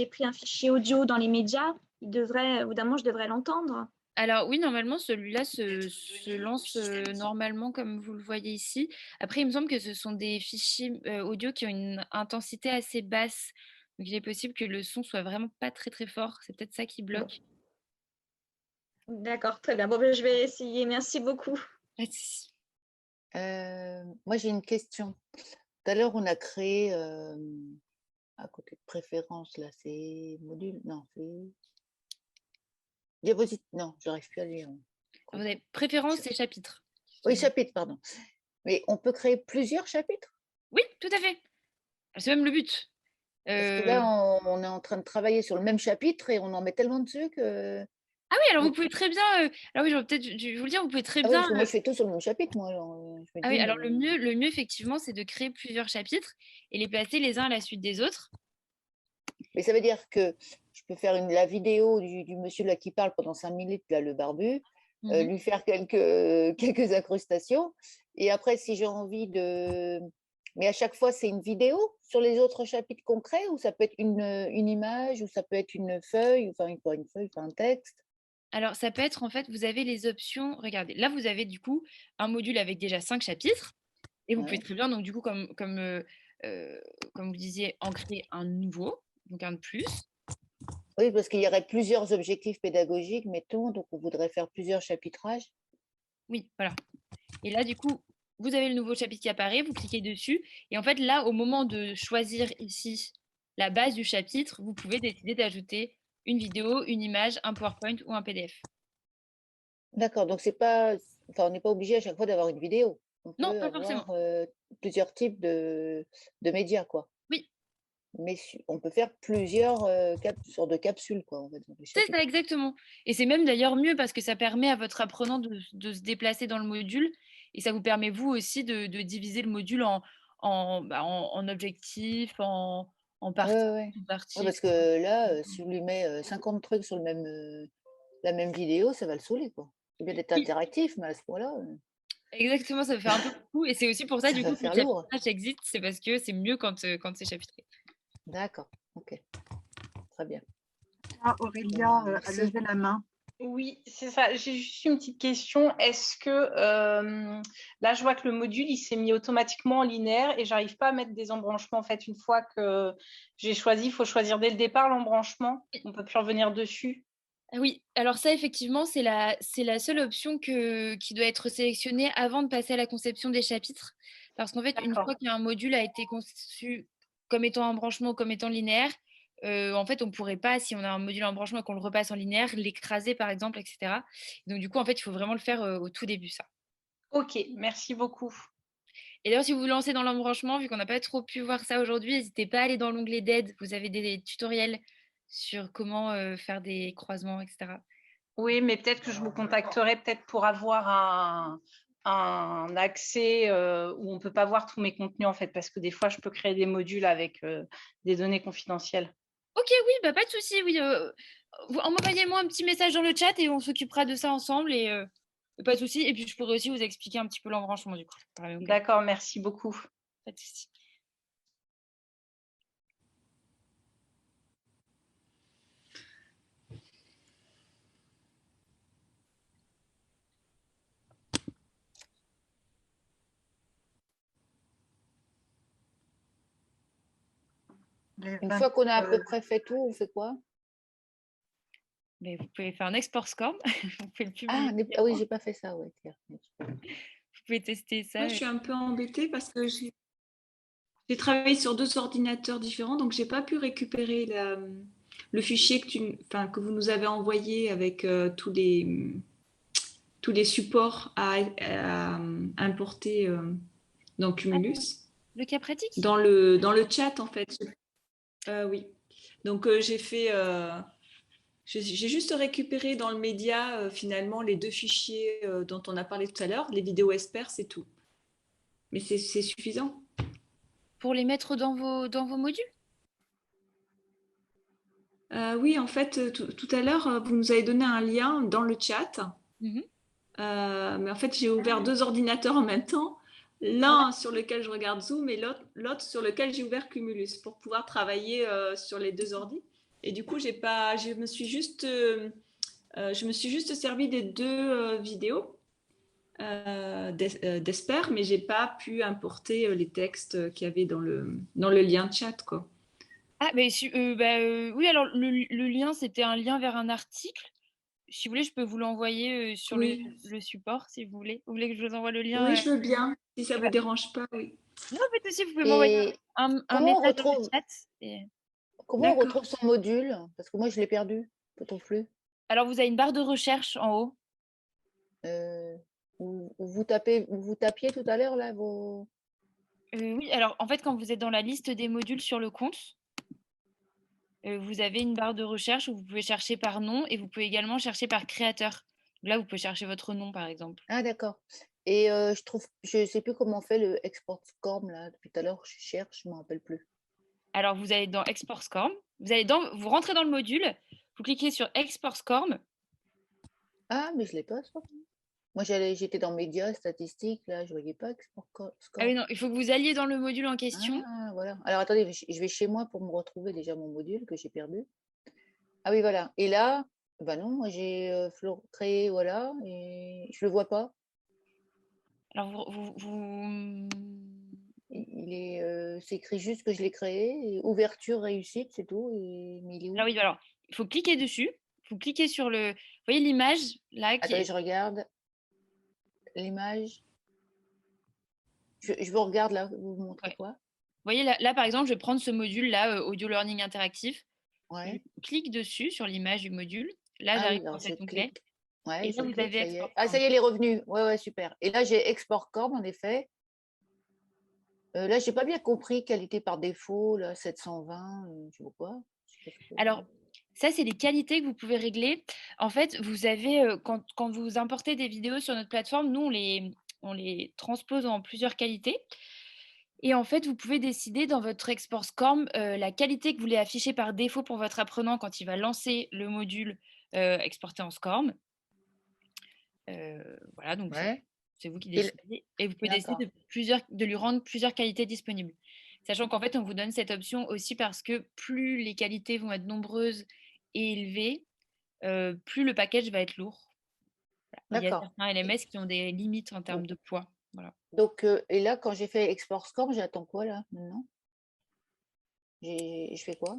Speaker 10: pris un fichier audio dans les médias, au bout d'un moment, je devrais l'entendre.
Speaker 1: Alors oui, normalement, celui-là se lance normalement comme vous le voyez ici. Après, il me semble que ce sont des fichiers audio qui ont une intensité assez basse. Donc, il est possible que le son soit vraiment pas très très fort. C'est peut-être ça qui bloque.
Speaker 10: D'accord, très bien. Bon, ben, je vais essayer. Merci beaucoup.
Speaker 3: Moi, j'ai une question. Tout à l'heure, on a créé, à côté de préférences, là, c'est module, non, c'est Diapositive, non, j'arrive plus à lire.
Speaker 1: Vous avez préférences et chapitres.
Speaker 3: Oui, chapitre, pardon. Mais on peut créer plusieurs chapitres?
Speaker 1: Oui, tout à fait. C'est même le but.
Speaker 3: Parce que là, on est en train de travailler sur le même chapitre et on en met tellement dessus que…
Speaker 1: Ah oui, alors vous pouvez très bien. Alors oui, j'aurais peut-être dû vous le dire, vous pouvez très
Speaker 3: Ah oui,
Speaker 1: bien.
Speaker 3: parce que moi, je fais tout sur le même chapitre, moi. Alors, je me
Speaker 1: Ah oui,
Speaker 3: dis,
Speaker 1: alors le mieux, effectivement, c'est de créer plusieurs chapitres et les placer les uns à la suite des autres.
Speaker 3: mais ça veut dire que je peux faire la vidéo du monsieur là qui parle pendant 5 minutes, là, le barbu, lui faire quelques incrustations. Et après, si j'ai envie de… Mais à chaque fois, c'est une vidéo sur les autres chapitres concrets, ou ça peut être une image, ou ça peut être une feuille, enfin une feuille, enfin un texte.
Speaker 1: Alors, ça peut être, en fait, vous avez les options. Regardez, là, vous avez du coup un module avec déjà 5 chapitres. Et vous pouvez très bien, donc du coup, comme vous disiez, en créer un nouveau, donc un de plus.
Speaker 3: Oui, parce qu'il y aurait plusieurs objectifs pédagogiques, mettons, donc on voudrait faire plusieurs chapitrages.
Speaker 1: Oui, voilà. Et là, du coup, vous avez le nouveau chapitre qui apparaît, vous cliquez dessus. Et en fait, là, au moment de choisir ici la base du chapitre, vous pouvez décider d'ajouter une vidéo, une image, un PowerPoint ou un PDF.
Speaker 3: D'accord, donc c'est pas, enfin, on n'est pas obligé à chaque fois d'avoir une vidéo. On
Speaker 1: Non,
Speaker 3: peut
Speaker 1: pas forcément.
Speaker 3: avoir plusieurs types de médias, quoi.
Speaker 1: Oui.
Speaker 3: Mais on peut faire plusieurs sortes de capsules, quoi, en fait, dans les
Speaker 1: C'est
Speaker 3: chapitres.
Speaker 1: ça, exactement. Et c'est même d'ailleurs mieux parce que ça permet à votre apprenant de se déplacer dans le module et ça vous permet vous aussi de diviser le module en objectifs, en parties,
Speaker 3: Ouais, parce que là, si on lui met 50 trucs sur la même vidéo, ça va le saouler, quoi. C'est bien d'être interactif, mais à ce point-là,
Speaker 1: Exactement, ça fait un peu beaucoup. Et c'est aussi pour ça,
Speaker 3: ça
Speaker 1: du
Speaker 3: va
Speaker 1: coup, que le
Speaker 3: faire lourd.
Speaker 1: chapitrage existe. C'est parce que c'est mieux quand c'est chapitré.
Speaker 3: D'accord, ok. Très bien.
Speaker 2: Aurélia a levé la main.
Speaker 12: Oui, c'est ça. J'ai juste une petite question. Est-ce que là, je vois que le module, il s'est mis automatiquement en linéaire et j'arrive pas à mettre des embranchements. En fait, une fois que j'ai choisi, il faut choisir dès le départ l'embranchement. On peut plus revenir dessus.
Speaker 1: Oui, alors ça, effectivement, c'est la seule option qui doit être sélectionnée avant de passer à la conception des chapitres. Parce qu'en fait, une fois qu'un module a été conçu comme étant un branchement ou comme étant linéaire, en fait, on ne pourrait pas, si on a un module en branchement et qu'on le repasse en linéaire, l'écraser, par exemple, etc. Donc, du coup, en fait, il faut vraiment le faire au tout début, ça.
Speaker 12: Ok, merci beaucoup.
Speaker 1: Et d'ailleurs, si vous vous lancez dans l'embranchement, vu qu'on n'a pas trop pu voir ça aujourd'hui, n'hésitez pas à aller dans l'onglet d'aide. Vous avez des tutoriels sur comment faire des croisements, etc.
Speaker 12: Oui, mais peut-être que je vous contacterai peut-être pour avoir un accès où on ne peut pas voir tous mes contenus, en fait, parce que des fois, je peux créer des modules avec des données confidentielles.
Speaker 1: Ok, oui, bah, pas de souci. Oui, envoyez-moi un petit message dans le chat et on s'occupera de ça ensemble. Et pas de souci. Et puis, je pourrais aussi vous expliquer un petit peu l'embranchement, du coup.
Speaker 12: D'accord, merci beaucoup.
Speaker 1: Pas de souci.
Speaker 3: Une fois qu'on a à peu près fait tout, on fait quoi?
Speaker 1: Mais vous pouvez faire un export SCORM. Vous pouvez le publier.
Speaker 3: Ah oui, j'ai pas fait ça, ouais.
Speaker 1: Vous pouvez tester ça.
Speaker 5: Moi, je suis un peu embêtée parce que j'ai travaillé sur 2 ordinateurs différents, donc j'ai pas pu récupérer le fichier que vous nous avez envoyé avec tous les supports à importer dans Cumulus.
Speaker 1: Le cas pratique?
Speaker 5: Dans le chat, en fait. Oui. Donc, j'ai juste récupéré dans le média, finalement, les 2 fichiers dont on a parlé tout à l'heure, les vidéos Esper, c'est tout. Mais c'est suffisant.
Speaker 1: Pour les mettre dans vos modules?
Speaker 5: Oui, en fait, tout à l'heure, vous nous avez donné un lien dans le chat. Mais en fait, j'ai ouvert 2 ordinateurs en même temps. L'un sur lequel je regarde Zoom et l'autre sur lequel j'ai ouvert Cumulus pour pouvoir travailler sur les 2 ordis. Et du coup, je me suis juste servi des 2 vidéos d'Esper, mais j'ai pas pu importer les textes qu'il y avait dans le lien chat, quoi.
Speaker 1: Ah, mais oui, alors le lien, c'était un lien vers un article. Si vous voulez, je peux vous l'envoyer sur le support, si vous voulez. Vous voulez que je vous envoie le lien?
Speaker 5: Oui, je veux bien, si ça ne vous dérange pas, oui.
Speaker 1: Non, en fait, aussi, vous pouvez m'envoyer un message dans le chat.
Speaker 3: Comment on retrouve son module? Parce que moi, je l'ai perdu. Je ne le trouve plus.
Speaker 1: Alors, vous avez une barre de recherche en haut.
Speaker 3: Vous tapiez tout à l'heure là vos.
Speaker 1: Oui, alors en fait, quand vous êtes dans la liste des modules sur le compte, vous avez une barre de recherche où vous pouvez chercher par nom et vous pouvez également chercher par créateur. Là, vous pouvez chercher votre nom, par exemple.
Speaker 3: Ah d'accord. Et je sais plus comment on fait le export SCORM là. Depuis tout à l'heure, je cherche, je ne me rappelle plus.
Speaker 1: Alors, vous allez dans Export SCORM, vous rentrez dans le module, vous cliquez sur Export SCORM.
Speaker 3: Ah, mais je l'ai pas ça. Moi, j'étais dans médias, statistiques, là, je voyais pas Export
Speaker 1: Ah
Speaker 3: SCORM.
Speaker 1: oui, non, il faut que vous alliez dans le module en question.
Speaker 3: Ah, voilà. Alors attendez, je vais chez moi pour me retrouver déjà mon module que j'ai perdu. Ah oui, voilà. Et là, bah non, moi j'ai créé, voilà, et je le vois pas.
Speaker 1: Alors,
Speaker 3: C'est écrit juste que je l'ai créé, et ouverture réussite, c'est tout. Mais il est où?
Speaker 1: Ah oui, alors, il faut cliquer dessus. Vous cliquez sur le. Vous voyez l'image là qui
Speaker 3: Attendez,
Speaker 1: est.
Speaker 3: je regarde l'image. Je vous regarde là, vous montrez quoi?
Speaker 1: Vous voyez là, par exemple, je vais prendre ce module là, Audio Learning Interactif.
Speaker 3: Ouais.
Speaker 1: Je clique dessus sur l'image du module. Là,
Speaker 3: Ah oui,
Speaker 1: j'arrive
Speaker 3: alors
Speaker 1: dans
Speaker 3: je
Speaker 1: cet onglet.
Speaker 3: clique. Ouais,
Speaker 1: Et
Speaker 3: je
Speaker 1: là, vous
Speaker 3: clique,
Speaker 1: avez
Speaker 3: ça y est.
Speaker 1: Export
Speaker 3: Ah, ça
Speaker 1: SCORM.
Speaker 3: y est, les revenus. Ouais, super. Et là, j'ai Export SCORM, en effet. Là, j'ai pas bien compris quelle était par défaut, là, 720, je sais pas quoi.
Speaker 1: Alors, ça, c'est les qualités que vous pouvez régler. En fait, vous avez, quand vous importez des vidéos sur notre plateforme, nous, on les transpose en plusieurs qualités. Et en fait, vous pouvez décider dans votre export SCORM la qualité que vous voulez afficher par défaut pour votre apprenant quand il va lancer le module exporté en SCORM. Voilà, donc
Speaker 3: Ouais.
Speaker 1: c'est vous qui décidez. Et vous pouvez décider de lui rendre plusieurs qualités disponibles. Sachant qu'en fait, on vous donne cette option aussi parce que plus les qualités vont être nombreuses et élevées, plus le package va être lourd. Voilà. Il y a
Speaker 3: D'accord.
Speaker 1: certains LMS qui ont des limites en termes de poids. Voilà.
Speaker 3: Donc, et là, quand j'ai fait Export SCORM, j'attends quoi là maintenant? Je fais quoi?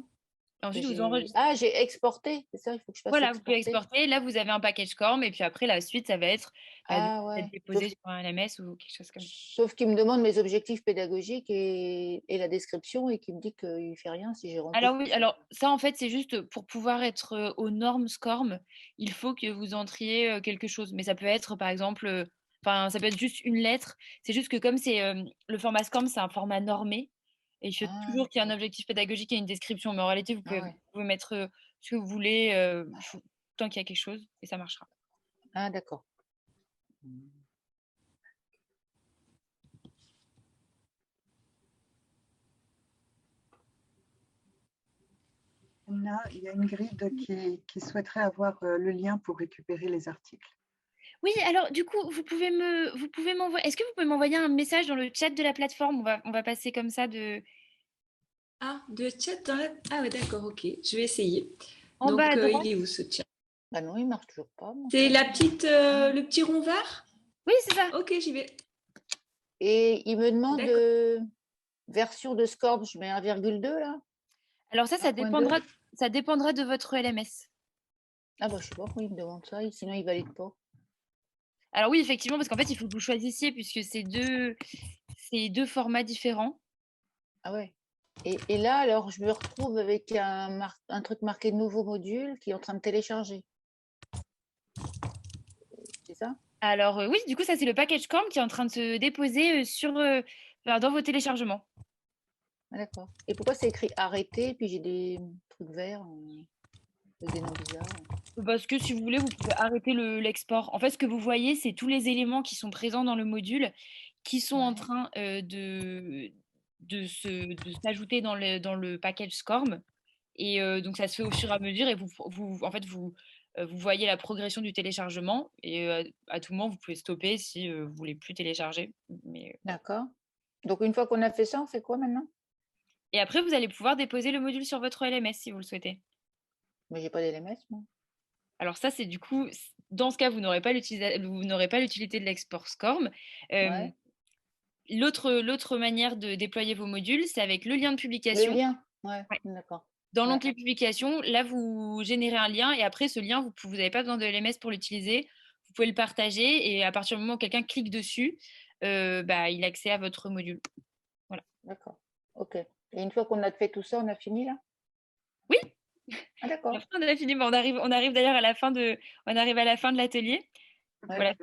Speaker 1: Ensuite, vous enregistrez.
Speaker 3: Ah, j'ai exporté, c'est ça, il faut que je fasse
Speaker 1: Voilà, vous pouvez
Speaker 3: exporter.
Speaker 1: exporter. Là, vous avez un package SCORM et puis après, la suite, ça va être
Speaker 3: ouais.
Speaker 1: déposé sur un LMS ou quelque chose comme ça.
Speaker 3: Sauf qu'il me demande mes objectifs pédagogiques et la description et qu'il me dit qu'il ne fait rien si j'ai rempli.
Speaker 1: Alors oui, alors ça, en fait, c'est juste pour pouvoir être aux normes SCORM, il faut que vous entriez quelque chose. Mais ça peut être, par exemple, ça peut être juste une lettre. C'est juste que comme c'est le format SCORM, c'est un format normé. Et il faut toujours qu'il y ait un objectif pédagogique et une description. Mais en réalité, vous pouvez mettre ce que vous voulez, tant qu'il y a quelque chose, et ça marchera.
Speaker 3: Ah, d'accord.
Speaker 2: Il y a une grille qui souhaiterait avoir le lien pour récupérer les articles.
Speaker 1: Oui, alors du coup, vous pouvez m'envoyer. Est-ce que vous pouvez m'envoyer un message dans le chat de la plateforme? On va passer comme ça de.
Speaker 5: Ah, de chat dans la. Ah ouais, d'accord, ok. Je vais essayer.
Speaker 1: En
Speaker 5: Donc,
Speaker 1: bas à droite.
Speaker 5: il est où ce chat?
Speaker 3: Bah non, il marche toujours pas.
Speaker 5: C'est la petite, le petit rond vert?
Speaker 1: Oui, c'est ça.
Speaker 5: Ok, j'y vais.
Speaker 3: Et il me demande version de SCORM, je mets 1,2 là.
Speaker 1: Alors ça dépendra de votre LMS.
Speaker 3: Ah bah je sais pas pourquoi il me demande ça, sinon il valide pas.
Speaker 1: Alors oui, effectivement, parce qu'en fait, il faut que vous choisissiez puisque c'est deux formats différents.
Speaker 3: Ah ouais. Et là, alors, je me retrouve avec un truc marqué nouveau module qui est en train de télécharger. C'est ça?
Speaker 1: Alors oui, du coup, ça c'est le package SCORM qui est en train de se déposer dans vos téléchargements.
Speaker 3: Ah, d'accord. Et pourquoi c'est écrit arrêter, puis j'ai des trucs verts, des noms bizarres?
Speaker 1: Parce que si vous voulez, vous pouvez arrêter l'export. En fait, ce que vous voyez, c'est tous les éléments qui sont présents dans le module qui sont en train de s'ajouter dans le package SCORM. Et donc, ça se fait au fur et à mesure et vous voyez la progression du téléchargement et à tout moment, vous pouvez stopper si vous ne voulez plus télécharger.
Speaker 3: D'accord. Donc, une fois qu'on a fait ça, on fait quoi maintenant?
Speaker 1: Et après, vous allez pouvoir déposer le module sur votre LMS si vous le souhaitez.
Speaker 3: Mais j'ai pas d'LMS, moi.
Speaker 1: Alors ça, c'est du coup, dans ce cas, vous n'aurez pas l'utilité de l'export SCORM. L'autre manière de déployer vos modules, c'est avec le lien de publication.
Speaker 3: Le lien, ouais. D'accord.
Speaker 1: Dans l'onglet publication, là, vous générez un lien et après, ce lien, vous n'avez pas besoin de LMS pour l'utiliser. Vous pouvez le partager et à partir du moment où quelqu'un clique dessus, il a accès à votre module. Voilà.
Speaker 3: D'accord. Ok. Et une fois qu'on a fait tout ça, on a fini là?
Speaker 1: Oui.
Speaker 3: Ah, d'accord.
Speaker 1: Après, on a fini, on arrive d'ailleurs à la fin de l'atelier.
Speaker 3: Ouais.
Speaker 1: Voilà,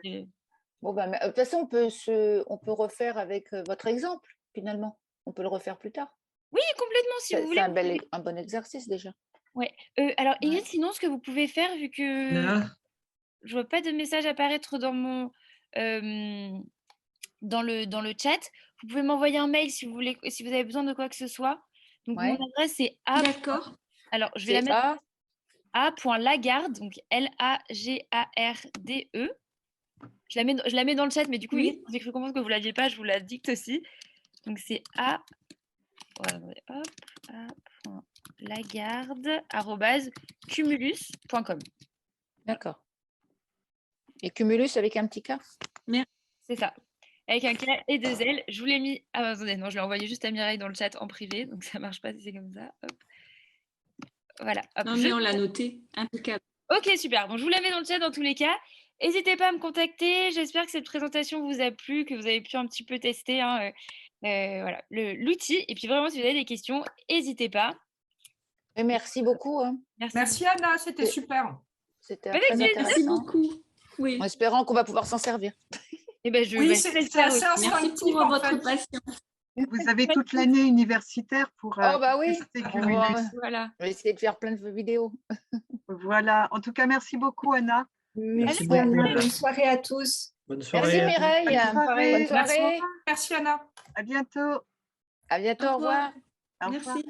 Speaker 3: Bon, bah, de toute façon, on peut refaire avec votre exemple, finalement. On peut le refaire plus tard.
Speaker 1: oui, complètement, si vous
Speaker 3: C'est
Speaker 1: voulez.
Speaker 3: un bon exercice déjà.
Speaker 1: Ouais. Alors,
Speaker 3: Ouais.
Speaker 1: Ingrid, sinon, ce que vous pouvez faire, vu que je vois pas de message apparaître dans mon dans le chat, vous pouvez m'envoyer un mail si vous voulez, si vous avez besoin de quoi que ce soit. Donc, mon
Speaker 3: Ouais.
Speaker 1: adresse, c'est a.
Speaker 5: D'accord.
Speaker 1: Alors, je vais la
Speaker 3: C'est
Speaker 1: mettre a.lagarde, donc Lagarde. Je la mets dans le chat, mais du coup,
Speaker 5: Oui.
Speaker 1: j'ai cru comprendre que vous ne l'aviez pas, je vous la dicte aussi. Donc, c'est a.lagarde@cumulus.com.
Speaker 3: D'accord. Et Cumulus avec un petit K?
Speaker 1: C'est ça. Avec un K et 2 L. Je vous l'ai mis. Ah, attendez, non, je l'ai envoyé juste à Mireille dans le chat en privé, donc ça ne marche pas si c'est comme ça. Hop. Voilà. Hop,
Speaker 5: Non, mais on l'a noté. Impeccable.
Speaker 1: Ok, super. Bon, je vous la mets dans le chat dans tous les cas. N'hésitez pas à me contacter. J'espère que cette présentation vous a plu, que vous avez pu un petit peu tester voilà, l'outil. Et puis vraiment, si vous avez des questions, n'hésitez pas.
Speaker 3: Et merci beaucoup. Hein.
Speaker 13: Merci Anna, c'était super.
Speaker 3: C'était
Speaker 1: Avec
Speaker 3: très
Speaker 1: plaisir.
Speaker 3: intéressant.
Speaker 5: Merci beaucoup. Oui.
Speaker 3: En espérant qu'on va pouvoir s'en servir.
Speaker 1: Et ben,
Speaker 13: Oui, c'est assez
Speaker 5: Merci
Speaker 13: instinctif
Speaker 5: pour
Speaker 13: en
Speaker 5: votre
Speaker 13: fait.
Speaker 5: patience.
Speaker 2: Vous avez toute l'année universitaire pour
Speaker 3: Oh bah oui,
Speaker 2: tester
Speaker 3: on
Speaker 2: Cumulus.
Speaker 1: Voilà.
Speaker 3: va essayer de faire plein de vidéos.
Speaker 2: Voilà. En tout cas, merci beaucoup, Anna.
Speaker 13: Merci
Speaker 1: Allez,
Speaker 13: Anna, bonne soirée à tous.
Speaker 8: Bonne
Speaker 3: Merci
Speaker 8: soirée.
Speaker 3: Mireille.
Speaker 2: Bonne soirée.
Speaker 3: Bonne soirée.
Speaker 13: Merci Anna.
Speaker 2: À bientôt.
Speaker 3: À bientôt. Au revoir.
Speaker 2: Au revoir.
Speaker 5: Merci.